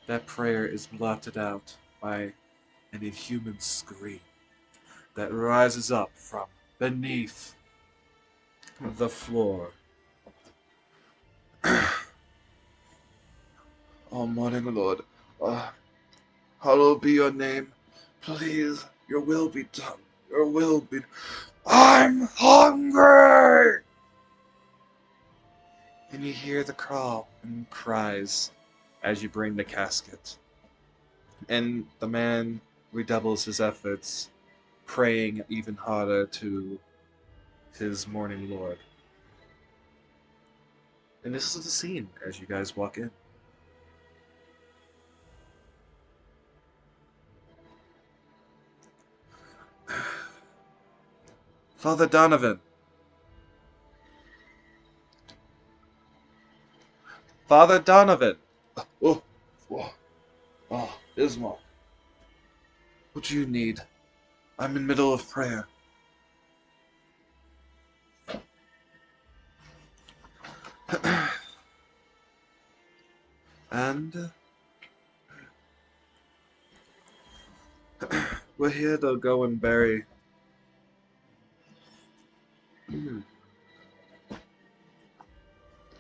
that prayer is blotted out by an inhuman scream that rises up from beneath the floor. Oh, morning, Lord. Hallowed be your name. Please, your will be done. Your will be. I'm hungry! And you hear the crawl and cries as you bring the casket. And the man redoubles his efforts, praying even harder to his morning lord. And this is the scene as you guys walk in. Father Donovan! Father Donovan! Oh, Ismark. What do you need? I'm in middle of prayer. And we're here to go and bury.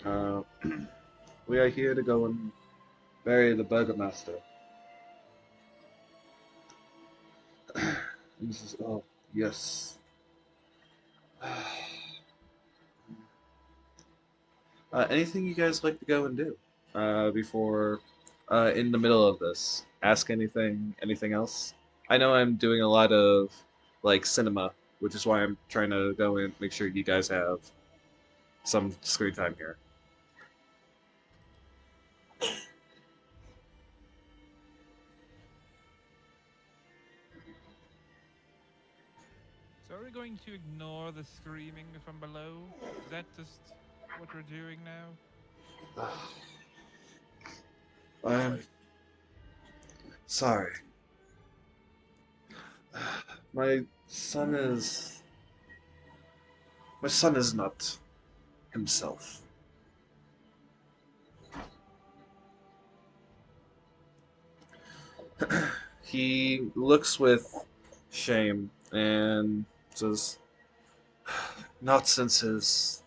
uh, we are here to go and bury the Burgomaster. And he says, oh, yes. Anything you guys like to go and do before, in the middle of this? Ask anything else? I know I'm doing a lot of, like, cinema, which is why I'm trying to go and make sure you guys have some screen time here. So are we going to ignore the screaming from below? Is that just what we're doing now? I'm Like, sorry. My son is. My son is not himself. He looks with shame and says, "Not since his,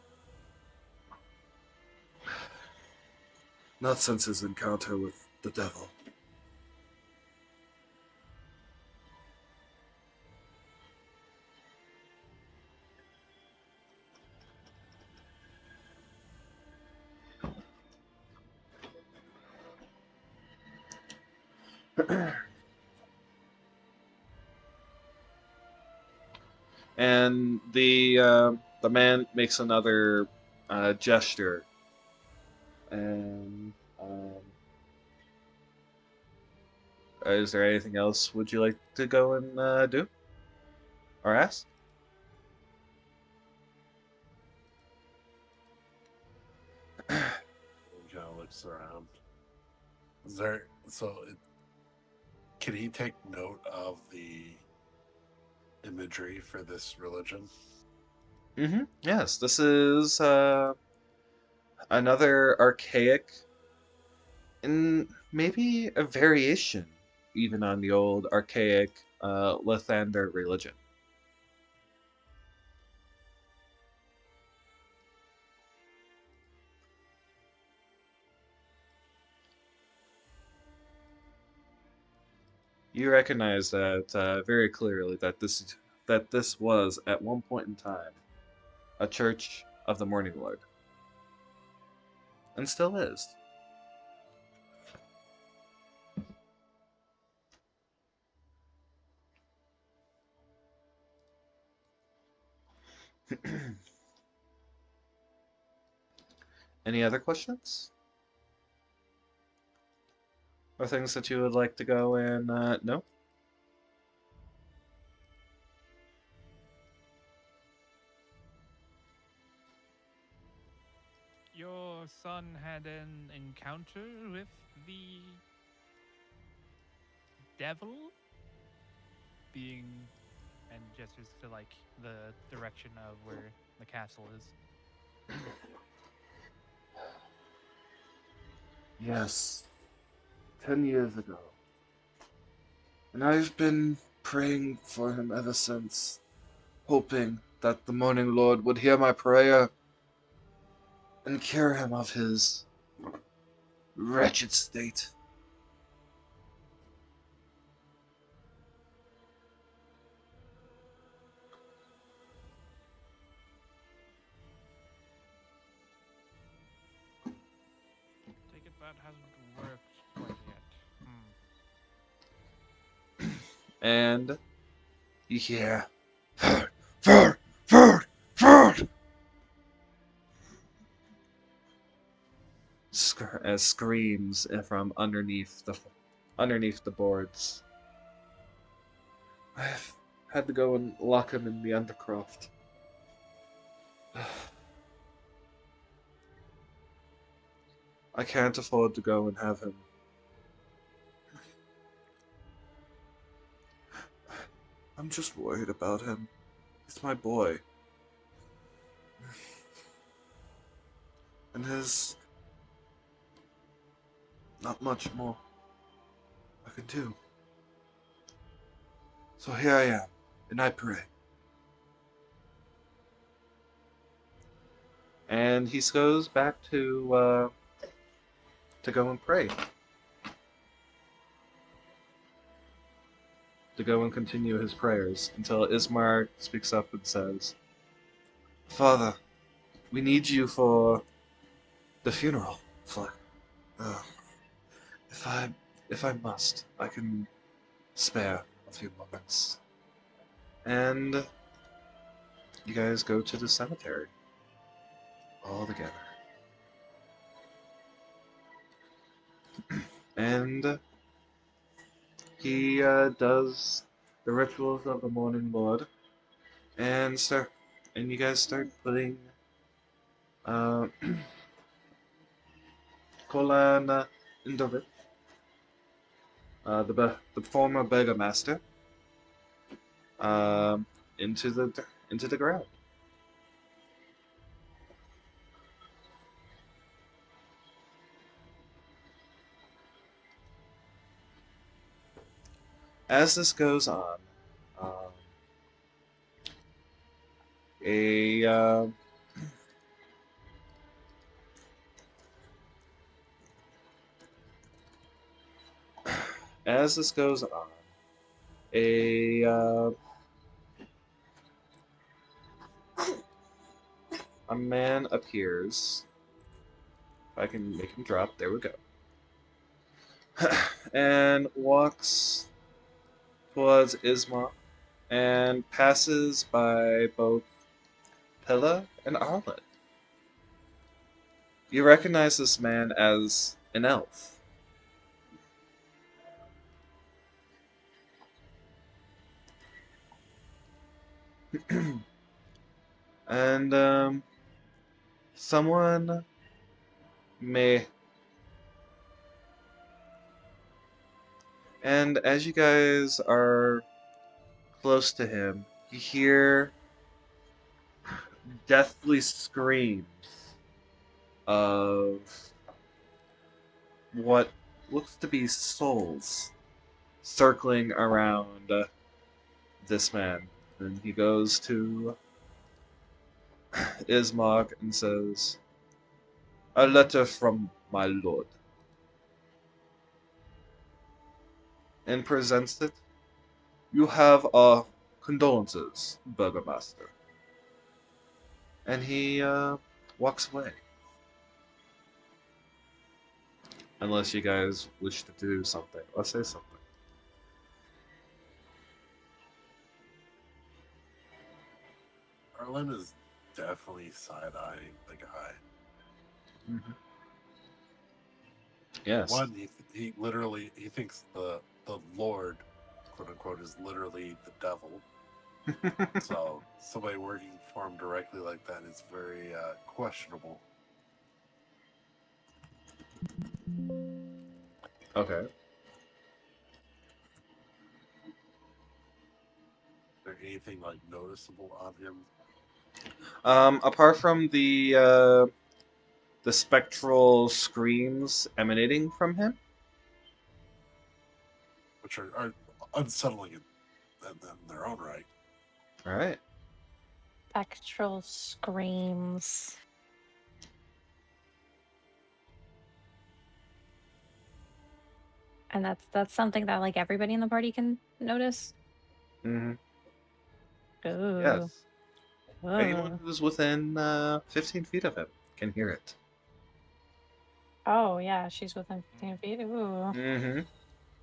not since his encounter with the devil." And the man makes another gesture, and is there anything else would you like to go and do or ask? He kind of looks around. Is there can he take note of the imagery for this religion? Mm-hmm. Yes, this is another archaic and maybe a variation even on the old archaic Lathander religion. You recognize that very clearly that this was at one point in time a church of the Morning Lord, and still is. Any other questions or things that you would like to go and know? Your son had an encounter with the devil, being, and gestures to like the direction of where the castle is. Yes, 10 years ago. And I've been praying for him ever since, hoping that the Morning Lord would hear my prayer and cure him of his wretched state. Take it that hasn't worked quite yet. And you hear, Ford! As screams from underneath the boards. I've had to go and lock him in the undercroft. I can't afford to go and have him. I'm just worried about him. He's my boy. And there's not much more I can do. So here I am, and I pray. And he goes back to go and pray. To go and continue his prayers until Ismar speaks up and says, Father, we need you for the funeral. Uh, if I must, I can spare a few moments. And you guys go to the cemetery all together. And he does the rituals of the Morning Lord, and you guys start putting Kolan Indovit, the former beggarmaster, um, into the ground. As this goes on, um, a as this goes on, a a man appears. If I can make him drop, there we go. and walks towards Isma and passes by both Pilla and Arlen. You recognize this man as an elf. And someone may. And as you guys are close to him, you hear deathly screams of what looks to be souls circling around this man. And he goes to Ismog and says, "A letter from my lord," and presents it. "You have our condolences, Burgomaster." And he walks away. Unless you guys wish to do something or say something. Arlen is definitely side-eyeing the guy. Mm-hmm. Yes. One, he literally he thinks the Lord, quote unquote, is literally the devil. So somebody working for him directly like that is very questionable. Okay. Is there anything like noticeable on him? Apart from the spectral screams emanating from him. Which are unsettling in their own right. All right. Spectral screams. And that's something that like everybody in the party can notice. Mm-hmm. Ooh. Yes. Ooh. Anyone who's within 15 feet of him can hear it. Oh yeah, she's within 15 feet. Ooh. Mm-hmm.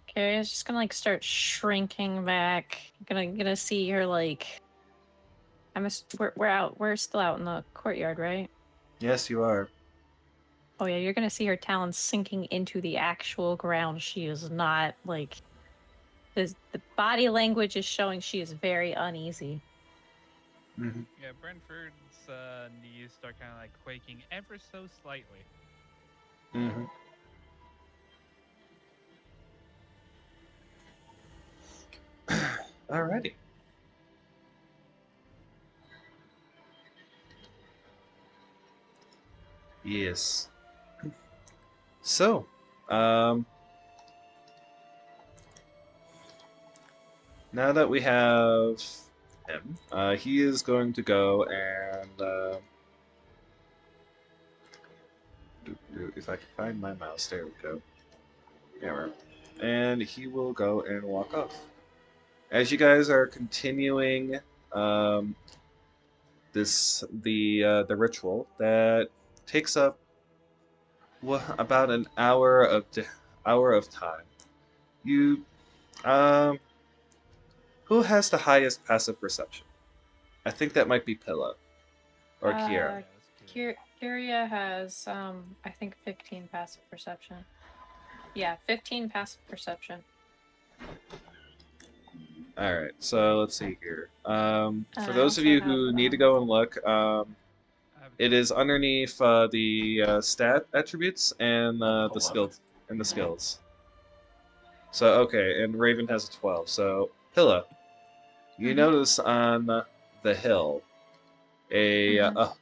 Okay, it's just gonna like start shrinking back. Gonna see her like. We're still out in the courtyard, right? Yes, you are. Oh yeah, you're gonna see her talons sinking into the actual ground. She is not like the body language is showing she is very uneasy. Mm-hmm. Yeah, Brentford's knees start kind of like quaking ever so slightly. Mm-hmm. Alrighty. Yes. So, now that we have him, he is going to go and if I can find my mouse, there we go. Yeah, and he will go and walk off. As you guys are continuing um, the ritual that takes up about an hour of time. You who has the highest passive perception? I think that might be Pilla or Kiera. Yeah, that's cute. Kyria has I think 15 passive perception. Yeah, 15 passive perception. All right, so let's see here. For I those of also you have, who need to go and look, I have it is underneath the stat attributes and the 11. skills and the skills. So okay, and Raven has a 12. So Pilla, you Mhm. notice on the hill a Mhm.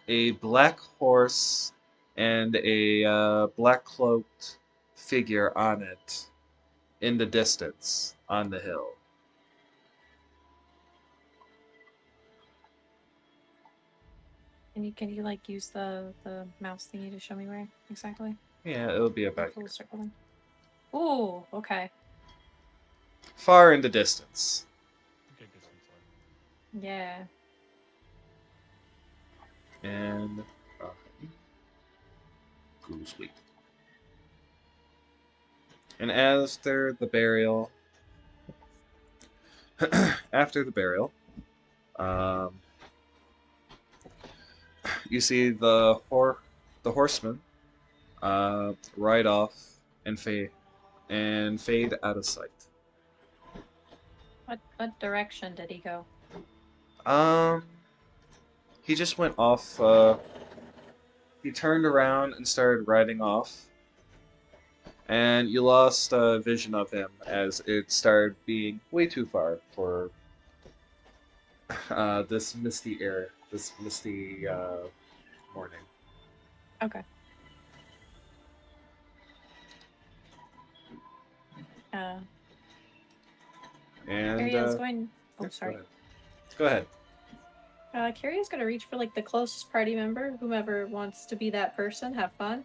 a black horse and a black cloaked figure on it in the distance on the hill. Can you like use the mouse thingy to show me where exactly? Yeah, it'll be about Little here. circle thing. Ooh, okay. Far in the distance. good distance away. Yeah. And goose wheat. And after the burial, after the burial, um, you see the horseman ride off and fade out of sight. What direction did he go? Um, he just went off. He turned around and started riding off, and you lost a vision of him as it started being way too far for this misty air, this misty morning. Okay. And Ariel's going. Oh, yeah, sorry. Go ahead. Carrie's gonna reach for like the closest party member, whomever wants to be that person. Have fun.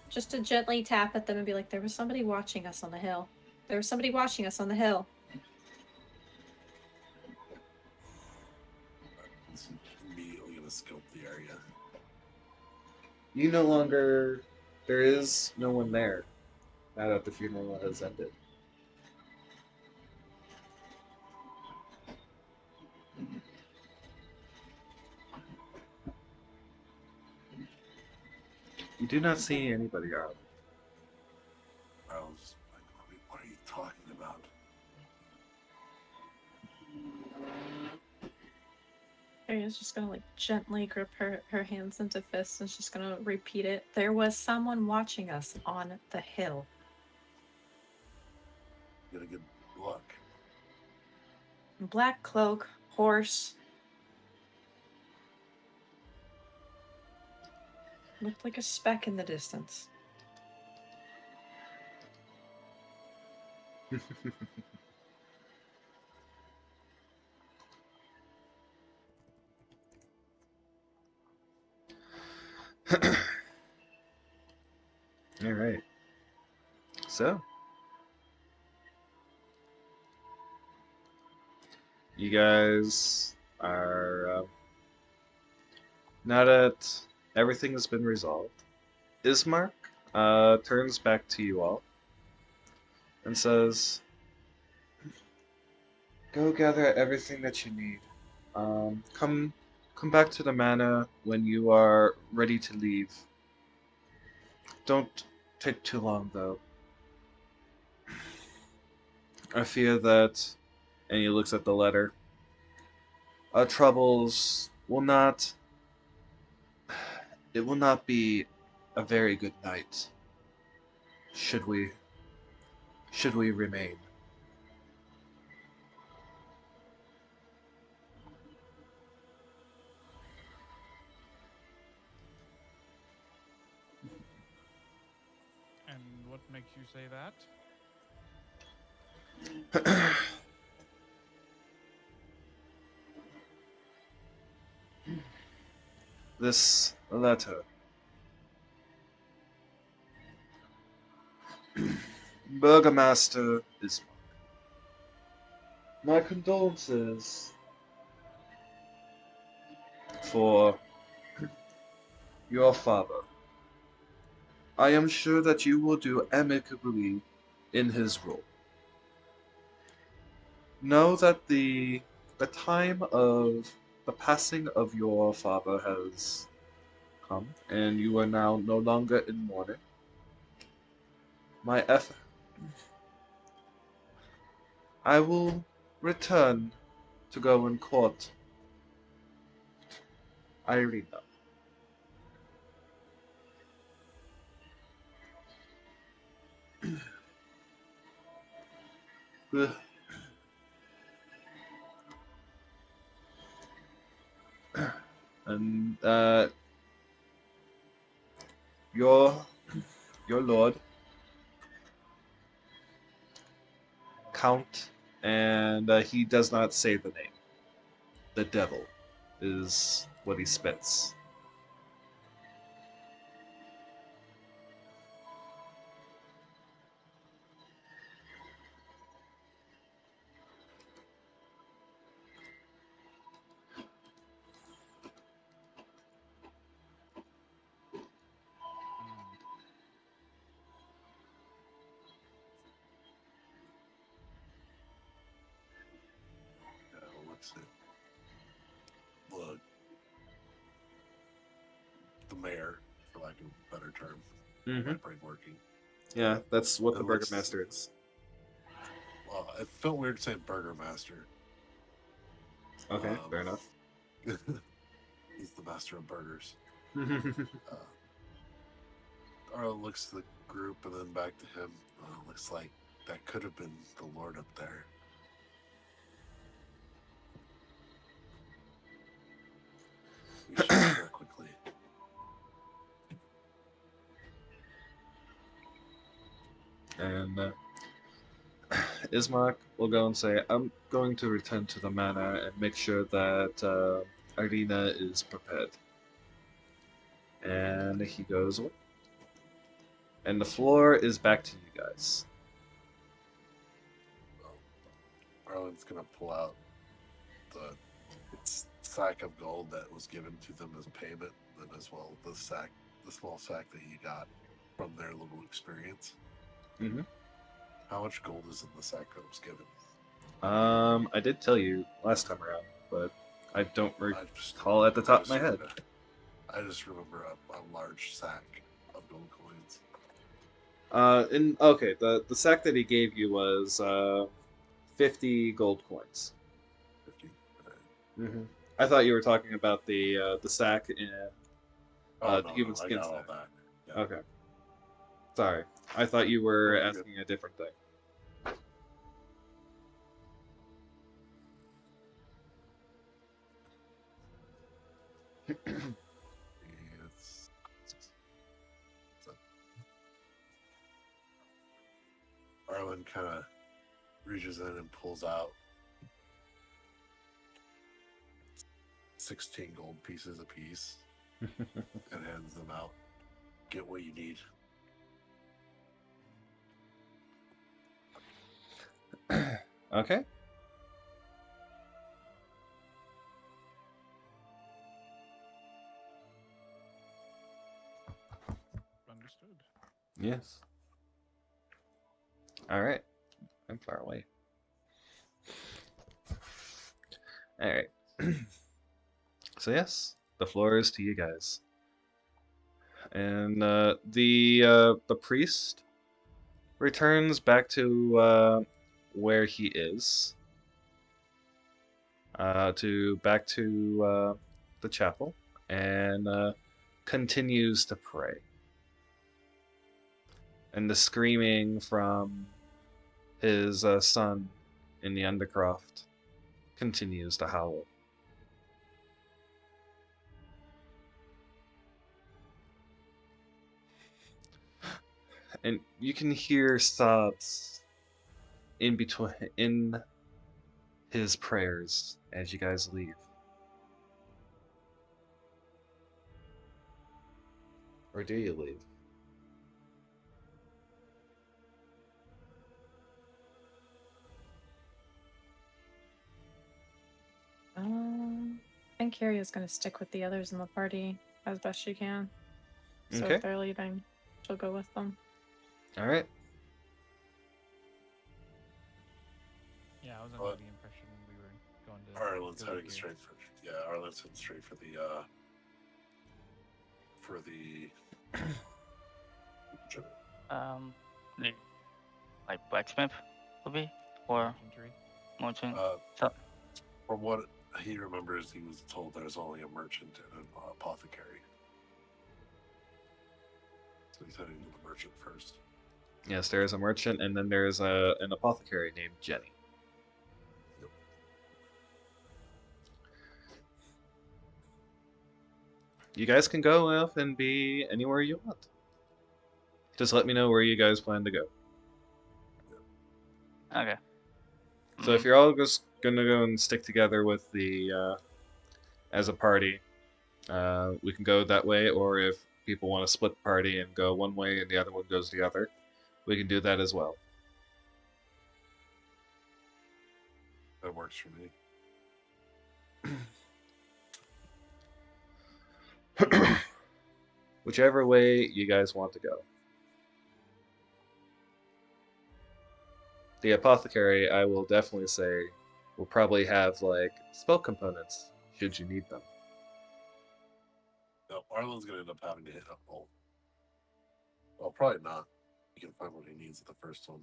Just to gently tap at them and be like, "There was somebody watching us on the hill. There was somebody watching us on the hill." It's immediately gonna scope the area. You no longer. There is no one there now that the funeral has ended. You do not see anybody out. I was just like, wait, what are you talking about? Ariel's just gonna like gently grip her hands into fists and she's gonna repeat it. There was someone watching us on the hill. Get a good look. Black cloak, horse. Looked like a speck in the distance. All right. So, you guys are now that everything has been resolved. Ismark turns back to you all and says, "Go gather everything that you need. Come back to the manor when you are ready to leave. Don't take too long, though. I fear that," and he looks at the letter, "our troubles will not. It will not be a very good night. Should we? Should we remain?" And what makes you say that? This letter. Burgomaster Ismark. My condolences for your father. I am sure that you will do amicably in his role. Know that the time of the passing of your father has come, and you are now no longer in mourning. My effort. I will return to go and court Irina. And your your lord, Count, and he does not say the name. The devil is what he spits. mayor, for lack of a better term. Mm-hmm. My brain working. Yeah, that's what It the looks- Burgermaster is. Well, it felt weird saying Burgermaster. Okay, fair enough. He's the master of burgers. Arlo looks to the group and then back to him. Looks like that could have been the Lord up there. We should get there quickly. And Ismark will go and say, I'm going to return to the manor and make sure that Irina is prepared. And he goes away. And the floor is back to you guys. Arlen's gonna pull out the sack of gold that was given to them as payment, and as well the small sack that he got from their little experience. Mm-hmm. How much gold is in the sack that was given? I did tell you last time around, but I don't I just- recall at the top of my head. I just remember a large sack of gold coins. Okay, the sack that he gave you was 50 gold coins. 50. Mm-hmm. I thought you were talking about the sack in Oh, the no, human no, I skin got all sack. that. Yeah. Okay. Sorry, I thought you were Oh, you're good. asking a different thing. It's- Arlen kind of reaches in and pulls out 16 gold pieces apiece and hands them out. Get what you need. Okay. Understood. Yes. All right. I'm far away. All right. So yes, the floor is to you guys. And the priest returns back to where he is. Back to the chapel and continues to pray. And the screaming from his son in the Undercroft continues to howl. And you can hear sobs in his prayers as you guys leave. Or do you leave? I think Carrie is going to stick with the others in the party as best she can. So Okay. if they're leaving, she'll go with them. All right. Yeah, I was under What? the impression we were going to. Arlen's go heading here. straight for Arlen's heading straight for the The, like blacksmith would be or Merchantry. merchant. uh from what he remembers, he was told there's only a merchant and an apothecary. So he's heading to the merchant first. Yes, there is a merchant, and then there's an apothecary named Jenny. Yep. You guys can go off and be anywhere you want. Just let me know where you guys plan to go. Okay. So if you're all just gonna go and stick together with the as a party, we can go that way. Or if people want to split the party and go one way and the other one goes the other, we can do that as well. That works for me. Whichever way you guys want to go. The apothecary, I will definitely say, will probably have like spell components should you need them. No, Arlen's gonna end up having to hit a hole. Well, probably not. He can find what he needs at the first one.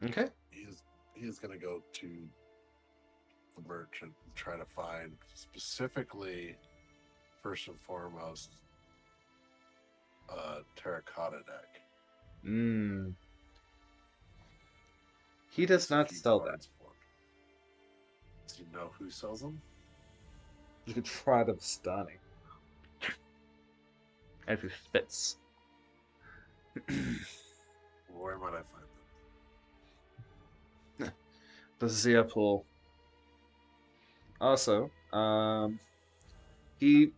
Okay. He is gonna go to the merchant and try to find specifically, first and foremost, a terracotta deck. He does There's a not few sell that. cards for it. Does he know who sells them? You could try the stunning. As he spits. Where might I find them? The Zia pool. Also, he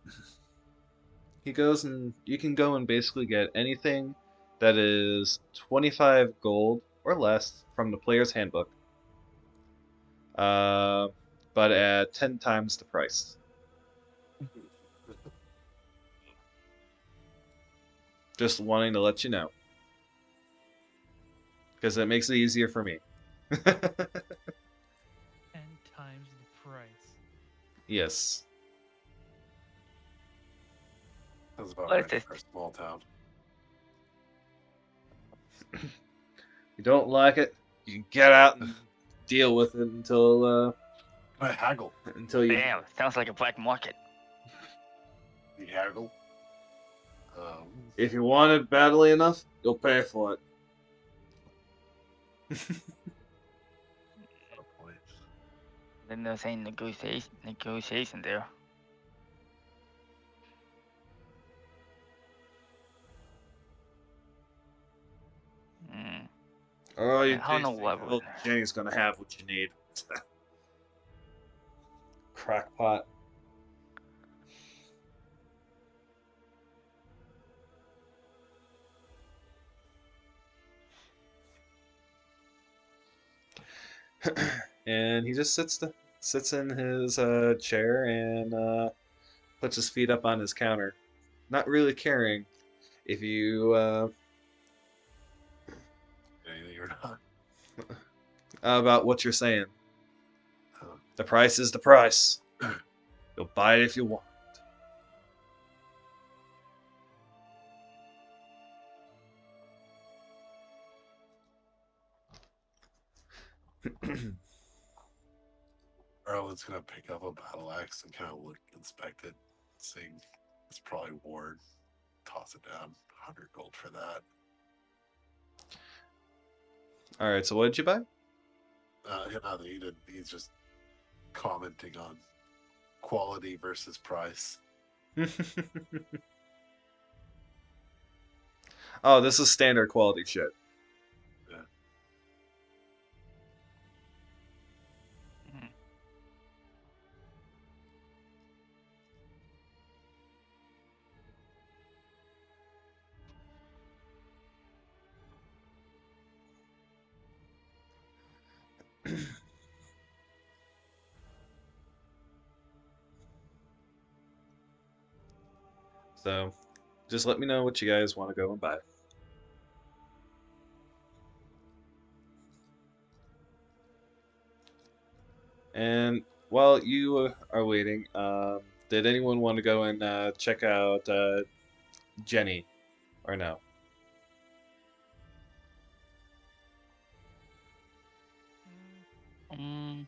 goes and you can go and basically get anything that is 25 gold or less from the player's handbook, but at 10 times the price. Just wanting to let you know, because it makes it easier for me. 10 times the price. Yes. Sounds about What is right this? for a small town. You don't like it, you can get out and deal with it until I haggle. you. Damn, sounds like a black market. You haggle. If you want it badly enough, you'll pay for it. Got a point. Then there's a negotiation there. Hmm. Oh, you I don't know think what old Jenny's gonna have what you need. Crackpot. And he just sits in his chair and puts his feet up on his counter, not really caring if you Yeah, you're not. about what you're saying. Huh. The price is the price. You'll buy it if you want. Arlen's gonna pick up a battle axe and kind of inspect it, seeing it's probably worn. Toss it down. 100 gold for that. All right. So what did you buy? Nothing. He didn't. He's just commenting on quality versus price. Oh, this is standard quality shit. Yeah. Hmm. So, just let me know what you guys want to go and buy. And while you are waiting, did anyone want to go and check out Jenny, or no? Mm.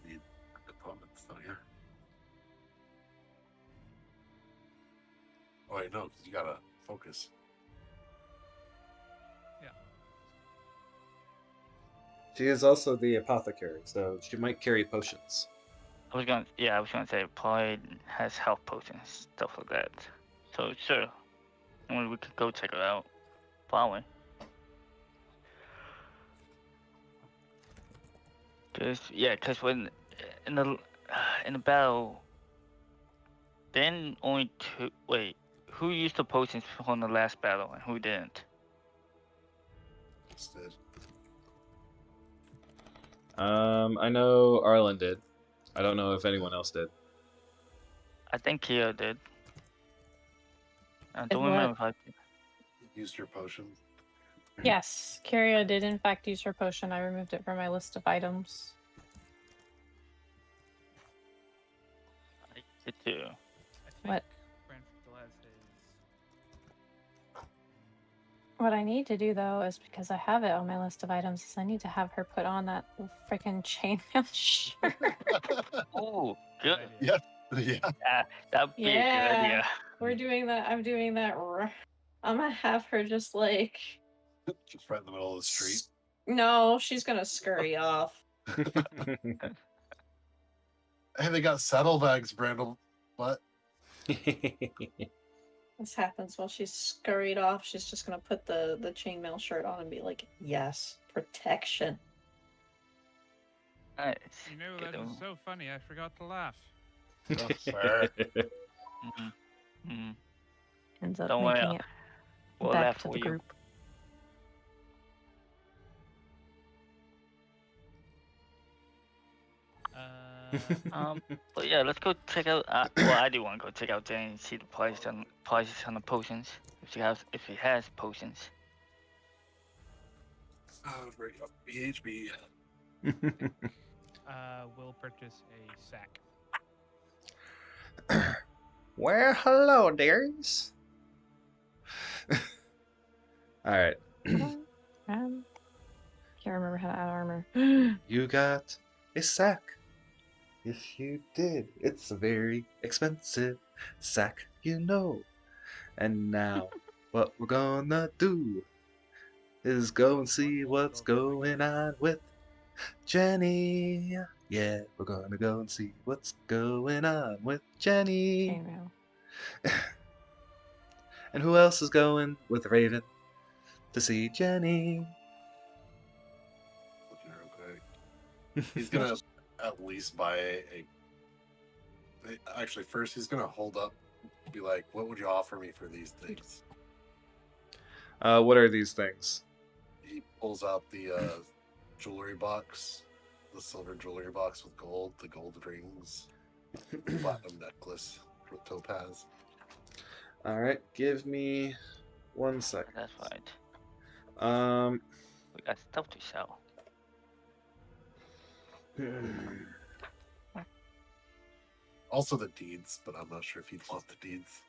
Need components, don't you? Oh wait, no, because you gotta focus. She is also the apothecary, so she might carry potions. I was gonna say probably has health potions, stuff like that. So sure, I mean, we could go check it out. Probably. Cause when in the battle, then only two. Wait, who used the potions from the last battle and who didn't? Just did. I know Arlen did. I don't know if anyone else did. I think Kia did. I Did don't what? remember if I did. Used your potion. Yes, Kyria did in fact use her potion. I removed it from my list of items. I did too. I think What? Brent still has his. What I need to do though is because I have it on my list of items, is I need to have her put on that freaking chainmail shirt. Oh, Good good. idea. Yeah. That'd be a good Yeah, idea. we're doing that. I'm doing that. I'm gonna have her just like. Just right in the middle of the street. No, she's gonna scurry off. Hey, they got saddlebags, Brandon. What? This happens while she's scurried off. She's just gonna put the chainmail shirt on and be like, "Yes, protection." Nice. You know, Good that was one. so funny. I forgot to laugh. Oh, fair. Mhm. Mhm. Ends up Don't worry, making it we'll back laugh to for the you. group. But yeah, let's go check out. Well, I do want to go check out Jane and see the prices on the potions. If she has potions. Oh, right off BHB. We'll purchase a sack. Well, hello, dearies. All right. Can't remember how to add armor. You got a sack. If you did, it's a very expensive sack, you know. And now, what we're gonna do is go and see what's going on with Jenny. Yeah, we're gonna go and see what's going on with Jenny. Chainmail. And who else is going with Raven to see Jenny? Looking real quick. He's gonna at least buy a. Actually, first he's gonna hold up, be like, "What would you offer me for these things?" What are these things? He pulls out the jewelry box, the silver jewelry box with gold, the gold rings, the platinum necklace with topaz. All right, give me 1 second. That's right. We got stuff to sell. Also the deeds, but I'm not sure if he'd want the deeds.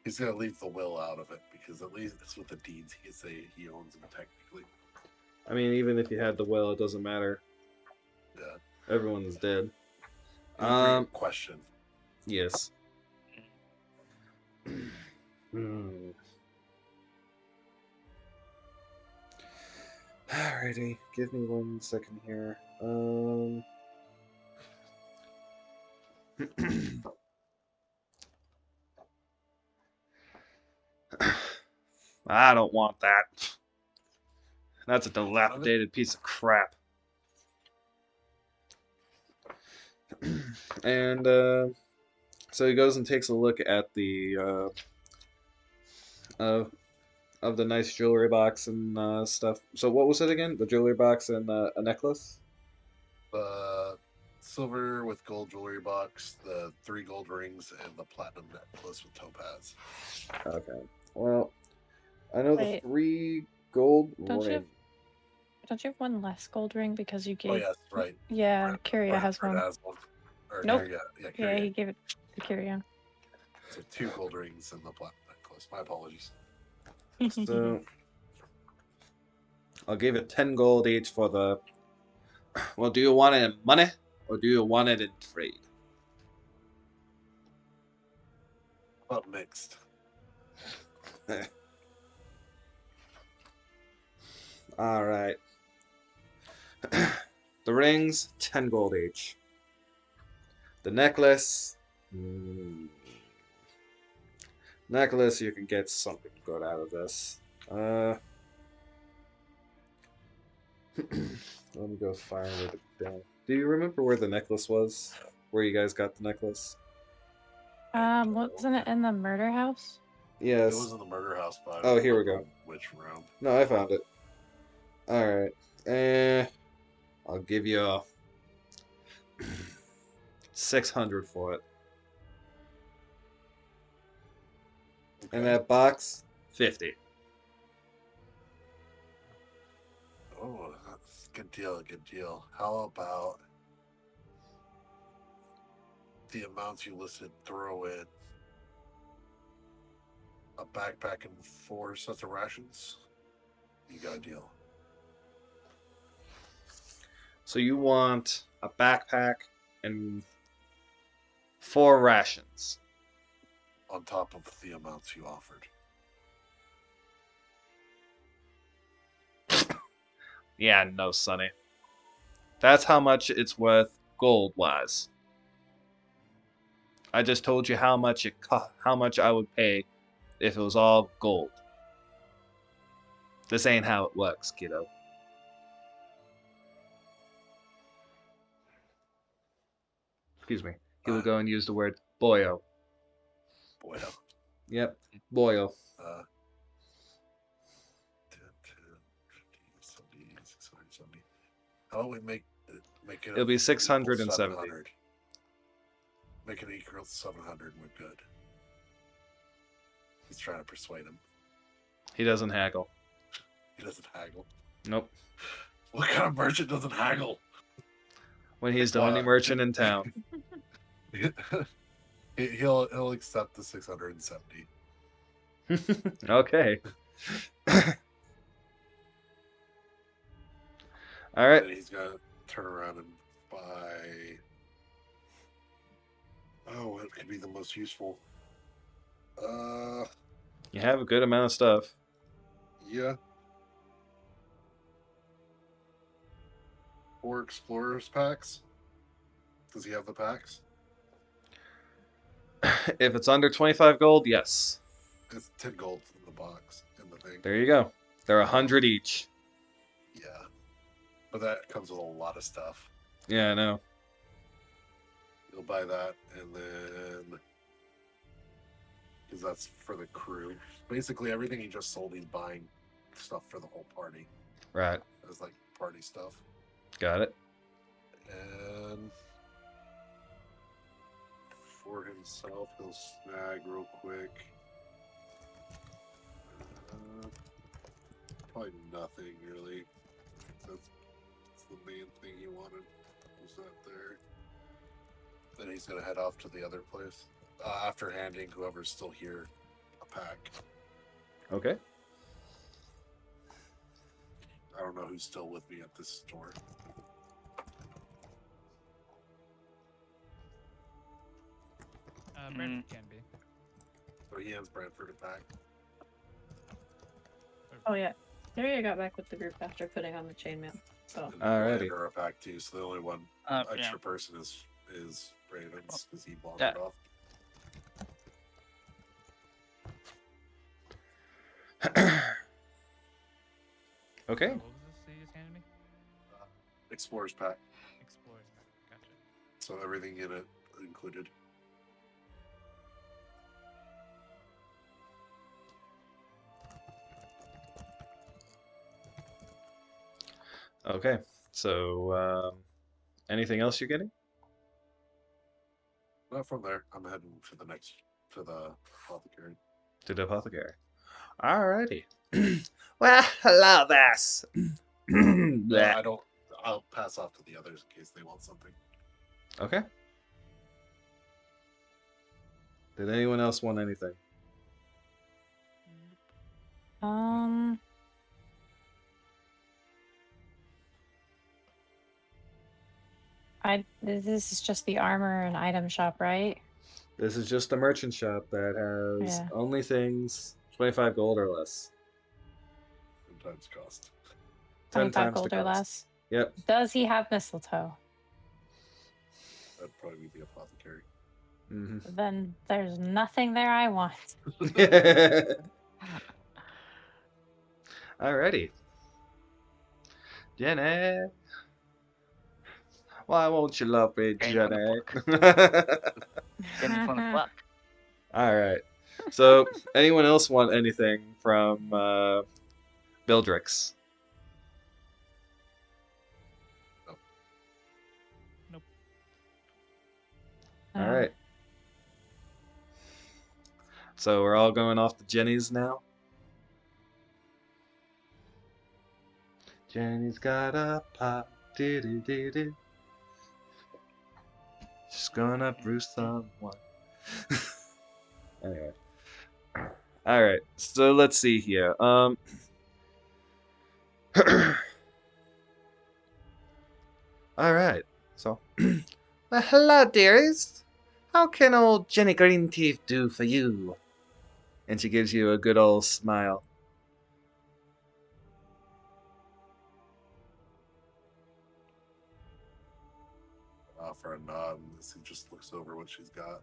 He's gonna leave the will out of it because at least it's with the deeds he can say he owns them technically. I mean, even if you had the will, it doesn't matter. Yeah. Everyone's dead. It would bring up question. Yes. Hmm. Alrighty, give me 1 second here. I don't want that. That's a dilapidated piece of crap. And so he goes and takes a look at the of the nice jewelry box and stuff. So what was it again? The jewelry box and a necklace? The silver with gold jewelry box, the 3 gold rings, and the platinum necklace with topaz. Okay. Well, I know the Wait. 3 gold Don't you rings. Don't you have one less gold ring because you gave? Oh yes, right. Yeah, Kyria has one. Has one. Or, Nope. Yeah, Yeah, Kyria. he gave it to Kyria. So 2 gold rings and the platinum necklace. My apologies. So I'll give it 10 gold each for the. Well, do you want it in money or do you want it in trade? But mixed. All right. The rings, 10 gold each. The necklace. Necklace, you can get something good out of this. Let me go find where the down. Do you remember where the necklace was? Where you guys got the necklace? Wasn't it in the murder house? Yes. It was in the murder house, but I Oh, don't here we remember go. which room. No, I found it. Alright. I'll give you 600 for it. Okay. And that box, 50. Oh, that's good deal, good deal. How about the amounts you listed? Throw in a backpack and 4 sets of rations. You got a deal. So you want a backpack and 4 rations. On top of the amounts you offered. Yeah, no, Sonny. That's how much it's worth gold-wise. I just told you how much how much I would pay if it was all gold. This ain't how it works, kiddo. Excuse me. He will go and use the word boyo. Boyo. Yep, boyo. 10, 70, 670. How about we make it? It'll be equal 670. 700. Make it equal to 700 and we're good. He's trying to persuade him. He doesn't haggle. He doesn't haggle. Nope. What kind of merchant doesn't haggle? When he's the only merchant in town. He'll accept the 670. Okay. All right. And he's gonna turn around and buy. Oh, what could be the most useful? You have a good amount of stuff. Yeah. 4 explorers packs. Does he have the packs? If it's under 25 gold, yes. It's 10 gold in the box in the thing. There you go. They're 100 each. Yeah. But that comes with a lot of stuff. Yeah, I know. You'll buy that, and then because that's for the crew. Basically, everything he just sold, he's buying stuff for the whole party. Right. It's like party stuff. Got it. And for himself, he'll snag real quick. Probably nothing really. That's the main thing he wanted. Was that there? Then he's gonna head off to the other place after handing whoever's still here a pack. Okay. I don't know who's still with me at this store. Brentford can be. So he hands Brantford a pack. Oh yeah, Daria got back with the group after putting on the chainmail. So And Alrighty. hand her a pack too. So the only one extra person is Ravens because he wandered off. Okay. What was this you just handed me? Explorer's pack. Explorers. Gotcha. So everything in it included. Okay. So, anything else you're getting? Not from there. I'm heading to the apothecary. To the apothecary. Alrighty. Well, hello there. I don't. I'll pass off to the others in case they want something. Okay. Did anyone else want anything? This is just the armor and item shop, right? This is just a merchant shop that has Yeah. only things 25 gold or less. 10 times cost. 10 25 times gold the or cost. less. Yep. Does he have mistletoe? That'd probably be the apothecary. Mm-hmm. Then there's nothing there I want. Alrighty. Jenny. Why won't you love me, Jenny on Jenny? Jenny from the block. Alright. So, anyone else want anything from Bildrix? Nope. Alright. So, we're all going off to Jenny's now? Jenny's got a pot. Do. She's gonna brew someone. Anyway. Alright, so let's see here. Alright, so. Well, hello, dearest. How can old Jenny Greenteeth do for you? And she gives you a good old smile. Offer a nod, and he just looks over what she's got.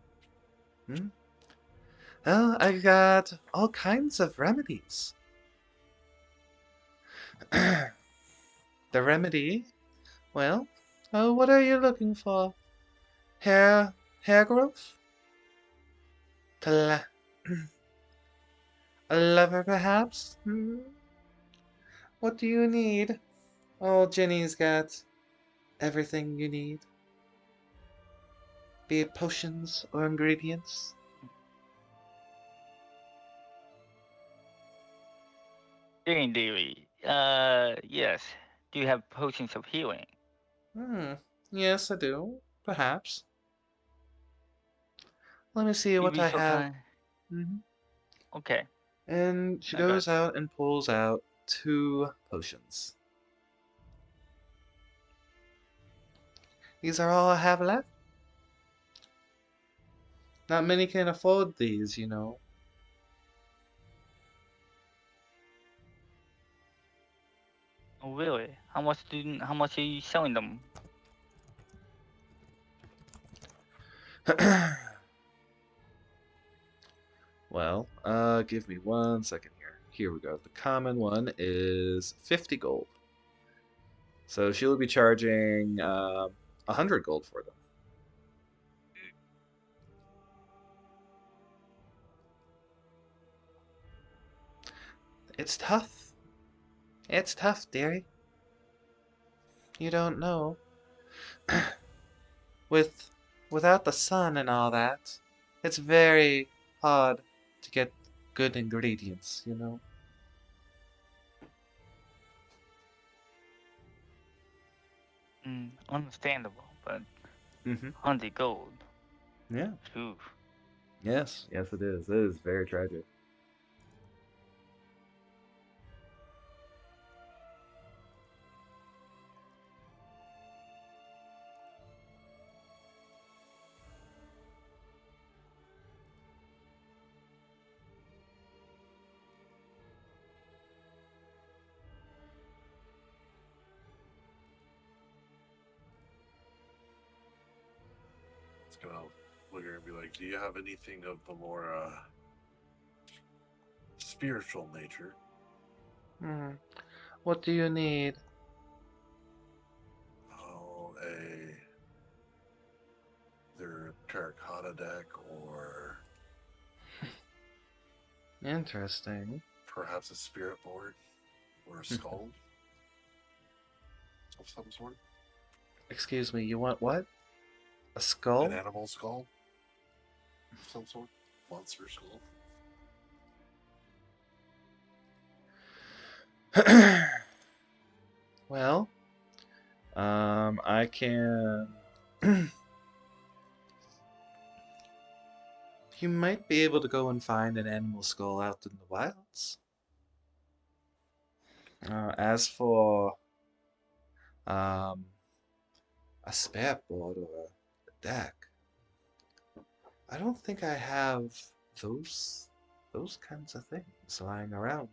Well, I got all kinds of remedies. The remedy? Well, what are you looking for? Hair growth? A lover, perhaps? What do you need? Oh, Jenny's got everything you need. Be it potions or ingredients. Jane Deary. Yes. Do you have potions of healing? Yes, I do. Perhaps. Let me see You'd what be I so have. kind. Okay. And she I got goes out and pulls out 2 potions. These are all I have left. Not many can afford these, you know. Oh, really? How much are you selling them? Well, give me 1 second here. Here we go. The common one is 50 gold. So she'll be charging 100 gold for them. It's tough. It's tough, dearie. You don't know. Without the sun and all that, it's very hard to get good ingredients, you know. Understandable, but Mm-hmm. 100 gold. Yeah. Oof. Yes, yes it is. It is very tragic. It's gonna look at her and be like, "Do you have anything of the more spiritual nature?" What do you need? Oh, either a terracotta deck or Interesting. perhaps a spirit board or a skull of some sort. Excuse me, you want what? A An skull? animal skull of some sort. Monster skull. Well, I can. You might be able to go and find an animal skull out in the wilds. As for um, a spare board or a deck, I don't think I have those kinds of things lying around.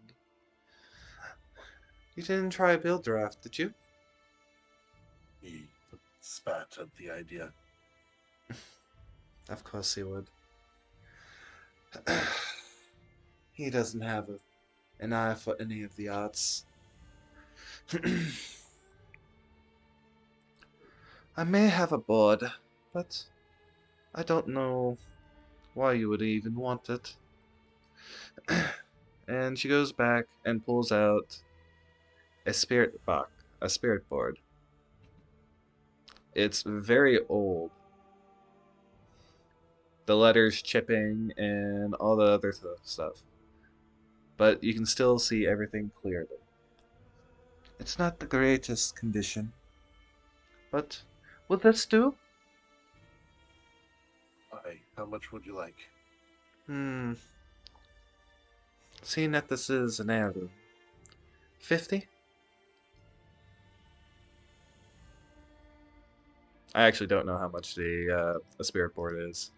You didn't try a build draft, did you? He spat at the idea. Of course he would. He doesn't have an eye for any of the arts. I may have a board, but I don't know why you would even want it. And she goes back and pulls out a spirit board. It's very old. The letters chipping and all the other stuff. But you can still see everything clearly. It's not the greatest condition. But will this do? Aye. How much would you like? Seeing that this is an heirloom. 50? I actually don't know how much the spirit board is.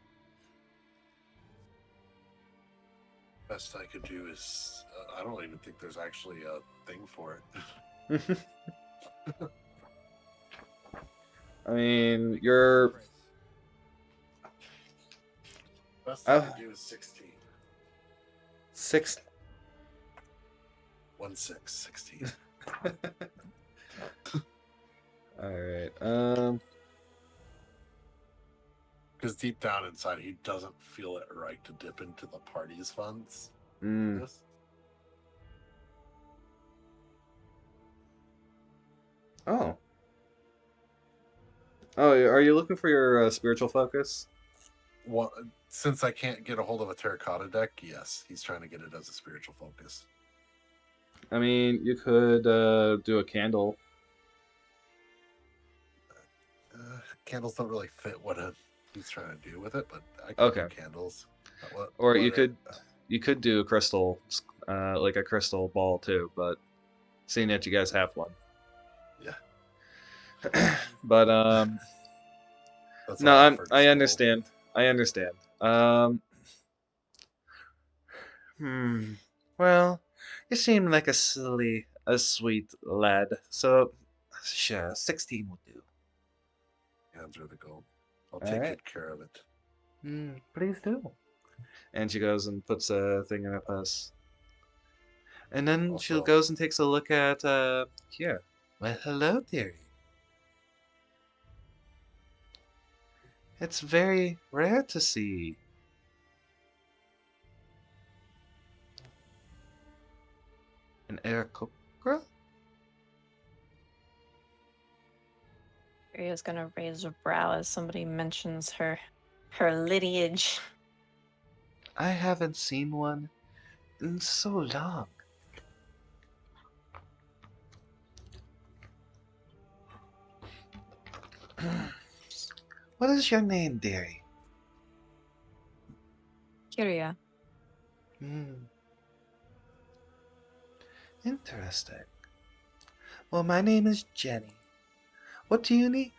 Best I could do is I don't even think there's actually a thing for it. I mean, you're Price. Best I could do is 16. 6. 16. Alright, Because deep down inside, he doesn't feel it right to dip into the party's funds. Yes. Oh. Oh, are you looking for your spiritual focus? Well, since I can't get a hold of a terracotta deck, yes, he's trying to get it as a spiritual focus. I mean, you could do a candle. Candles don't really fit what he's trying to do with it, but I can Okay. do candles. Or you could do a crystal, like a crystal ball too. But seeing that you guys have one, yeah. But That's no, why offered I skull. understand. I understand. Well, you seem like a sweet lad. So, sure, 16 will do. Hands her the gold. I'll All take right. good care of it. Please do. And she goes and puts a thing in her purse. And then she Also- goes and takes a look at here. Well, hello, dearie. It's very rare to see. An Aarakocra? Rhea's gonna raise her brow as somebody mentions her lineage. I haven't seen one in so long. What is your name, dearie? Kyria. Interesting. Well, my name is Jenny. What do you need?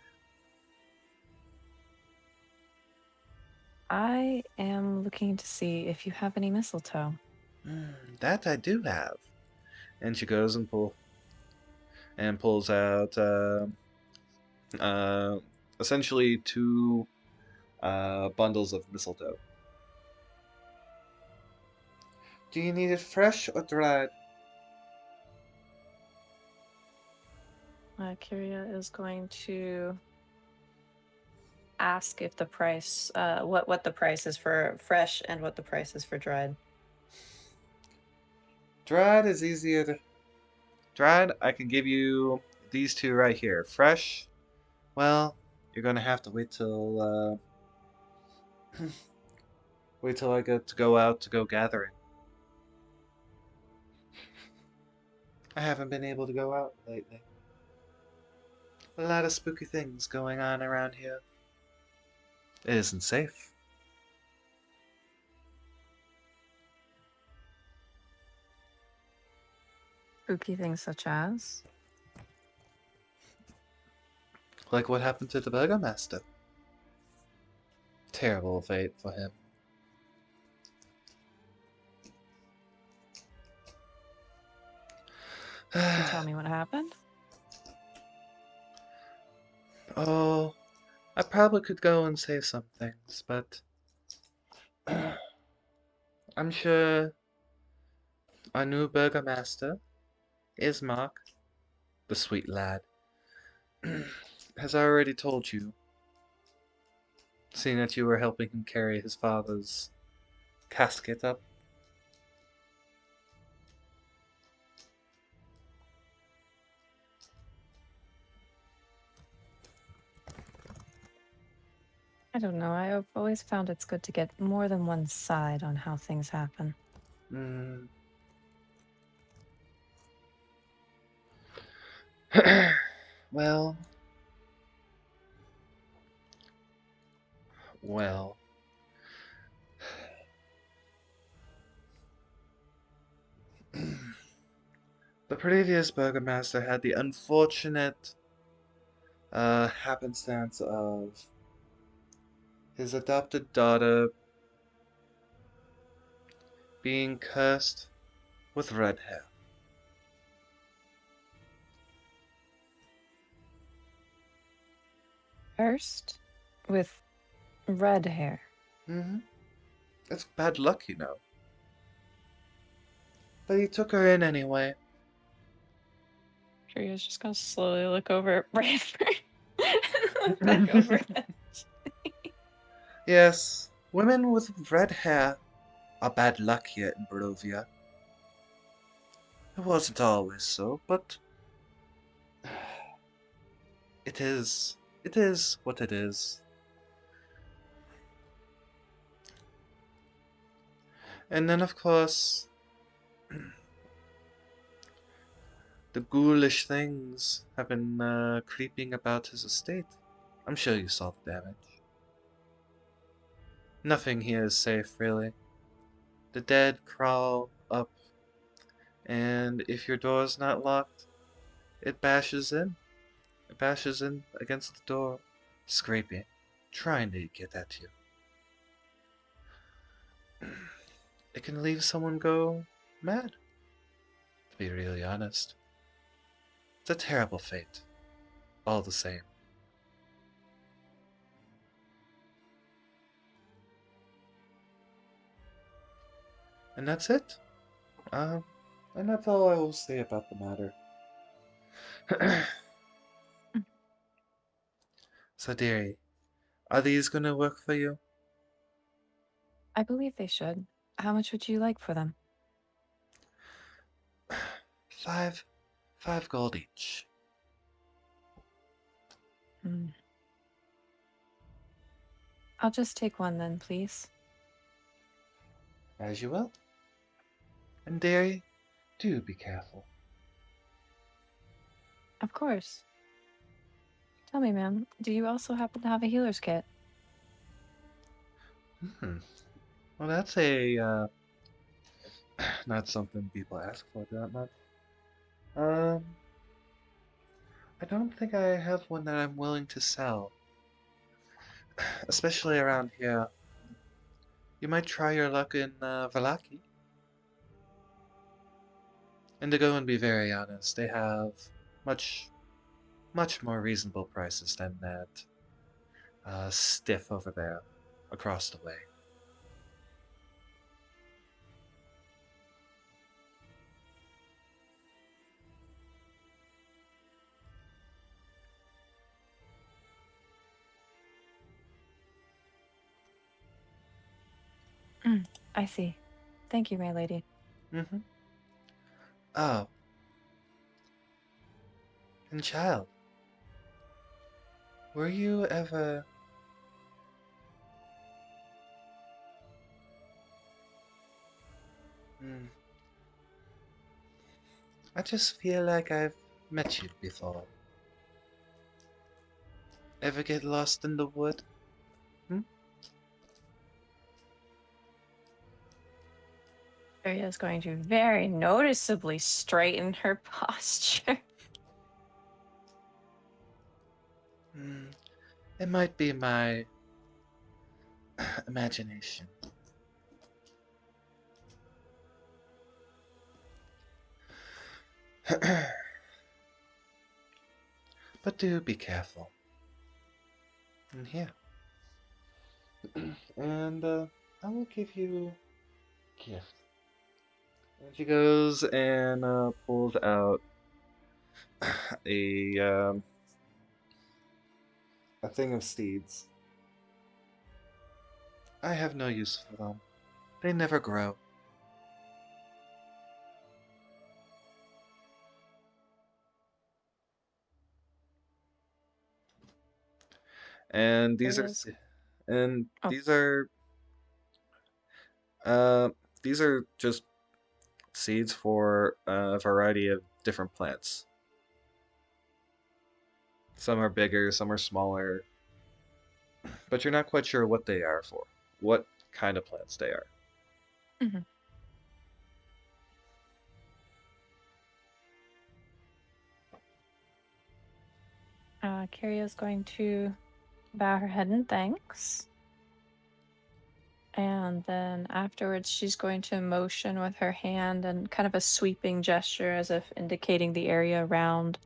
I am looking to see if you have any mistletoe. That I do have. And she goes and pulls out essentially 2 bundles of mistletoe. Do you need it fresh or dried? Kyria is going to ask if the price, what the price is for fresh and what the price is for dried. Dried is easier to... Dried, I can give you these 2 right here. Fresh, well, you're gonna have to wait till wait till I get to go out to go gathering. I haven't been able to go out lately. A lot of spooky things going on around here. It isn't safe. Spooky things such as? Like what happened to the Burgomaster. Terrible fate for him. Can you tell me what happened? Oh, I probably could go and say some things, but I'm sure our new Burgomaster, Ismark, the sweet lad, has already told you, seeing that you were helping him carry his father's casket up. I don't know. I've always found it's good to get more than one side on how things happen. Well, well. The previous burgomaster had the unfortunate happenstance of his adopted daughter being cursed with red hair. Cursed with red hair. Mm-hmm. It's bad luck, you know. But he took her in anyway. Curio's just gonna slowly look over at Bradford. Look back over at Yes, women with red hair are bad luck here in Barovia. It wasn't always so, but it is. It is what it is. And then, of course, the ghoulish things have been creeping about his estate. I'm sure you saw the damage. Nothing here is safe, really. The dead crawl up, and if your door's not locked, it bashes in. It bashes in against the door, scraping, trying to get at you. It can leave someone go mad, to be really honest. It's a terrible fate, all the same. And that's it. And that's all I will say about the matter. So, dearie, are these gonna work for you? I believe they should. How much would you like for them? Five, 5 gold each. Hmm. I'll just take one then, please. As you will. And dearie, do be careful. Of course. Tell me, ma'am, do you also happen to have a healer's kit? Hmm. Well, that's a not something people ask for that much. Um, I don't think I have one that I'm willing to sell, especially around here. You might try your luck in Valaki. And to go and be very honest, they have much, much more reasonable prices than that stiff over there across the way. I see. Thank you, my lady. Mm-hmm. Oh, and child, were you ever... Hmm, I just feel like I've met you before. Ever get lost in the wood? Hmm? Aria's going to very noticeably straighten her posture. Hmm, it might be my imagination. But do be careful. And here. And I will give you a gift. And she goes and pulls out a a thing of seeds. I have no use for them. They never grow. And Aria's. and Oh, uh these are just seeds for a variety of different plants. Some are bigger, some are smaller, but you're not quite sure what they are for, what kind of plants they are. Mhm. Kiria's going to bow her head in thanks. And then afterwards, she's going to motion with her hand and kind of a sweeping gesture as if indicating the area around.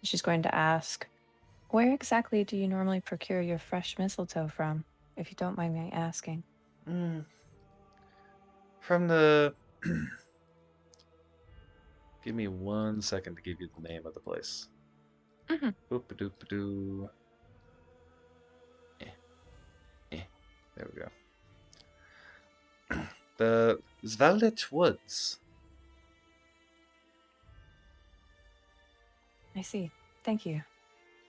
She's going to ask, where exactly do you normally procure your fresh mistletoe from, if you don't mind me asking? Mm. From the... Give me 1 second to give you the name of the place. Mhm. Boop-a-doop-a-doo. There we go. The Svaldet Woods. I see. Thank you.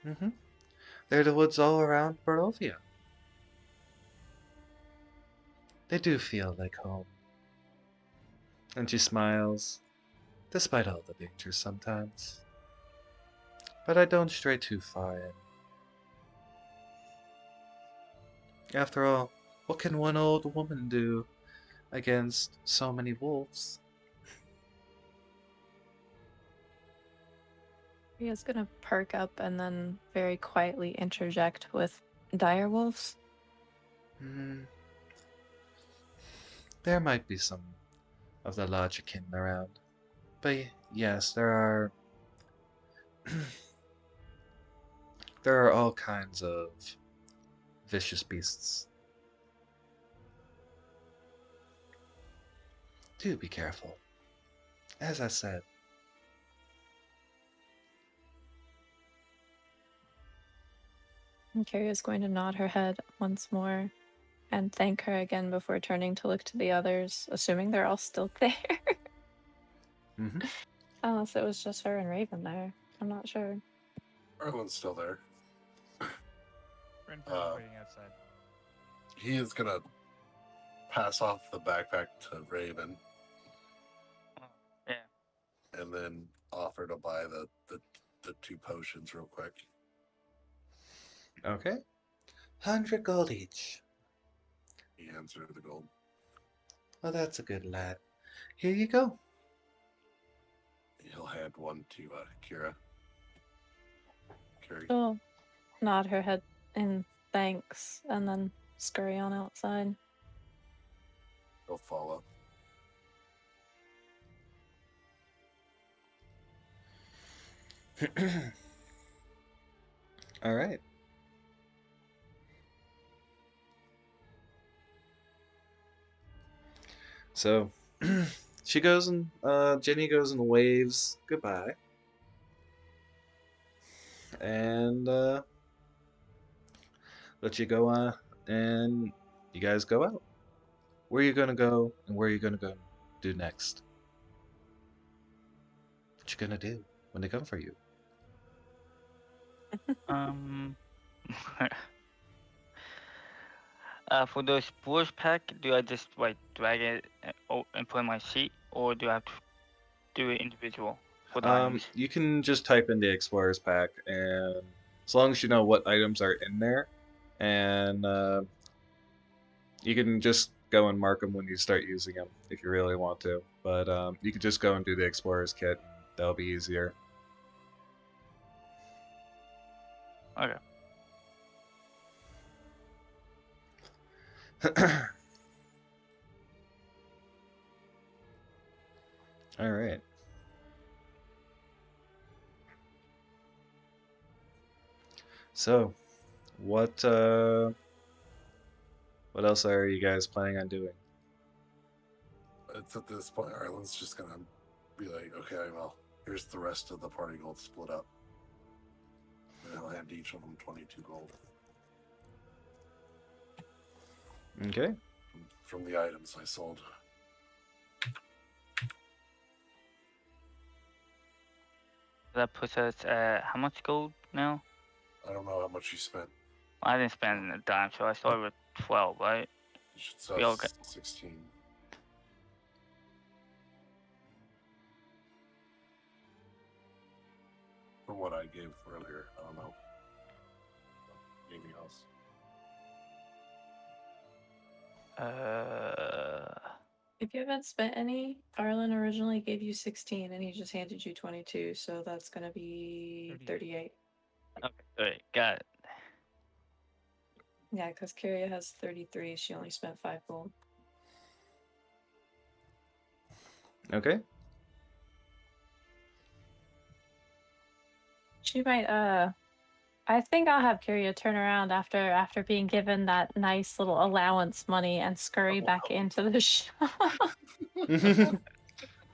Mm-hmm. They're the woods all around Barovia. They do feel like home. And she smiles, despite all the dangers sometimes. But I don't stray too far in. After all, what can one old woman do against so many wolves? Kiria's going to perk up and then very quietly interject with direwolves. Hmm. There might be some of the larger kin around. But yes, there are... there are all kinds of vicious beasts. Do be careful. As I said, And Kiria's going to nod her head once more and thank her again before turning to look to the others, assuming they're all still there. mm-hmm. Unless it was just her and Raven there. I'm not sure. Erlen's still there. Renfrew is waiting outside. He is gonna pass off the backpack to Raven Yeah. and then offer to buy the 2 potions real quick. Okay. 100 gold each. He hands her the gold. Well, that's a good lad. Here you go. He'll hand one to Kira. Carrie. She'll nod her head in thanks and then scurry on outside. He'll follow. All right. So she goes and Jenny goes and waves goodbye, and let you go on, and you guys go out. Where are you gonna go, and where are you gonna go do next? What you gonna do when they come for you? Um. For those push pack, do I just like drag it and put in my sheet, or do I have to do it individual for the items? You can just type in the Explorer's Pack, and as long as you know what items are in there, and you can just go and mark them when you start using them if you really want to. But you could just go and do the Explorer's Kit, and that'll be easier. Okay. All right. So, what else are you guys planning on doing? It's at this point, Arlen's just gonna be like, okay, well, here's the rest of the party gold split up. And he'll hand each of them 22 gold Okay. from the items I sold. That puts us at how much gold now? I don't know how much you spent. I didn't spend a dime, so I started with 12, right? You should sell We all got 16. From what I gave earlier, I don't know. If you haven't spent any, Arlen originally gave you 16 and he just handed you 22, so that's gonna be 38. Okay, wait, got it. Yeah, because Kyria has 33, she only spent 5 gold. Okay. She might I think I'll have Kyria turn around after being given that nice little allowance money and scurry back into the shop.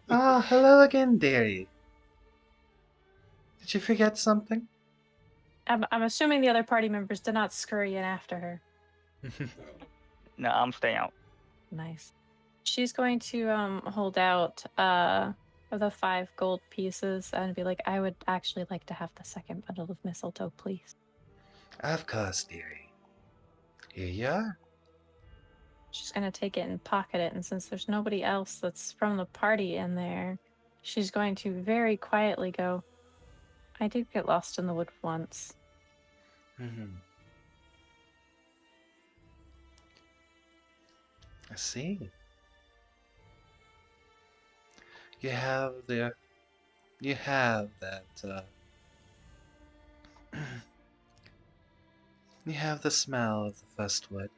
Ah, hello again, dearie. Did you forget something? I'm assuming the other party members did not scurry in after her. No, I'm staying out. Nice. She's going to hold out the 5 gold pieces and be like, I would actually like to have the second bundle of mistletoe, please. Of course, dearie. Here you are. She's gonna take it and pocket it, and since there's nobody else that's from the party in there, she's going to very quietly go, I did get lost in the wood once. I see. You have that. You have the smell of the first wood.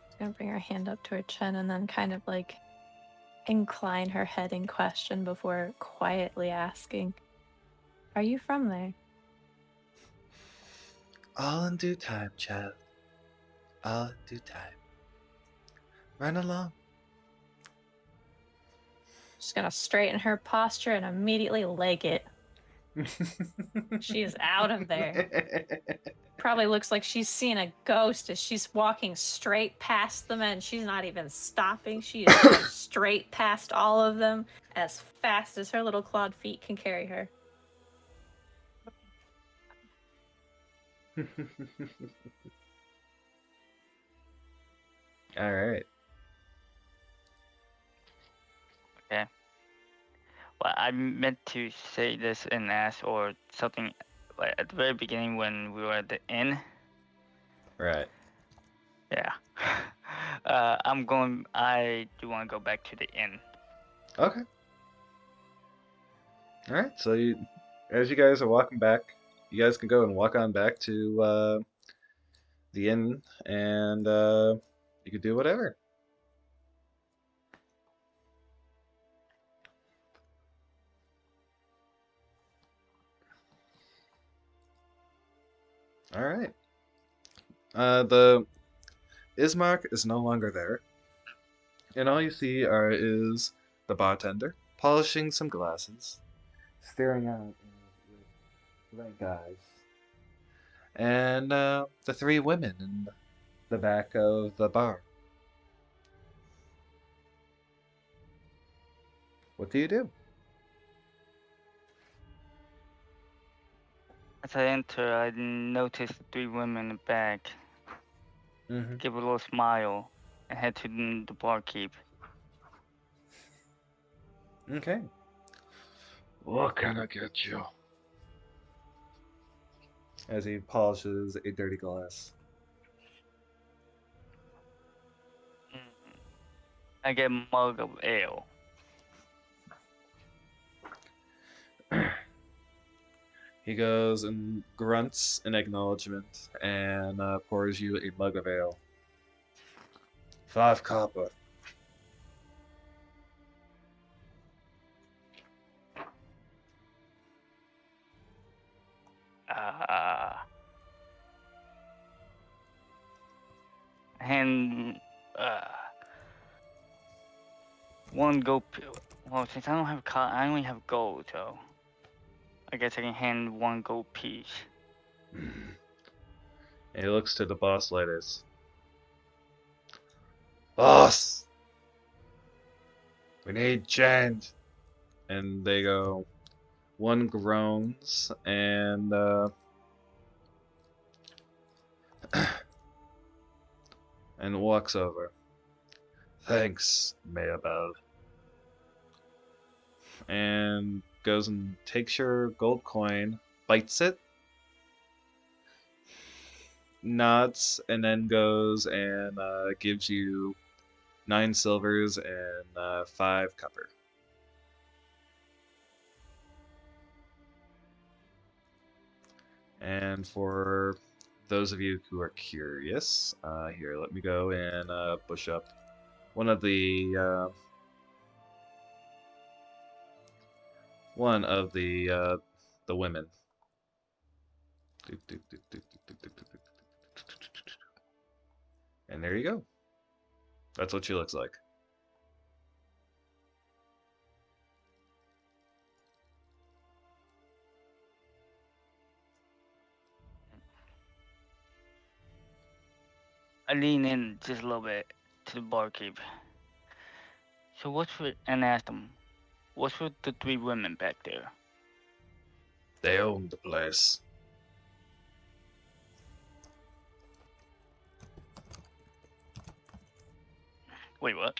She's gonna bring her hand up to her chin and then kind of like incline her head in question before quietly asking, are you from there? All in due time, child. All in due time. Run along. She's gonna straighten her posture and immediately leg it. She is out of there. Probably looks like she's seeing a ghost as she's walking straight past them, and she's not even stopping. She is going straight past all of them as fast as her little clawed feet can carry her. All right. Okay. Well, I meant to say this and ask or something like at the very beginning when we were at the inn. Right. Yeah. I do want to go back to the inn. Okay. All right. So as you guys are walking back, you guys can go and walk on back to the inn, and you can do whatever. All right. The Ismark is no longer there, and all you see is the bartender polishing some glasses, staring out with blank eyes, and the 3 women in the back of the bar. What do you do? As I enter, I noticed 3 women in the back. Mm-hmm. Give a little smile and head to the barkeep. Okay. What can I get you? As he polishes a dirty glass. I get a mug of ale. He goes and grunts in acknowledgement and pours you a mug of ale. 5 copper. And 1 gold. Well, since I don't have I only have gold, so I guess I can hand 1 gold piece. And he looks to the boss ladies. Boss! We need change. And they go, one groans and and walks over. Thanks, Mayabel. And goes and takes your gold coin, bites it, nods and then goes and gives you 9 silvers and 5 copper. And for those of you who are curious, here, let me go and push up one of the women. And there you go. That's what she looks like. I lean in just a little bit to the barkeep. So what's with, and ask them, what's with the 3 women back there? They own the place. Wait, what?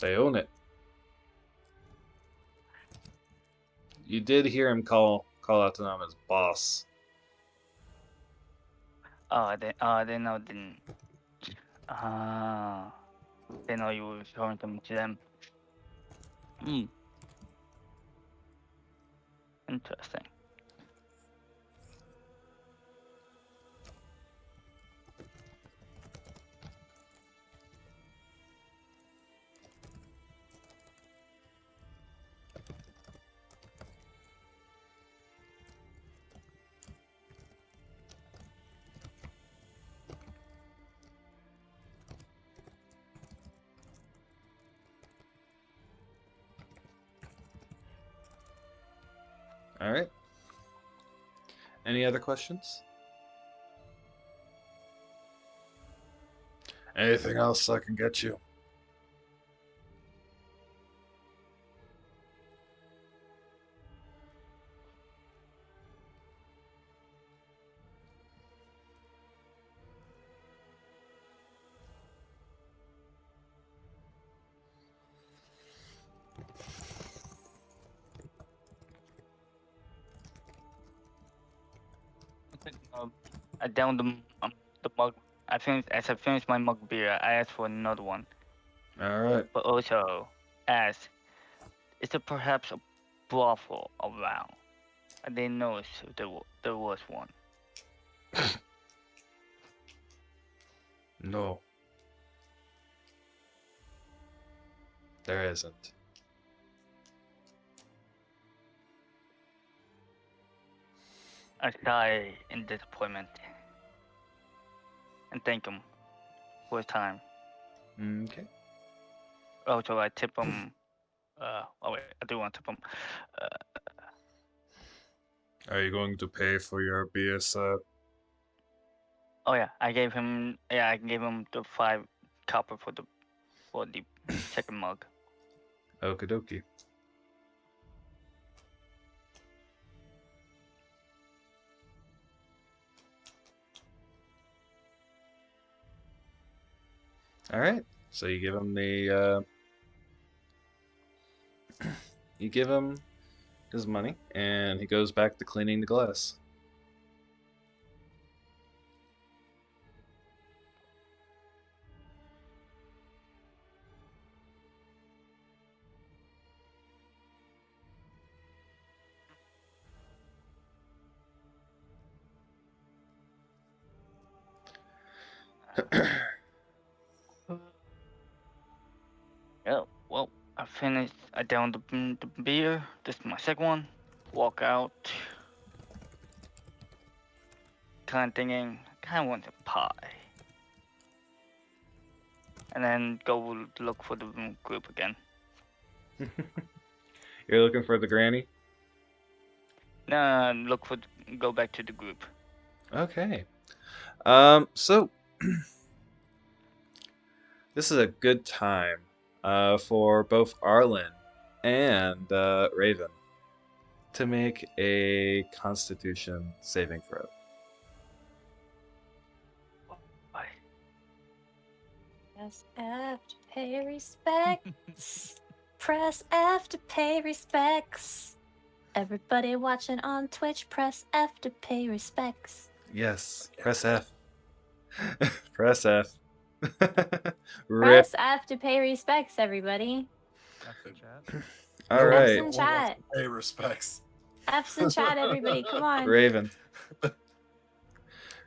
They own it. You did hear him call out to them as boss. They know didn't. They know you were showing them to them. Hmm. Interesting. All right. Any other questions? Anything else I can get you? I downed the mug. As I finished my mug beer, I asked for another one. All right. But also asked, is there perhaps a brothel around? I didn't notice if there was one. No. There isn't. I sigh in disappointment and thank him for his time. Okay. Also, I tip him. Oh wait, I do want to tip him. Are you going to pay for your beer, sir? Oh yeah, I gave him. Yeah, I gave him the 5 copper for the second mug. Okie dokie. All right. So you give him the you give him his money, and he goes back to cleaning the glass. Yeah, well, I finished. I downed the beer. This is my second one. Walk out. Kind of thinking, kind of want a pie. And then go look for the group again. You're looking for the granny? No, go back to the group. Okay. So this is a good time for both Arlen and Raven to make a Constitution saving throw. Bye. Press F to pay respects. Press F to pay respects. Everybody watching on Twitch, press F to pay respects. Yes. Press F. Press F. Rip. Press F to pay respects, everybody. That's the chat. All No one- right. in no one wants chat. to pay respects. F's in chat, everybody. Come on. Raven.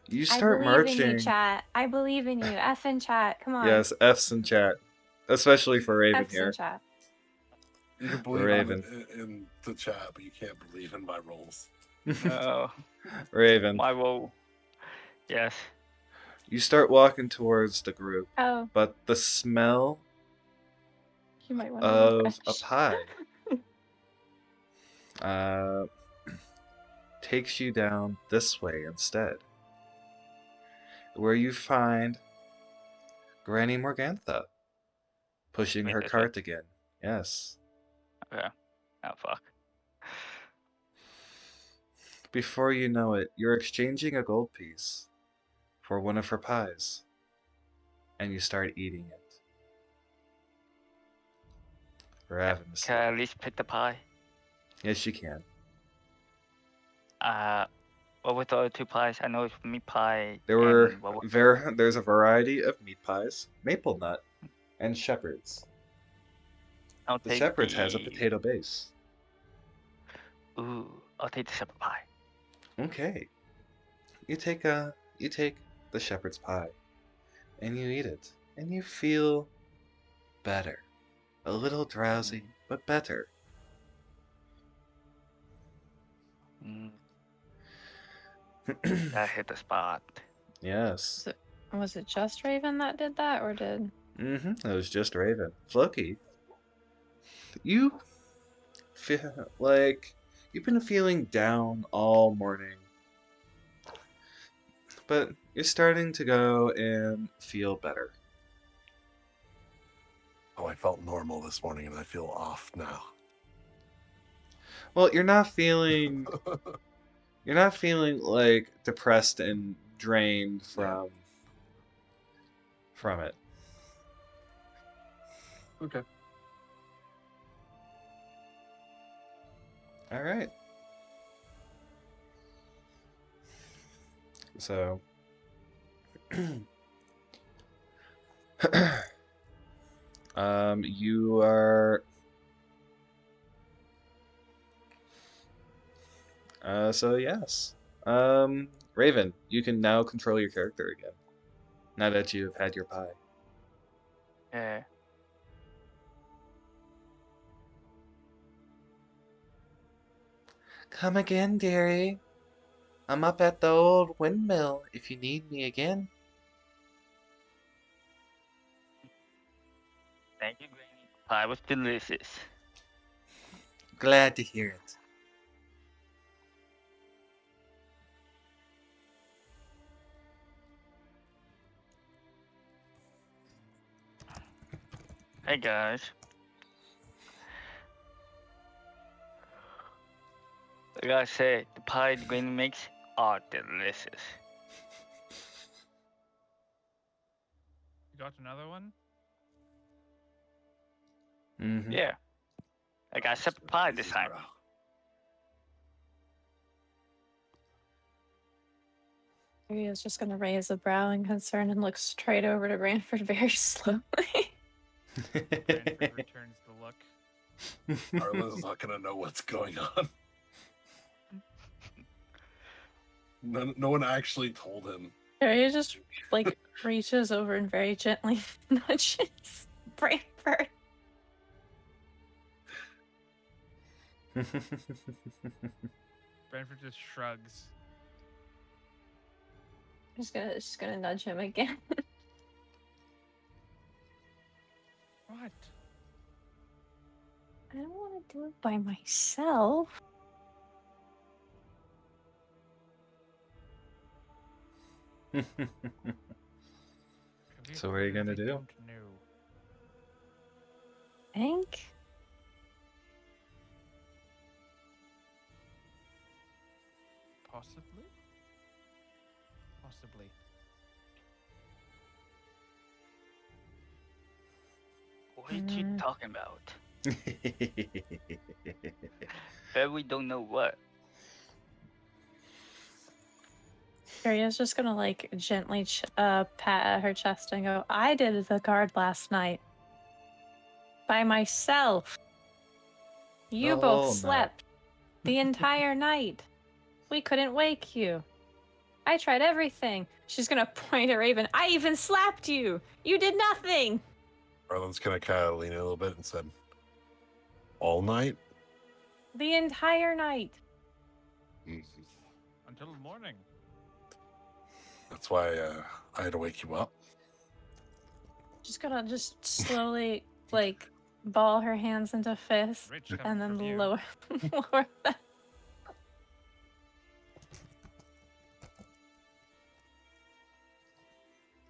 You I start believe in you, marching. chat. I believe in you. F in chat. Come on. Yes, F's in chat. Especially for Raven F's in here. chat. You can believe Raven. in the chat, but you can't believe in my roles. No, Raven. my role. Yes. You start walking towards the group, Oh, but the smell you might want to of a refresh. pie takes you down this way instead, where you find Granny Morgantha pushing Wait, her this way? cart again. Yes. Okay. Oh fuck. Before you know it, you're exchanging a gold piece for one of her pies, and you start eating it ravenously. Can I at least pick the pie? Yes, you can. What were the other two pies? I know it's meat pie. There were and what was there's a variety of meat pies, maple nut, and shepherd's. I'll The take shepherd's has a the- potato base. Ooh, I'll take the shepherd pie. Okay. You take the shepherd's pie and you eat it and you feel better. A little drowsy, but better. Mm, that hit the spot. Yes. Was it just Raven that did that, or did? It was just Raven. Floki, you feel like you've been feeling down all morning. But you're starting to go and feel better. Oh, I felt normal this morning, and I feel off now. Well, you're not feeling like depressed and drained from it. Okay. All right. So you are so yes. Raven, you can now control your character again. Now that you've had your pie. Yeah. Come again, dearie. I'm up at the old windmill if you need me again. Thank you, Granny. Pie was delicious. Glad to hear it. Hey guys. Like I said, the pie the Granny makes are delicious. You got another one? Mm-hmm. Yeah. I got separate pie this time. Aria's just gonna raise a brow in concern and look straight over to Branford very slowly. Branford returns the look. Arlen's not gonna know what's going on. No one actually told him. Aria just like reaches over and very gently nudges Branford. Branford just shrugs. Just gonna nudge him again. What? I don't want to do it by myself. So what are you gonna do? Don't know. Think. Possibly? Possibly. What are you talking about? But we don't know what. Aria's just gonna like gently pat at her chest and go, I did the guard last night. By myself. You The both whole night. slept the entire night. We couldn't wake you. I tried everything. She's gonna point at Raven. I even slapped you. You did nothing. Arlen's gonna kind of lean a little bit and said, "All night." The entire night. Until morning. That's why I had to wake you up. She's gonna just slowly like ball her hands into fists Rich and coming then from you. lower them.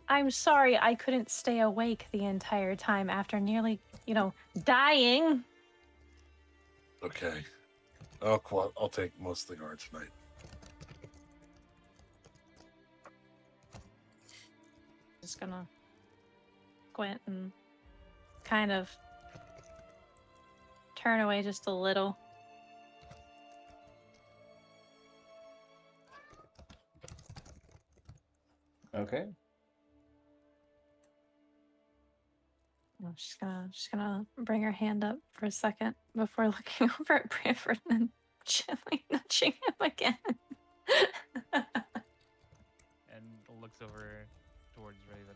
I'm sorry I couldn't stay awake the entire time after nearly, dying. Okay. I'll take most of the guard tonight. Just gonna squint and kind of turn away just a little. Okay. She's gonna bring her hand up for a second before looking over at Branford and then gently nudging him again. And looks over towards Raven.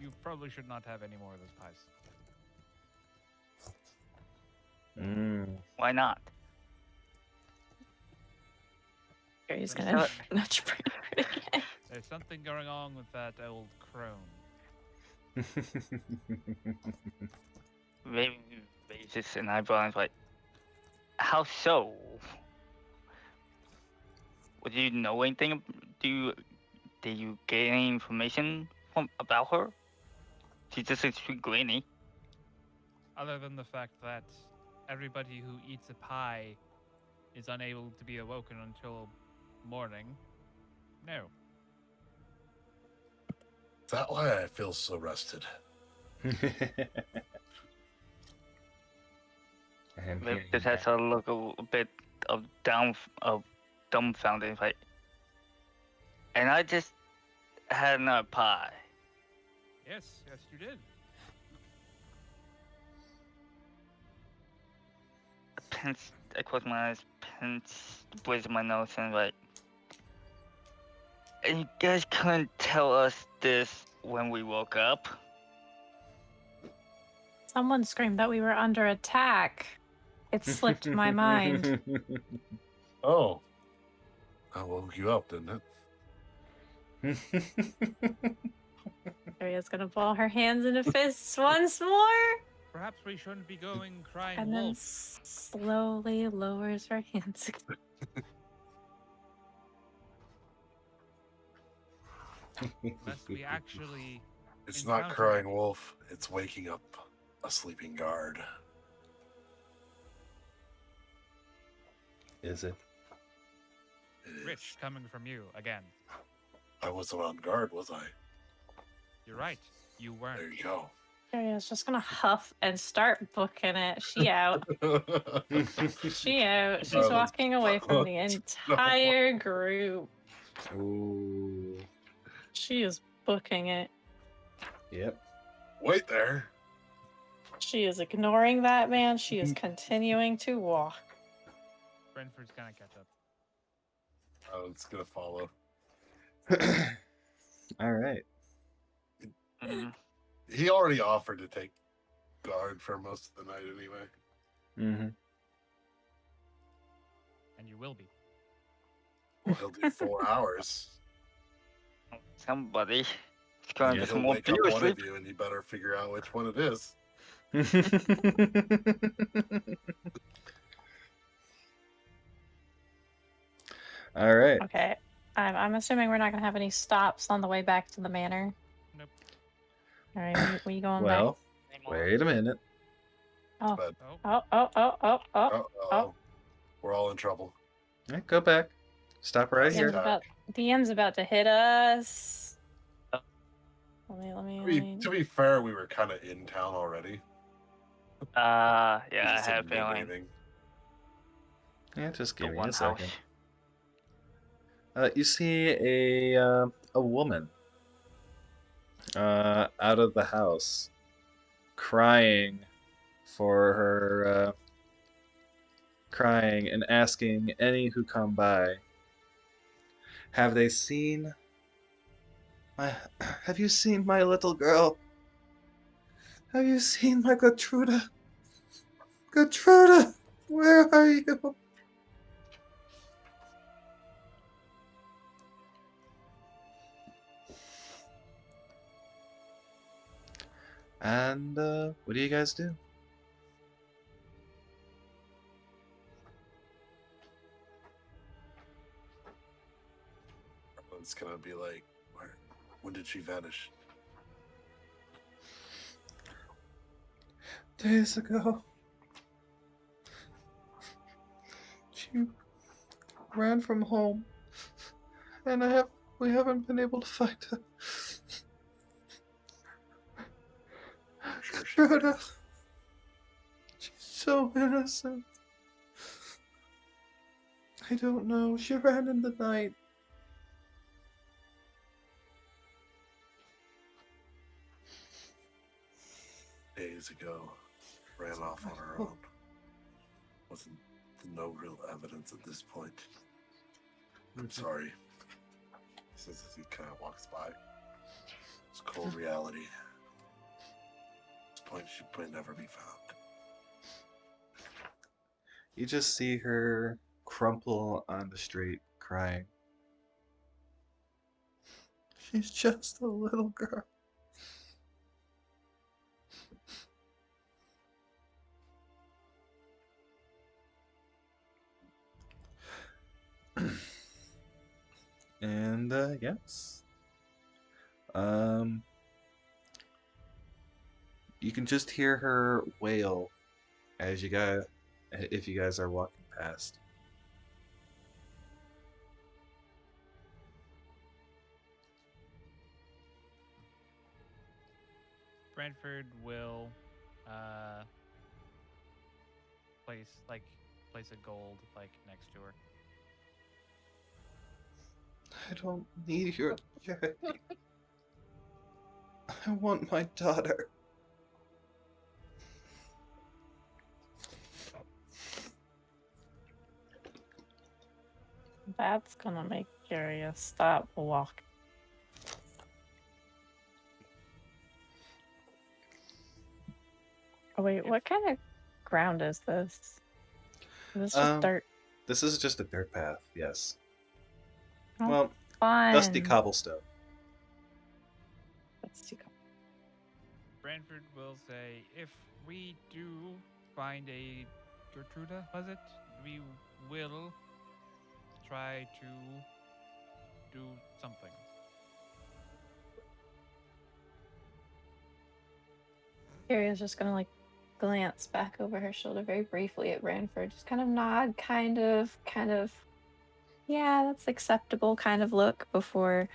You probably should not have any more of those pies. Why not? He's There's gonna not- nudge Branford again. There's something going on with that old crone. Raven raises an eyebrow and is like, how so? Would you know anything? Did you get any information about her? She's just a sweet granny. Other than the fact that everybody who eats a pie is unable to be awoken until morning. No. Is that why I feel so rested? And Raven here just you has a look a bit of dumbfounded, like, and I just had another pie. Yes, you did. I close my eyes, pinch the bridge of my nose, and like, and you guys couldn't tell us this when we woke up. Someone screamed that we were under attack. It slipped my mind. Oh. I woke you up, didn't it? Aria's gonna ball her hands into fists once more, Perhaps we shouldn't be going crying and then wolf. slowly lowers her hands again. Unless we actually It's not encounter crying any. wolf. It's waking up a sleeping guard. Is it? It is. Rich coming from you again. I wasn't on guard, was I? You're right. You weren't. There you go. Aria's just gonna huff and start booking it. She out. She out. She's Oh, walking away from the no. entire group. Ooh. She is booking it. Yep. Wait there. She is ignoring that man. She is continuing to walk. Brentford's gonna catch up. Oh, it's gonna follow. All right. Mhm. He already offered to take guard for most of the night anyway. Mm-hmm. And you will be. Well, he'll do 4 hours. Somebody is going Yeah. to He'll some more wake up beauty one sleep. of you, and you better figure out which one it is. All right. Okay. I'm assuming we're not gonna have any stops on the way back to the manor. Nope. All right, we going back? Well, wait a minute. Oh. But Oh, uh-oh, we're all in trouble. Yeah, go back. Stop right DM's here. attack. DM's about to hit us. Oh. Let me. To be fair, we were kind of in town already. He's Yeah, I just have a feeling. leaving. Yeah, just The give me one a house. second. You see a woman out of the house, crying for her, crying and asking any who come by, have they seen my, have you seen my little girl? Have you seen my Gertruda? Gertruda, where are you? And what do you guys do? It's gonna be like, when did she vanish? Days ago. She ran from home, and we haven't been able to find her. I'm sure she Gertruda, ran. she's so innocent. I don't know. She ran in the night. Days ago, ran off on her own. Wasn't no real evidence at this point. I'm sorry. He says as he kind of walks by. It's cold reality. At this point, she might never be found. You just see her crumple on the street, crying. She's just a little girl. And yes, um, you can just hear her wail as you guys, if you guys are walking past. Brentford will place a gold next to her. I don't need your charity. I want my daughter. That's gonna make Curious stop walking. Oh wait, what kind of ground is this? Is this just dirt? This is just a dirt path, yes. Oh, Well, dusty fun. cobblestone. That's too cool. Brentford will say, if we do find a Gertruda, was it? We will try to do something. Curious just gonna glance back over her shoulder very briefly at Ranford, just kind of nod, kind of, yeah, that's acceptable kind of look before,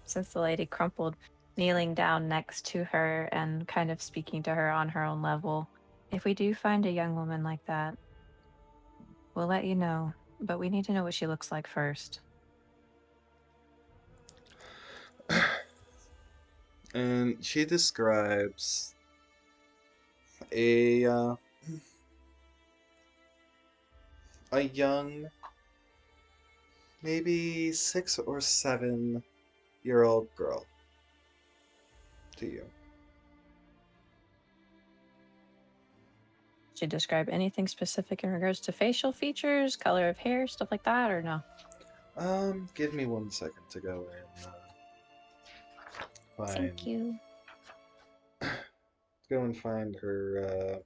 since the lady crumpled, kneeling down next to her and kind of speaking to her on her own level. If we do find a young woman like that, we'll let you know, but we need to know what she looks like first. And she describes a a young, maybe 6 or 7 year old girl to you. Did she describe anything specific in regards to facial features, color of hair, stuff like that, or no? Give me 1 second to go and find. Thank you. Go and find her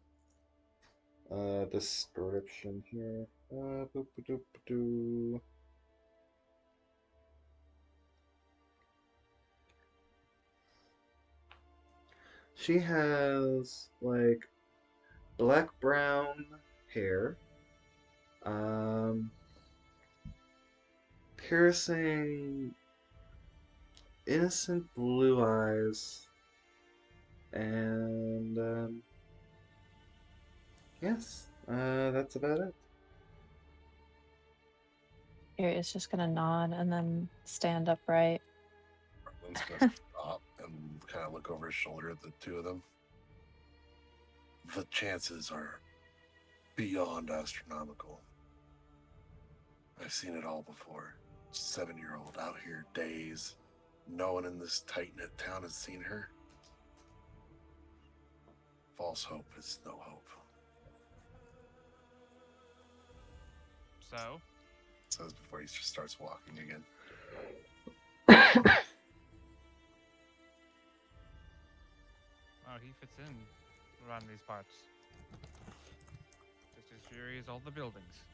description here. Boop-a-doop-a-doo. She has like black brown hair, um, piercing, innocent blue eyes, And yes, that's about it. Aria's just gonna nod and then stand upright. Arlen's gonna stop and kind of look over his shoulder at the two of them. The chances are beyond astronomical. I've seen it all before. 7-year-old out here days. No one in this tight-knit town has seen her. False hope is no hope. So, Says before he just starts walking again. well, he fits in around these parts. Just as fury as all the buildings.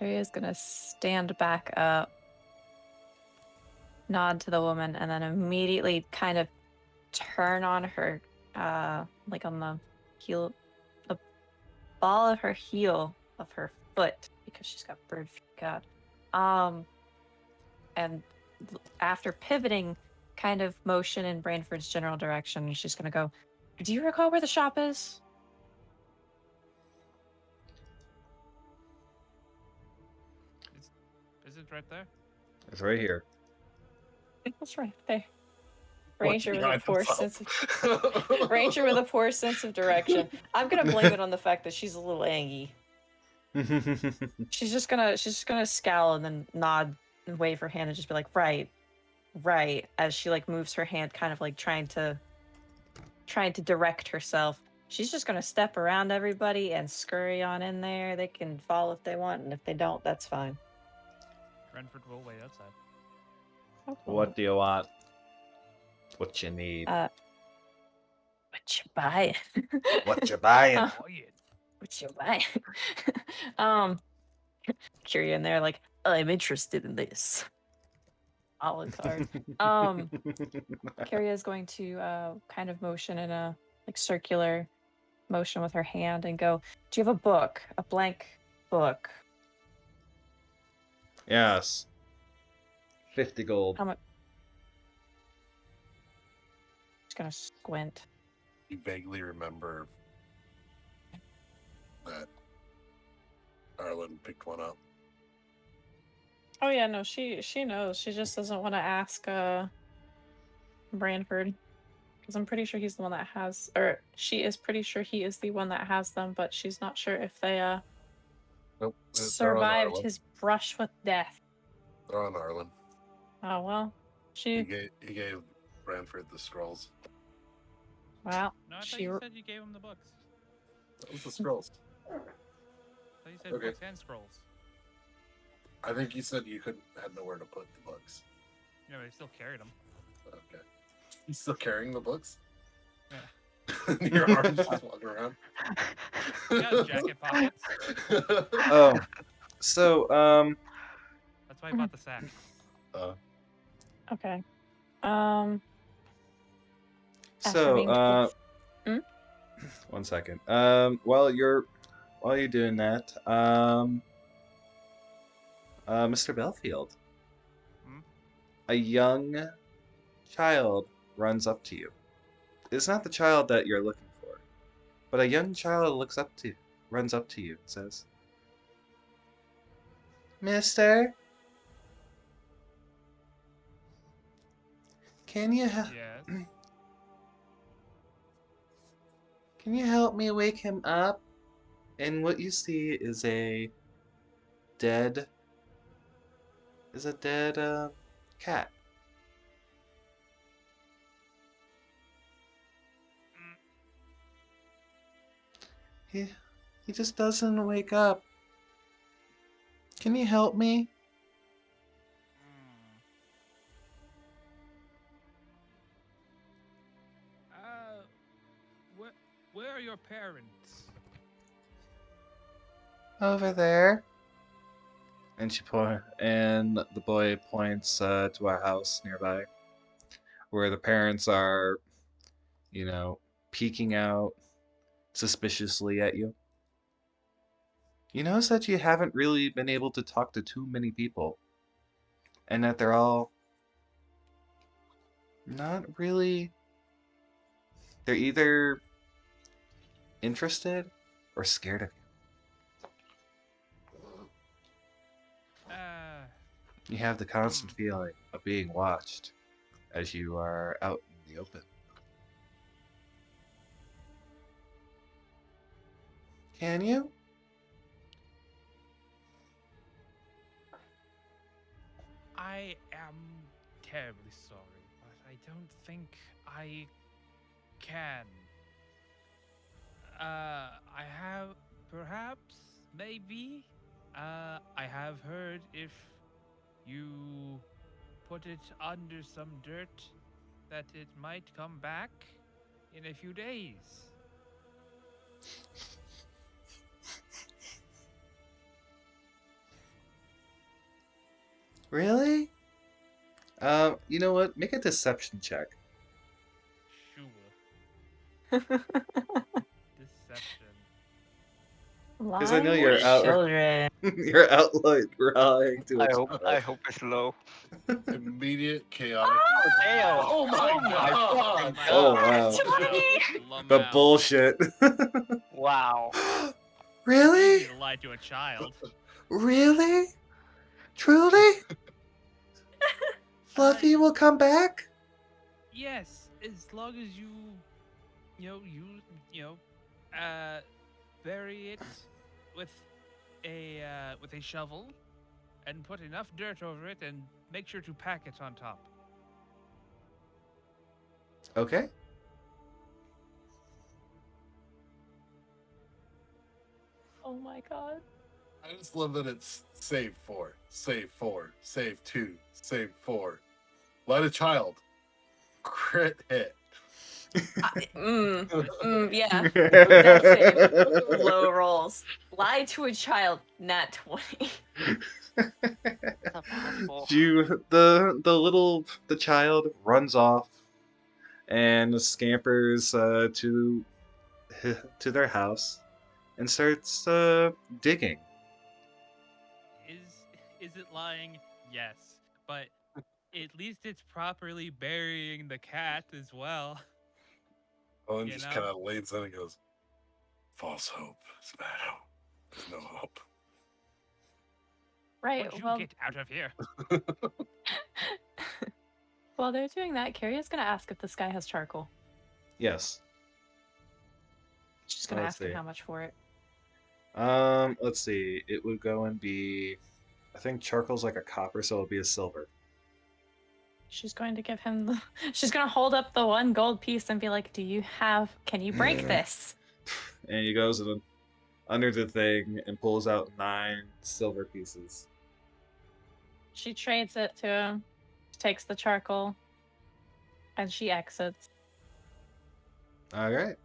Aria's gonna stand back up, nod to the woman, and then immediately kind of turn on her, like on the heel, the ball of her heel of her foot, because she's got bird feet. God. And after pivoting, kind of motion in Branford's general direction, she's gonna go, "Do you recall where the shop is?" Is it right there? It's right here. That's right there. Like Ranger with a behind poor himself. sense of Ranger with a poor sense of direction. I'm gonna blame it on the fact that she's a little angry. She's just gonna scowl and then nod and wave her hand and just be like, right, as she like moves her hand, kind of like trying to direct herself. She's just gonna step around everybody and scurry on in there. They can fall if they want, and if they don't, that's fine. Renford will wait outside. What do you want? What you need? What you buying? What you buying? What you buying? Curia in there, like, I'm interested in this. Olive card. Curia is going to kind of motion in a like circular motion with her hand and go, "Do you have a book? A blank book?" Yes. 50 gold. How much? Just gonna squint. You vaguely remember that Arlen picked one up. Oh yeah, no, she knows. She just doesn't want to ask Branford, because I'm pretty sure he's the one that has, or she is pretty sure he is the one that has them, but she's not sure if they Nope, they're on survived Arlen. his brush with death. They're on Arlen. Oh well, He she gave Branford the scrolls. wow. No, I thought She you said you gave him the books. That was the scrolls. I thought you said Okay. books and scrolls. I think you said you had nowhere to put the books. Yeah, but he still carried them. Okay. You still carrying the books? Yeah. Your arms just walking around? You got jacket pockets. Oh, so That's why I bought the sack. okay. After so being told- one second. While you're doing that, Mr. Belfield, Hmm? a young child runs up to you. It's not the child that you're looking for, but a young child runs up to you and says, "Mister, can you Yes. can you help me wake him up?" And what you see is a dead cat. He just doesn't wake up. Can you help me? Where are your parents? Over there. And the boy points to our house nearby, where the parents are, peeking out suspiciously at you. You notice that you haven't really been able to talk to too many people, and that they're all not really. They're either interested or scared of Uh, you. You have the constant feeling of being watched as you are out in the open. Can you? I am terribly sorry, but I don't think I can. I have perhaps, maybe. I have heard if you put it under some dirt, that it might come back in a few days. Really? You know what? Make a deception check. Sure. Deception. Because I know Lying you're to out. children. You're out like rallying to a child. I hope it's low. Immediate chaotic. Oh damn! Oh my fucking God. Oh God. wow. Lum The out. bullshit. Wow. It's Really? easy to lie to a child. Really? Truly? Fluffy will come back? Yes, as long as bury it with a shovel and put enough dirt over it and make sure to pack it on top. Okay. Oh my god. I just love that it's save 4, save 4, save 2, save 4. Light a child. Crit hit. Yeah. That's it. Low rolls. Lie to a child, nat 20. It's not possible. The child runs off and scampers to their house and starts digging. Is it lying? Yes, but at least it's properly burying the cat as well. Owen You just know? kind of leans in and goes, false hope is bad hope. There's no hope. Right. Would you Well, get out of here? while they're doing that, Carrie's gonna ask if this guy has charcoal. Yes. She's gonna Let's ask him see. how much for it. Let's see. It would go and be, I think charcoal's like a copper, so it'll be a silver. She's going to give him the. She's gonna hold up the one gold piece and be like, Can you break this? And he goes under the thing and pulls out 9 silver pieces. She trades it to him, takes the charcoal, and she exits. All right.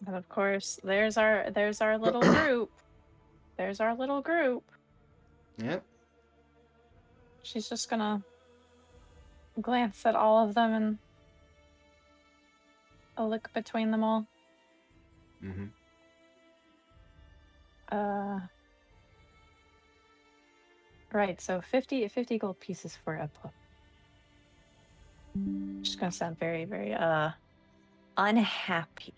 And of course, there's our little group. There's our little group. Yep. She's just gonna glance at all of them and a look between them all. Mm-hmm. Right, so 50 gold pieces for a book. She's gonna sound very, very unhappy.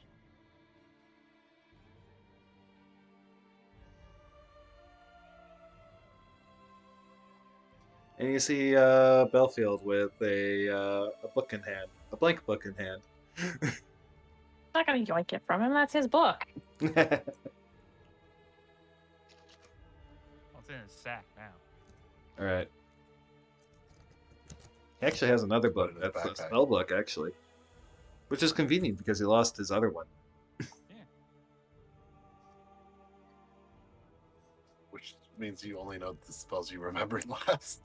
And you see Belfield with a book in hand, a blank book in hand. I'm not gonna yoink it from him, that's his book. Well, it's in his sack now. All right. He actually has another Put book. it in his That's a backpack. spell book, actually. Which is convenient because he lost his other one. Which means you only know the spells you remembered last.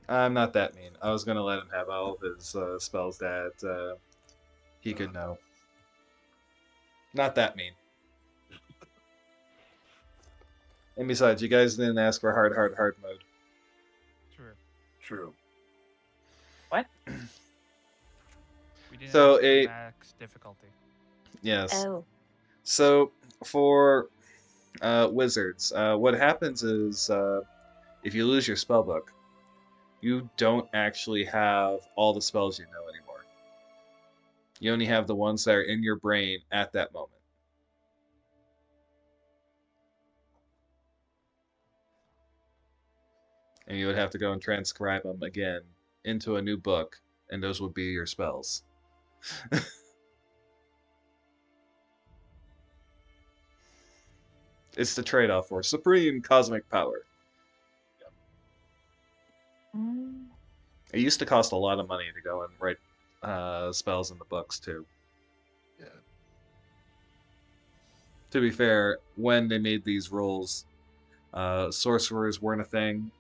I'm not that mean. I was going to let him have all of his spells that he could know. Not that mean. And besides, you guys didn't ask for hard mode. True. What? We didn't So ask for a max difficulty. yes. Oh. So for wizards, what happens is if you lose your spell book, you don't actually have all the spells you know anymore. You only have the ones that are in your brain at that moment. And you would have to go and transcribe them again into a new book, and those would be your spells. It's the trade-off for supreme cosmic power. Mm. It used to cost a lot of money to go and write spells in the books too. Yeah. To be fair, when they made these rules, sorcerers weren't a thing,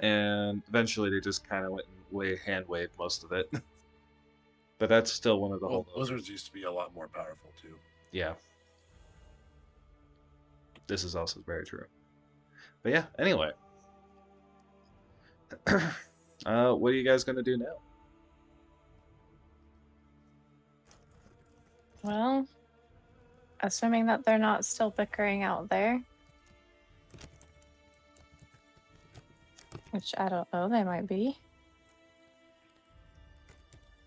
and eventually they just kind of went and hand waved most of it. But that's still one of the Well, holdovers. wizards used to be a lot more powerful too. Yeah. This is also very true. But yeah, anyway. What are you guys going to do now? Well, assuming that they're not still bickering out there, which I don't know, they might be.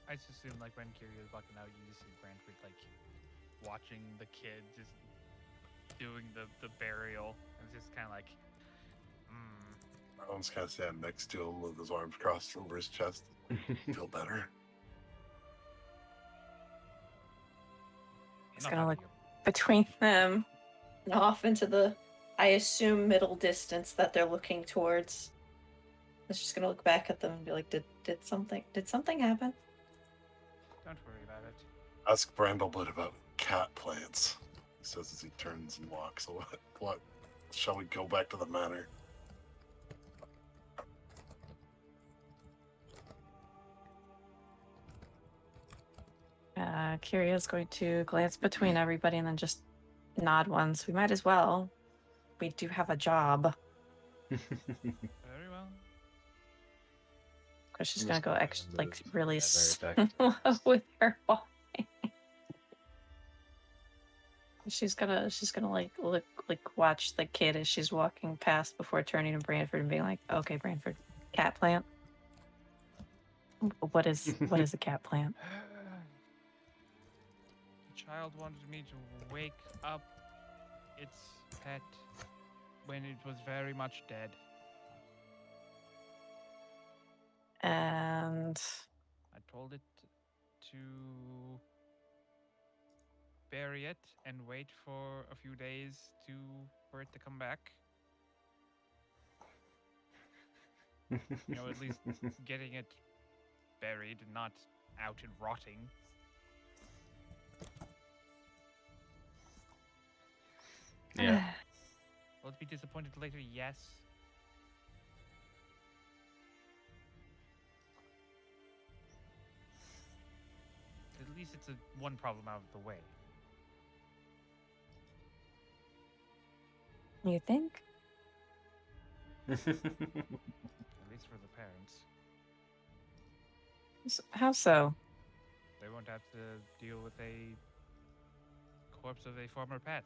I just assume like when Kiri is walking out, you just see Brantford like watching the kid just doing the burial, and it's just kind of like, Ron's kind of standing next to him with his arms crossed over his chest. Feel better. He's not gonna out look of you. Between them, off into the, I assume, middle distance that they're looking towards. It's just gonna look back at them and be like, did something happen? Don't worry about it. Ask Brandlewood about cat plants. He says as he turns and walks away. What? Shall we go back to the manor? Kiria's going to glance between everybody and then just nod once. We might as well. We do have a job. Very well. Because she's I'm gonna just go gonna extra, move like really that very slow effective. with her walking. She's gonna like watch the kid as she's walking past before turning to Branford and being like, "Okay, Branford, cat plant. What is a cat plant?" The child wanted me to wake up its pet when it was very much dead. And I told it to bury it and wait for a few days for it to come back. You know, at least getting it buried and not out and rotting. Yeah. Will it be disappointed later? Yes. At least it's one problem out of the way. you think? At least for the parents. How so? They won't have to deal with a corpse of a former pet.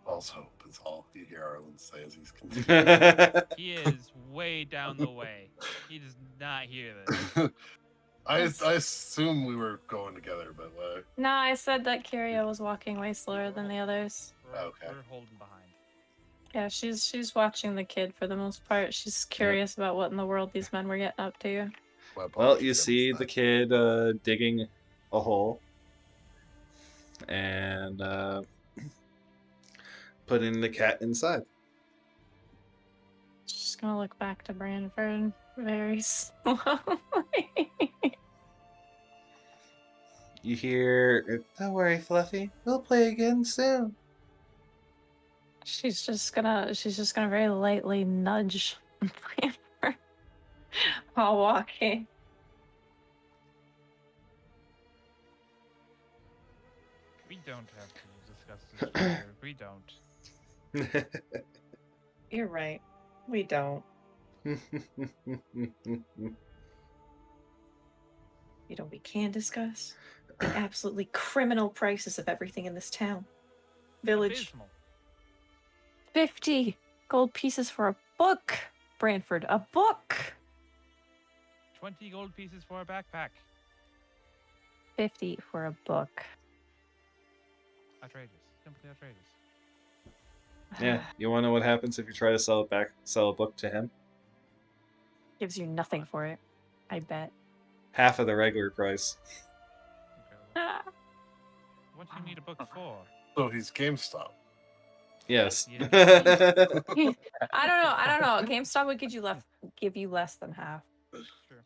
False hope is all you hear Arlen say as he's continuing. He is way down the way. He does not hear this. I assume we were going together, but No, I said that Kiria was walking way slower than the others. Okay. We're holding behind. Yeah, she's watching the kid for the most part. She's curious about what in the world these men were getting up to. My Well, apologies, you I missed see the that. kid digging a hole and putting the cat inside. She's gonna look back to Branford very slowly. You hear, "Don't worry, Fluffy. We'll play again soon." she's just gonna very lightly nudge Branford while walking. We don't have to discuss this further. We don't. You're right. We don't. You know, we can discuss the absolutely criminal prices of everything in this town. Village. Abysmal. 50 gold pieces for a book. Branford, a book. 20 gold pieces for a backpack. 50 for a book. Outrageous. Simply outrageous. Yeah, you want to know what happens if you try to sell a book to him? Gives you nothing for it, I bet. Half of the regular price. Incredible. What do you need a book for? So he's GameStop. Yes. Yeah. I don't know. GameStop would give you less than half. Sure.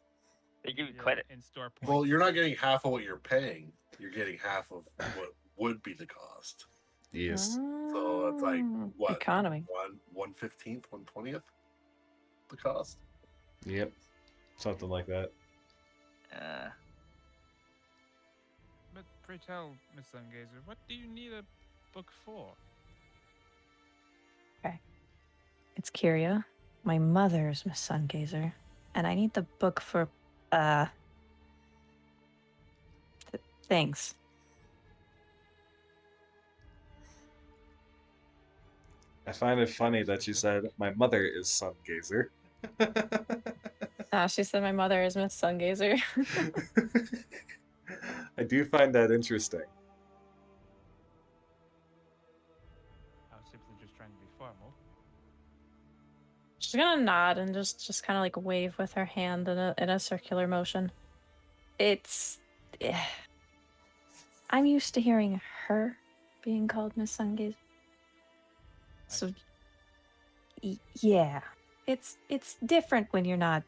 They give you Yeah, credit. in-store points. Well, you're not getting half of what you're paying. You're getting half of what would be the cost. Yes. So it's like what? Economy. 1/15th, 1/20th the cost. Yep. Something like that. But pray tell, Miss Sungazer, what do you need a book for? It's Kyria. My mother's Miss Sungazer. And I need the book for, things. I find it funny that you said my mother is Sungazer. She said my mother is Miss Sungazer. I do find that interesting. I was simply just trying to be formal. She's gonna nod and just kind of like wave with her hand in a circular motion. It's... I'm used to hearing her being called Miss Sungazer. So... yeah. It's different when you're not...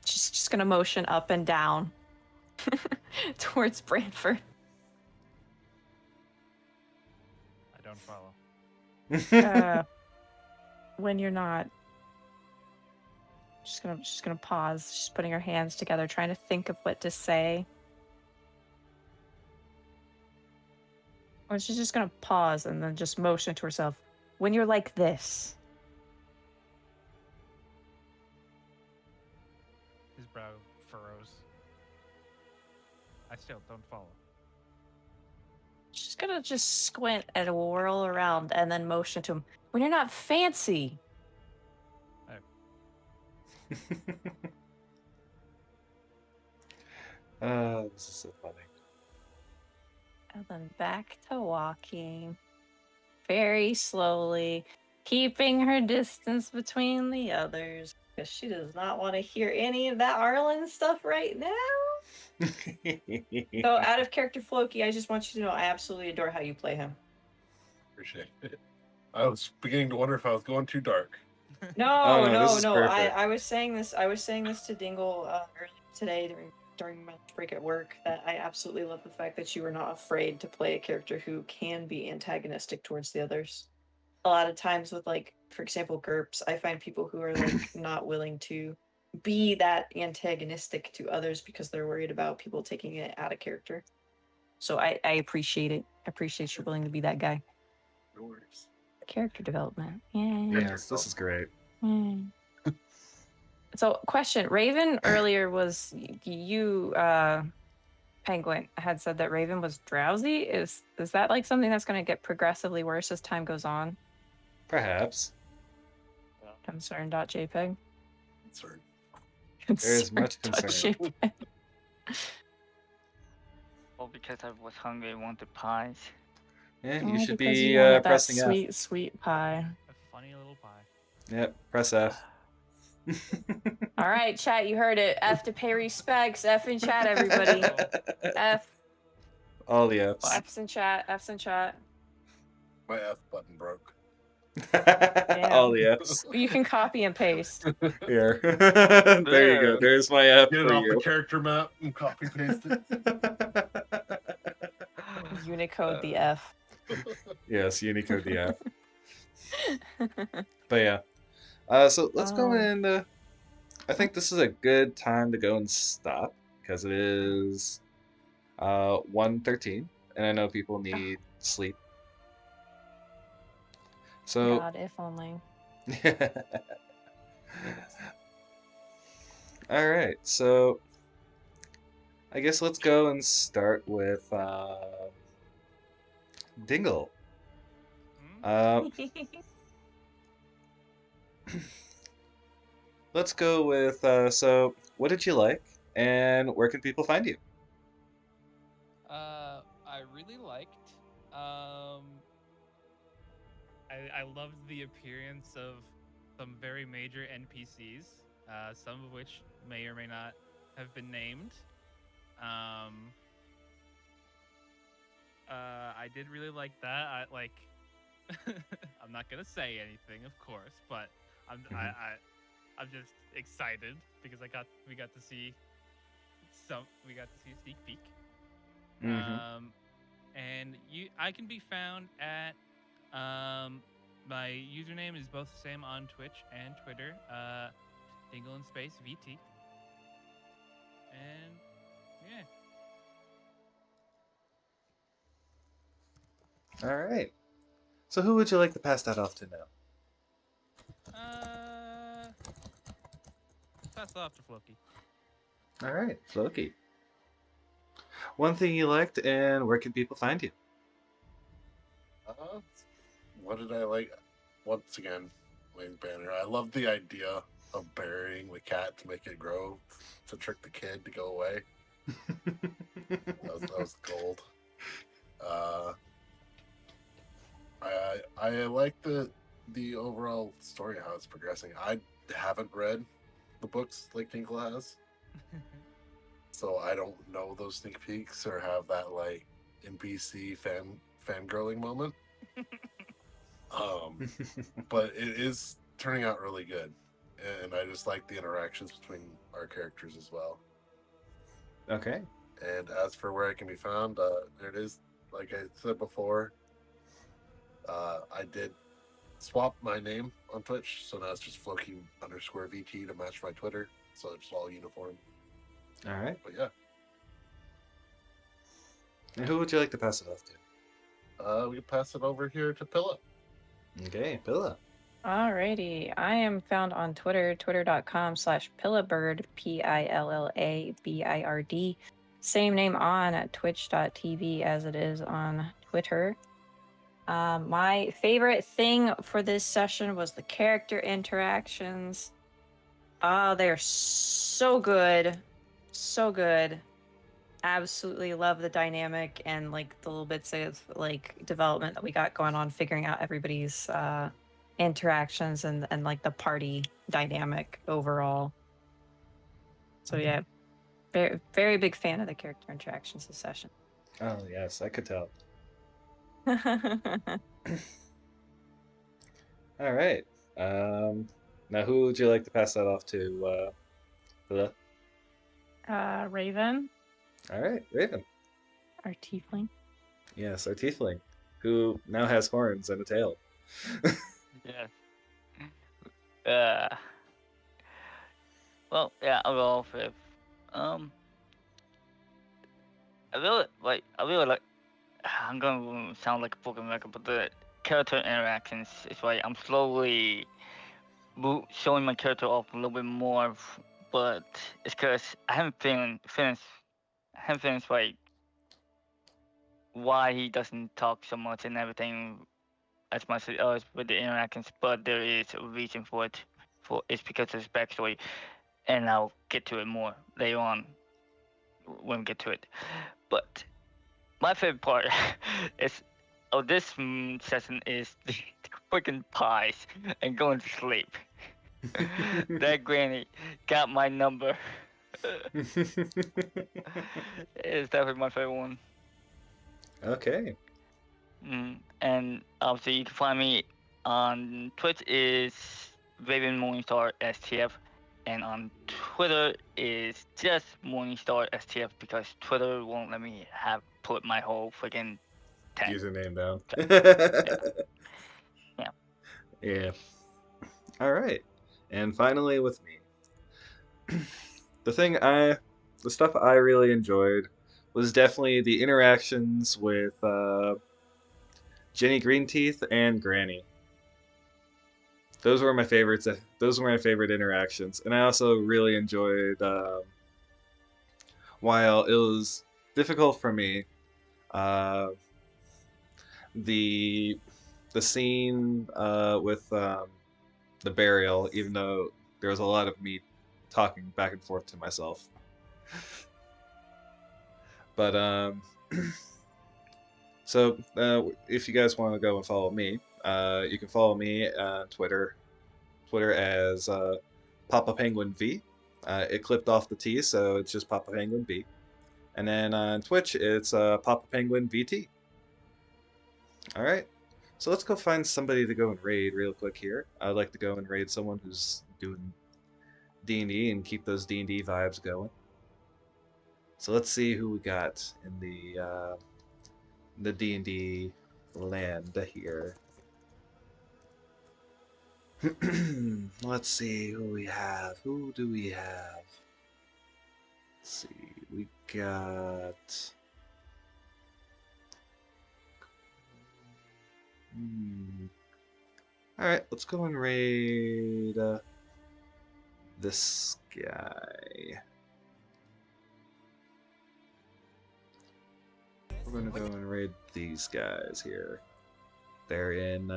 She's just gonna motion up and down towards Branford. I don't follow. When you're not... She's gonna pause. She's putting her hands together, trying to think of what to say. Or she's just gonna pause and then just motion to herself. When you're like this. His brow furrows. I still don't follow. She's gonna just squint and whirl around and then motion to him. When you're not fancy. This is so funny. And then back to walking. Very slowly. Keeping her distance between the others. Because she does not want to hear any of that Arlen stuff right now. So out of character Floki, I just want you to know I absolutely adore how you play him. Appreciate it. I was beginning to wonder if I was going too dark. No, Oh, no, this no, is no. perfect. I was saying this to Dingle earlier today during my break at work that I absolutely love the fact that you are not afraid to play a character who can be antagonistic towards the others. A lot of times with, like, for example, GURPS, I find people who are like not willing to be that antagonistic to others because they're worried about people taking it out of character. So I appreciate it. I appreciate you willing to be that guy. No worries. Character development. Yeah. Yes, this is great. So, question: Raven earlier was you, Penguin had said that Raven was drowsy. Is that like something that's going to get progressively worse as time goes on? Perhaps. Concern.jpg. Concern. There is much concern. Concern.jpg. Well, because I was hungry, I wanted pies. Yeah, you Oh, should because be you wanted that pressing F. sweet, sweet pie. A funny little pie. Yep, press F. All right, chat, you heard it. F to pay respects. F in chat, everybody. F. All the Fs. F's in chat. F's in chat. My F button broke. All the Fs. You can copy and paste. Here. There you go. There's my F Get it for off you. the character map and copy paste it. Unicode the F. Yes, Unicode the F. But yeah. So let's go in. I think this is a good time to go and stop because it is 1:13, and I know people need sleep. So God, if only. All right, so I guess let's go and start with Dingle. Hmm? Uh, let's go with so what did you like, and where can people find you? I really liked. Um, I loved the appearance of some very major NPCs, some of which may or may not have been named. Um, I did really like that. I like. I'm not gonna say anything, of course, but I'm I, Mhm. I I'm just excited because we got to see a sneak peek. Mm-hmm. And I can be found at my username is both the same on Twitch and Twitter. Dingleinspace VT. And yeah. All right. So who would you like to pass that off to now? Uh, pass it off to Floki. All right, Floki. One thing you liked, and where can people find you? Uh, what did I like? Once again, Wayne Banner. I love the idea of burying the cat to make it grow to trick the kid to go away. That was gold. Uh, I like the overall story, how it's progressing. I haven't read the books like Tinkle has, so I don't know those sneak peeks or have that like NPC fangirling moment. But it is turning out really good, and I just like the interactions between our characters as well. Okay. And as for where I can be found, there it is. Like I said before, I did swap my name on Twitch, so now it's just Floki_VT to match my Twitter, so it's all uniform. All right. But yeah, And who would you like to pass it off to? we can pass it over here to Pilla. Okay, Pilla. Alrighty. I am found on Twitter, twitter.com/Pillabird, Pillabird. Same name on twitch.tv as it is on Twitter. My favorite thing for this session was the character interactions. They're so good. So good. Absolutely love the dynamic and like the little bits of like development that we got going on, figuring out everybody's interactions and like the party dynamic overall. So yeah, very very big fan of the character interactions this session. Oh yes, I could tell. All right. Now who would you like to pass that off to, Pilla? Raven, All right, Raven. our tiefling. Yes, our tiefling, who now has horns and a tail. Yes. Uh, well, yeah, I'll go off with um. I really like. I'm gonna sound like a broken record, but the character interactions is like I'm slowly showing my character off a little bit more, but it's because I haven't finished like why he doesn't talk so much and everything as much as with the interactions, but there is a reason for it. For it's because of his backstory, and I'll get to it more later on when we get to it. But my favorite part is of this session is the freaking pies and going to sleep. That granny got my number. It's definitely my favorite one. Okay. And obviously you can find me on Twitch is Raven Morningstar STF, and on Twitter is just Morningstar STF because Twitter won't let me put my whole freaking tag. Username down. Yeah, yeah. Yeah. All right. And finally, with me, the stuff I really enjoyed was definitely the interactions with Jenny Greenteeth and Granny. those were my favorites. Those were my favorite interactions, and I also really enjoyed. While it was difficult for me, uh, the the scene with the burial, even though there was a lot of me talking back and forth to myself. But so if you guys want to go and follow me, you can follow me on Twitter as Papapenguin V. It clipped off the T, so it's just Papapenguin V. And then on Twitch, it's Papapenguin VT. All right. So let's go find somebody to go and raid real quick here. I'd like to go and raid someone who's doing D&D and keep those D&D vibes going. So let's see who we got in the D&D land here. Let's see who we have. Who do we have? Let's see. We got... Alright, let's go and raid this guy. We're gonna go and raid these guys here. They're in,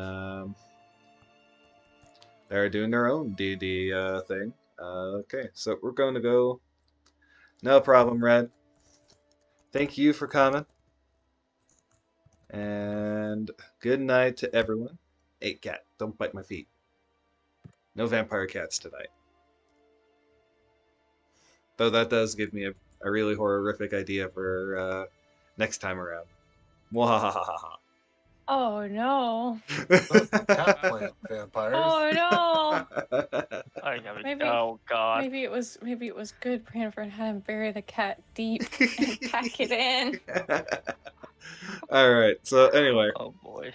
they're doing their own D&D thing. Okay, so we're going to go. No problem, Red. Thank you for coming. And good night to everyone. Hey, cat, don't bite my feet. No vampire cats tonight. Though that does give me a really horrific idea for next time around. Mwahahaha. Oh no. Cat plant vampires. Oh no. Maybe, Maybe- oh god. Maybe it was good Branford had him bury the cat deep and pack it in. All right. So anyway, Oh boy.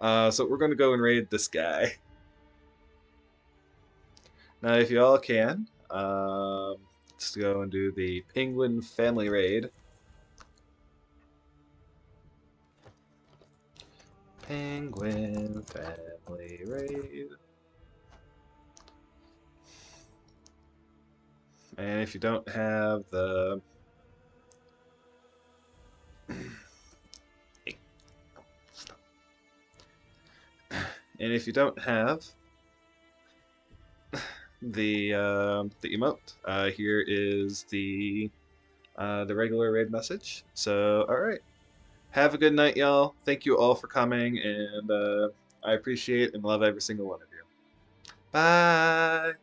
so we're going to go and raid this guy. Now, if you all can, let's go and do the Penguin Family Raid. Penguin Family Raid. And if you don't have the... And if you don't have the emote, here is the regular raid message. So, all right. Have a good night, y'all. Thank you all for coming, and I appreciate and love every single one of you. Bye.